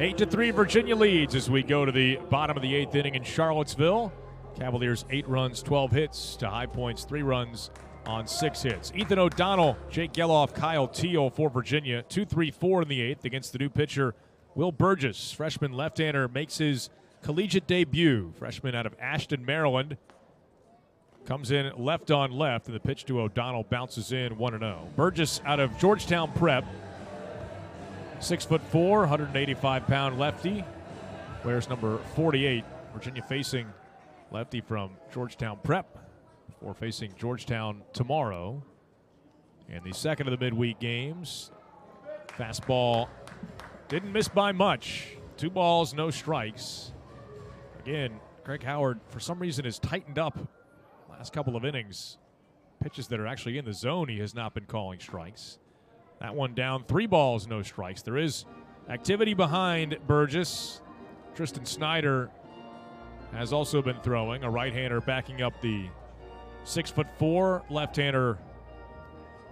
Eight to 3, Virginia leads as we go to the bottom of the 8th inning in Charlottesville. Cavaliers 8 runs, 12 hits to High Point's 3 runs on 6 hits. Ethan O'Donnell, Jake Geloff, Kyle Teal for Virginia. 2-3-4 in the 8th against the new pitcher, Will Burgess. Freshman left-hander makes his collegiate debut. Freshman out of Ashton, Maryland. Comes in left on left, and the pitch to O'Donnell bounces in 1-0. Burgess out of Georgetown Prep. 6'4", 185-pound lefty. Wears number 48. Virginia facing lefty from Georgetown Prep before facing Georgetown tomorrow. And the second of the midweek games. Fastball didn't miss by much. 2 balls, no strikes. Again, Greg Howard, for some reason, has tightened up last couple of innings. Pitches that are actually in the zone, he has not been calling strikes. That one down, 3 balls, no strikes. There is activity behind Burgess. Tristan Snyder has also been throwing, a right-hander backing up the 6'4" left-hander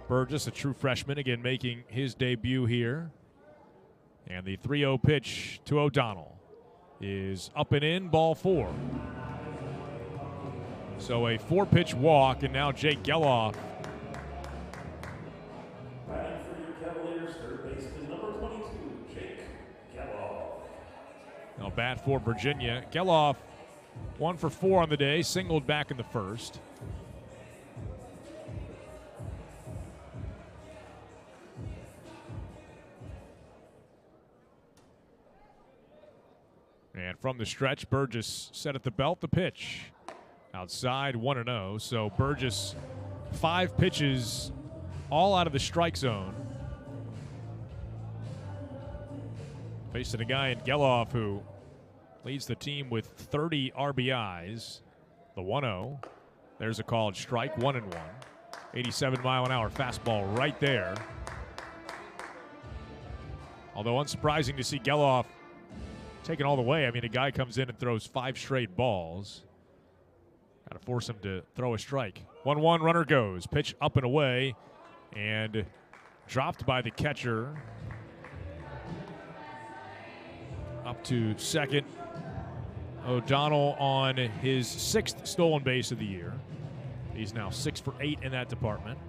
Burgess, a true freshman, again making his debut here. And the 3-0 pitch to O'Donnell is up and in, ball 4. So a 4-pitch walk, and now Jake Geloff. Batting for your Cavaliers, third baseman number 22, Jake Geloff. Now bat for Virginia. Geloff 1 for 4 on the day, singled back in the first. And from the stretch, Burgess set at the belt, the pitch. Outside, 1-0. So Burgess, 5 pitches, all out of the strike zone. Facing a guy in Geloff who leads the team with 30 RBIs. The 1-0. There's a called strike, 1-1. 87-mile-an-hour fastball right there. Although unsurprising to see Geloff taken all the way. I mean, a guy comes in and throws 5 straight balls. Got to force him to throw a strike. 1-1, runner goes. Pitch up and away, and dropped by the catcher. Up to second. O'Donnell on his 6th stolen base of the year. He's now 6 for 8 in that department.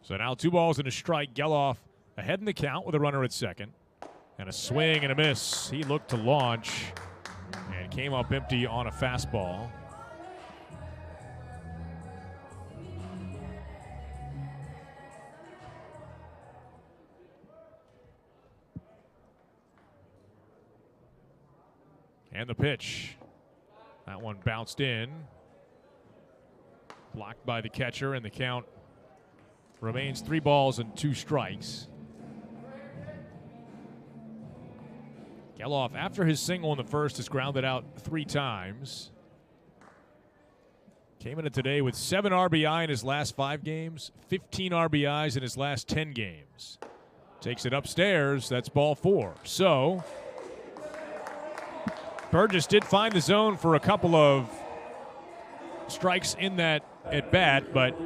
So now 2 balls and a strike. Geloff ahead in the count with a runner at second. And a swing and a miss. He looked to launch and came up empty on a fastball. And the pitch. That one bounced in. Blocked by the catcher, and the count remains 3 balls and 2 strikes. Geloff, after his single in the first, has grounded out 3 times. Came in today with 7 RBI in his last 5 games, 15 RBIs in his last 10 games. Takes it upstairs. That's ball 4. So Burgess did find the zone for a couple of strikes in that at bat, but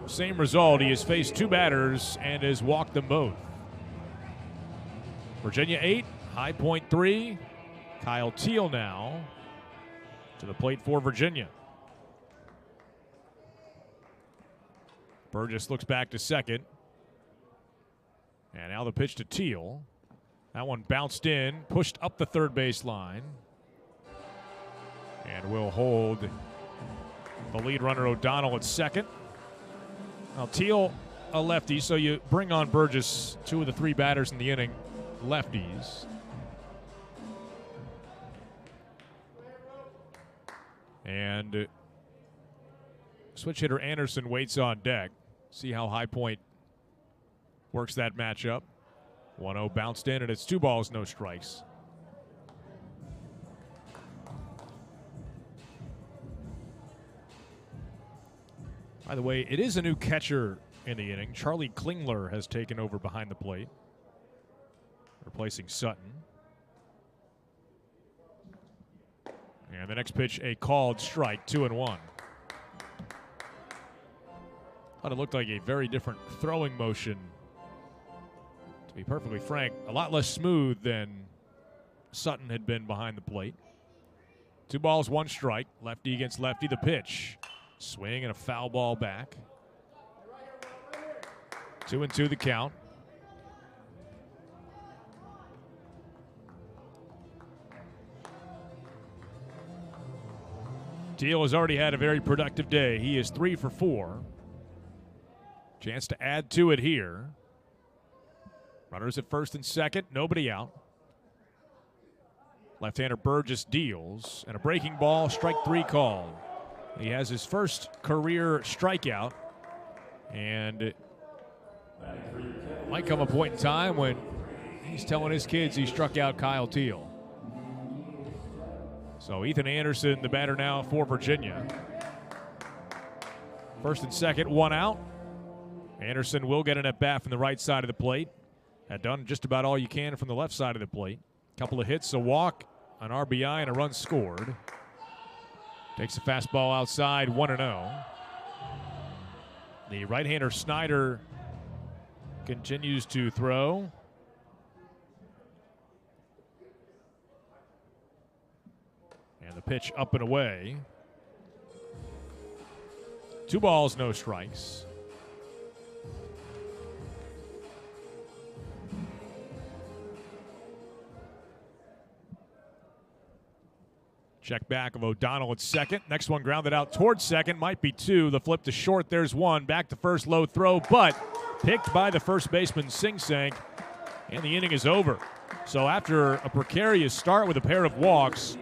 same result. He has faced 2 batters and has walked them both. Virginia 8, High Point 3. Kyle Teal now to the plate for Virginia. Burgess looks back to second. And now the pitch to Teal. That one bounced in, pushed up the third base line. And will hold the lead runner O'Donnell at second. Now Teal, a lefty, so you bring on Burgess, 2 of the 3 batters in the inning, lefties. And switch hitter Anderson waits on deck. See how High Point works that matchup. 1-0 bounced in, and it's 2 balls, no strikes. By the way, it is a new catcher in the inning. Charlie Klingler has taken over behind the plate, replacing Sutton. And the next pitch, a called strike, 2-1. Thought it looked like a very different throwing motion. To be perfectly frank, a lot less smooth than Sutton had been behind the plate. 2 balls, 1 strike. Lefty against lefty, the pitch. Swing and a foul ball back. 2-2 the count. Teal has already had a very productive day. He is 3 for 4. Chance to add to it here. Runners at first and second, nobody out. Left-hander Burgess deals, and a breaking ball, strike 3 called. He has his first career strikeout, and it might come a point in time when he's telling his kids he struck out Kyle Teal. So Ethan Anderson, the batter now for Virginia. First and second, 1 out. Anderson will get an at-bat from the right side of the plate. Had done just about all you can from the left side of the plate. Couple of hits, a walk, an RBI, and a run scored. Takes a fastball outside, 1-0. The right-hander Snyder continues to throw. And the pitch up and away. 2 balls, no strikes. Check back of O'Donnell at second. Next one grounded out towards second. Might be 2. The flip to short. There's 1. Back to first. Low throw, but picked by the first baseman, Sing Sang. And the inning is over. So after a precarious start with a pair of walks,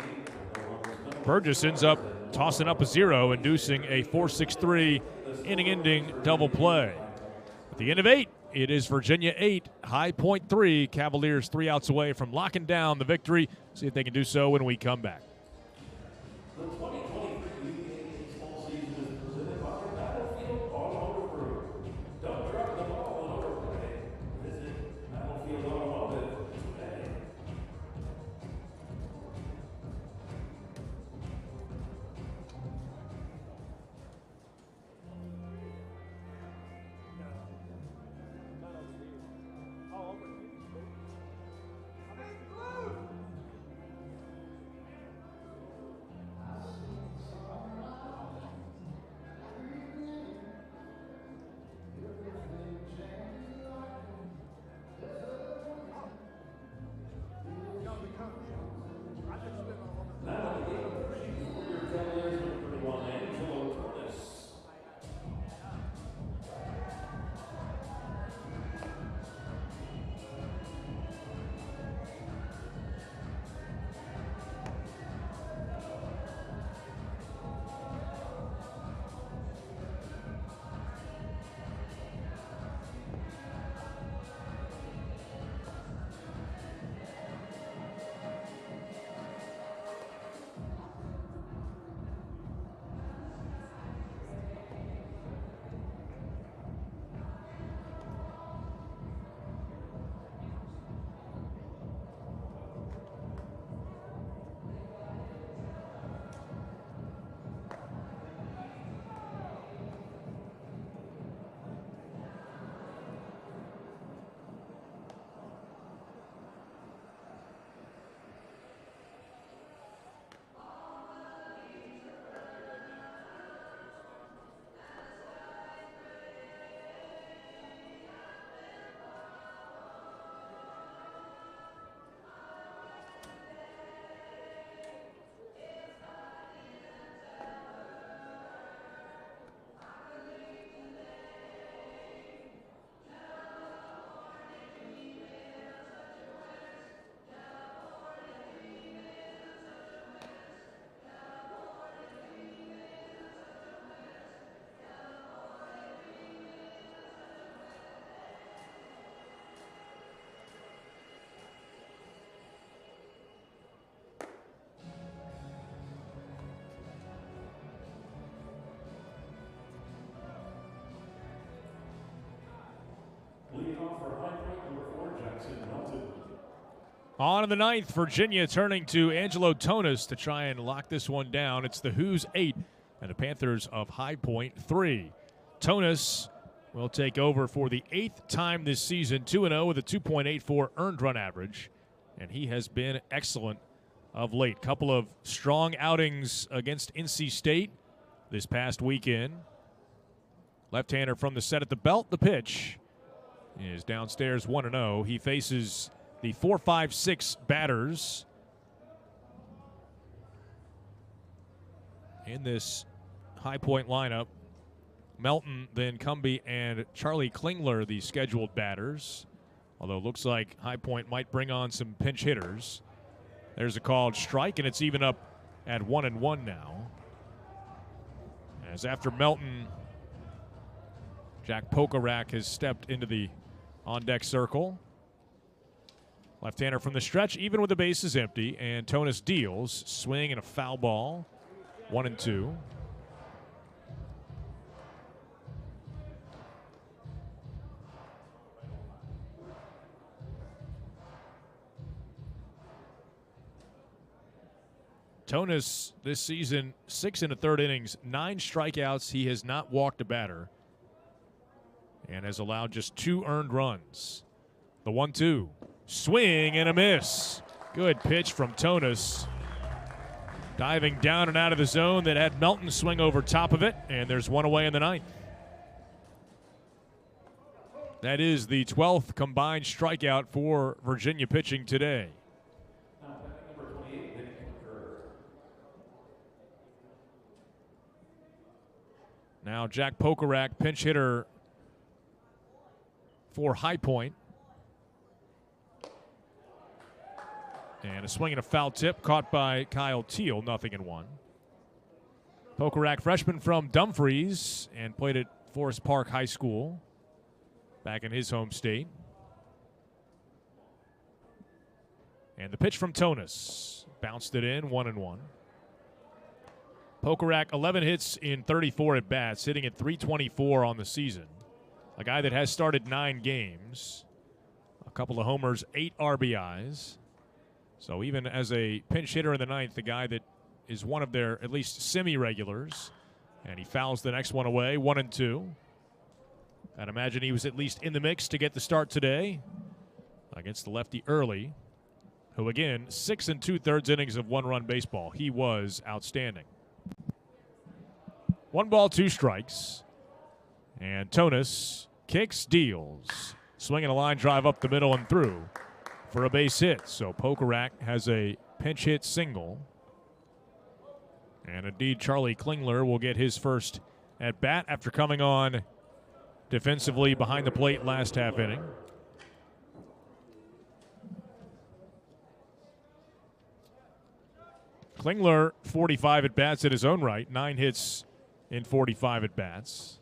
Burgess ends up tossing up a 0, inducing a 4-6-3 inning-ending double play. At the end of 8, it is Virginia 8, High Point 3. Cavaliers 3 outs away from locking down the victory. See if they can do so when we come back. The 2023 baseball season is presented by Battlefield Automotive Group. Don't drop the ball in overplay. Visit Battlefield Automotive today. On in the ninth, Virginia turning to Angelo Tonis to try and lock this one down. It's the Hoos 8 and the Panthers of High Point 3. Tonis will take over for the 8th time this season, 2-0 with a 2.84 earned run average, and he has been excellent of late. Couple of strong outings against NC State this past weekend. Left-hander from the set at the belt. The pitch is downstairs 1-0. He faces the 4-5-6 batters in this High Point lineup. Melton, then Cumbie, and Charlie Klingler, the scheduled batters. Although it looks like High Point might bring on some pinch hitters. There's a called strike, and it's even up at 1-1 now. As after Melton, Jack Pokarak has stepped into the on-deck circle. Left-hander from the stretch, even with the bases empty, and Tonis deals. Swing and a foul ball. 1-2. Tonis this season, 6 1/3 innings, 9 strikeouts. He has not walked a batter and has allowed just 2 earned runs. The 1-2. Swing and a miss. Good pitch from Tonis. Diving down and out of the zone that had Melton swing over top of it, and there's one away in the ninth. That is the 12th combined strikeout for Virginia pitching today. Now Jack Pokarak, pinch hitter for High Point. And a swing and a foul tip caught by Kyle Teal, 0-1. Pokarak, freshman from Dumfries, and played at Forest Park High School back in his home state. And the pitch from Tonis. Bounced it in, 1-1. Pokarak, 11 hits in 34 at-bats, hitting at .324 on the season. A guy that has started 9 games. A couple of homers, 8 RBIs. So even as a pinch hitter in the ninth, the guy that is one of their at least semi-regulars. And he fouls the next one away, 1-2. I'd imagine he was at least in the mix to get the start today against the lefty Early, who again, 6 2/3 innings of 1-run baseball. He was outstanding. 1 ball, 2 strikes. And Tonis kicks, deals. Swinging a line drive up the middle and through for a base hit. So Pokarak has a pinch hit single. And indeed, Charlie Klingler will get his first at bat after coming on defensively behind the plate last half inning. Klingler, 45 at bats in his own right, 9 hits in 45 at bats.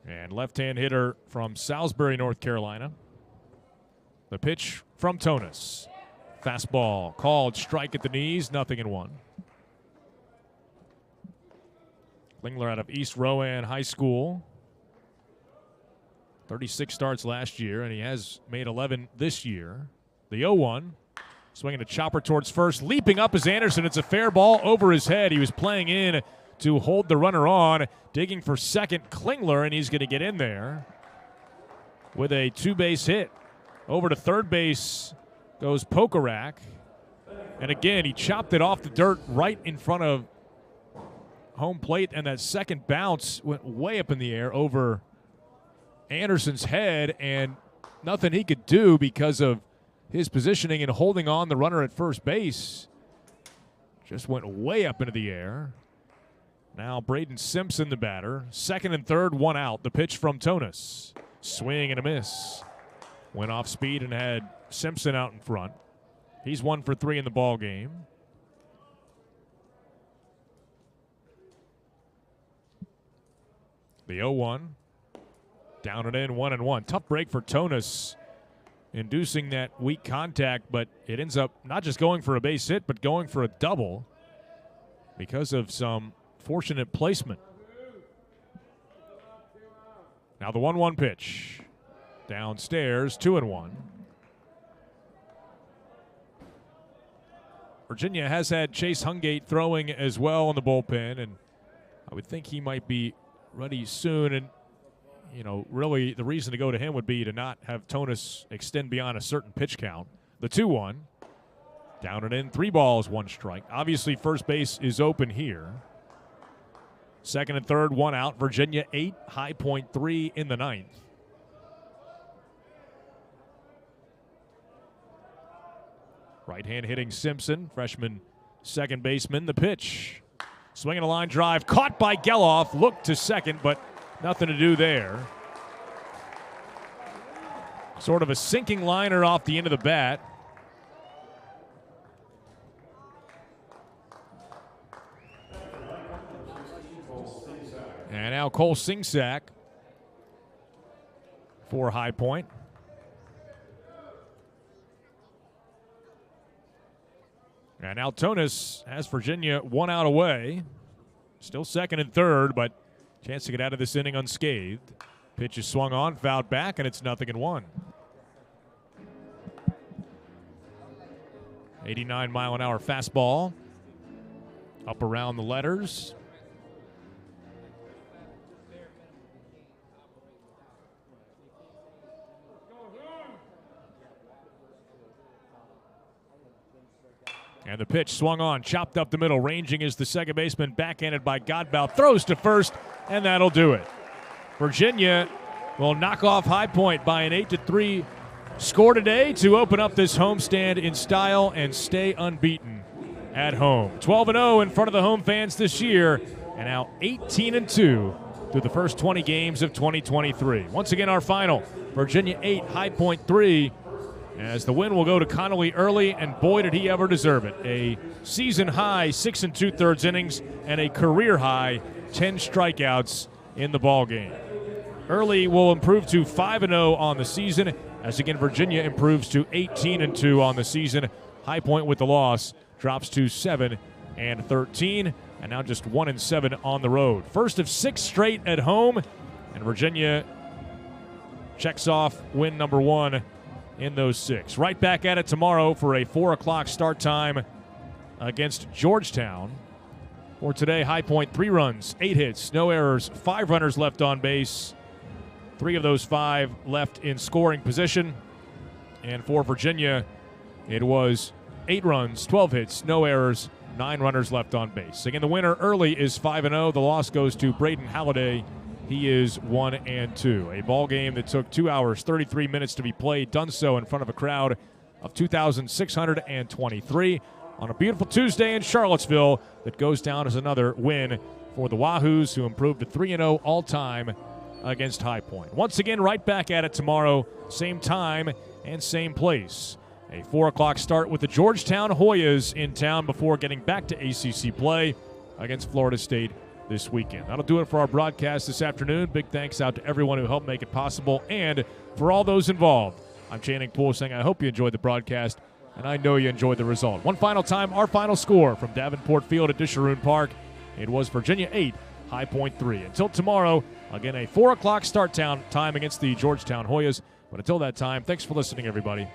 And left-hand hitter from Salisbury, North Carolina. The pitch from Tonis. Fastball called, strike at the knees, 0-1. Klingler out of East Rowan High School. 36 starts last year, and he has made 11 this year. The 0-1. Swinging a chopper towards first. Leaping up is Anderson. It's a fair ball over his head. He was playing in to hold the runner on. Digging for second, Klingler, and he's going to get in there with a 2-base hit. Over to third base goes Pokarak. And again, he chopped it off the dirt right in front of home plate, and that second bounce went way up in the air over Anderson's head, and nothing he could do because of his positioning and holding on the runner at first base. Just went way up into the air. Now Braden Simpson, the batter. Second and third, 1 out. The pitch from Tonis. Swing and a miss. Went off speed and had Simpson out in front. He's 1 for 3 in the ball game. The 0-1. Down and in, 1-1. Tough break for Tonis, inducing that weak contact, but it ends up not just going for a base hit, but going for a double because of some fortunate placement. Now the 1-1 pitch. Downstairs, 2-1. Virginia has had Chase Hungate throwing as well in the bullpen, and I would think he might be ready soon. And, you know, really the reason to go to him would be to not have Tonis extend beyond a certain pitch count. The 2-1. Down and in, 3 balls, 1 strike. Obviously, first base is open here. Second and third, 1 out. Virginia 8, High Point 3 in the 9th. Right hand hitting Simpson, freshman second baseman. The pitch. Swinging a line drive, caught by Geloff. Looked to second, but nothing to do there. Sort of a sinking liner off the end of the bat. And now Cole Singsack for High Point. And now Tonis has Virginia 1 out away. Still second and third, but chance to get out of this inning unscathed. Pitch is swung on, fouled back, and it's 0-1. 89-mile-an-hour fastball. Up around the letters. And the pitch swung on, chopped up the middle. Ranging is the second baseman, backhanded by Godbout. Throws to first, and that'll do it. Virginia will knock off High Point by an 8-3 score today to open up this homestand in style and stay unbeaten at home. 12-0 in front of the home fans this year, and now 18-2 through the first 20 games of 2023. Once again, our final, Virginia 8, High Point 3. As the win will go to Connolly early, and boy, did he ever deserve it. A season-high 6 2/3 innings and a career-high 10 strikeouts in the ballgame. Early will improve to 5-0 on the season, as again Virginia improves to 18-2 on the season. High Point with the loss drops to 7-13, and now just 1-7 on the road. First of 6 straight at home, and Virginia checks off win number 1 in those 6. Right back at it tomorrow for a 4 o'clock start time against Georgetown. For today, High Point 3 runs, 8 hits, no errors, 5 runners left on base. 3 of those 5 left in scoring position. And for Virginia, it was 8 runs, 12 hits, no errors, 9 runners left on base. Again, the winner early is 5-0. The loss goes to Braden Halliday. He is 1-2. A ball game that took 2 hours, 33 minutes to be played, done so in front of a crowd of 2,623 on a beautiful Tuesday in Charlottesville that goes down as another win for the Wahoos, who improved to 3-0 all-time against High Point. Once again, right back at it tomorrow, same time and same place. A 4 o'clock start with the Georgetown Hoyas in town before getting back to ACC play against Florida State this weekend. That'll do it for our broadcast this afternoon. Big thanks out to everyone who helped make it possible and for all those involved. I'm Channing Poole saying I hope you enjoyed the broadcast, and I know you enjoyed the result. One final time, our final score from Davenport Field at Disharoon Park. It was Virginia 8, High Point 3. Until tomorrow, again, a 4 o'clock start time against the Georgetown Hoyas. But until that time, thanks for listening, everybody.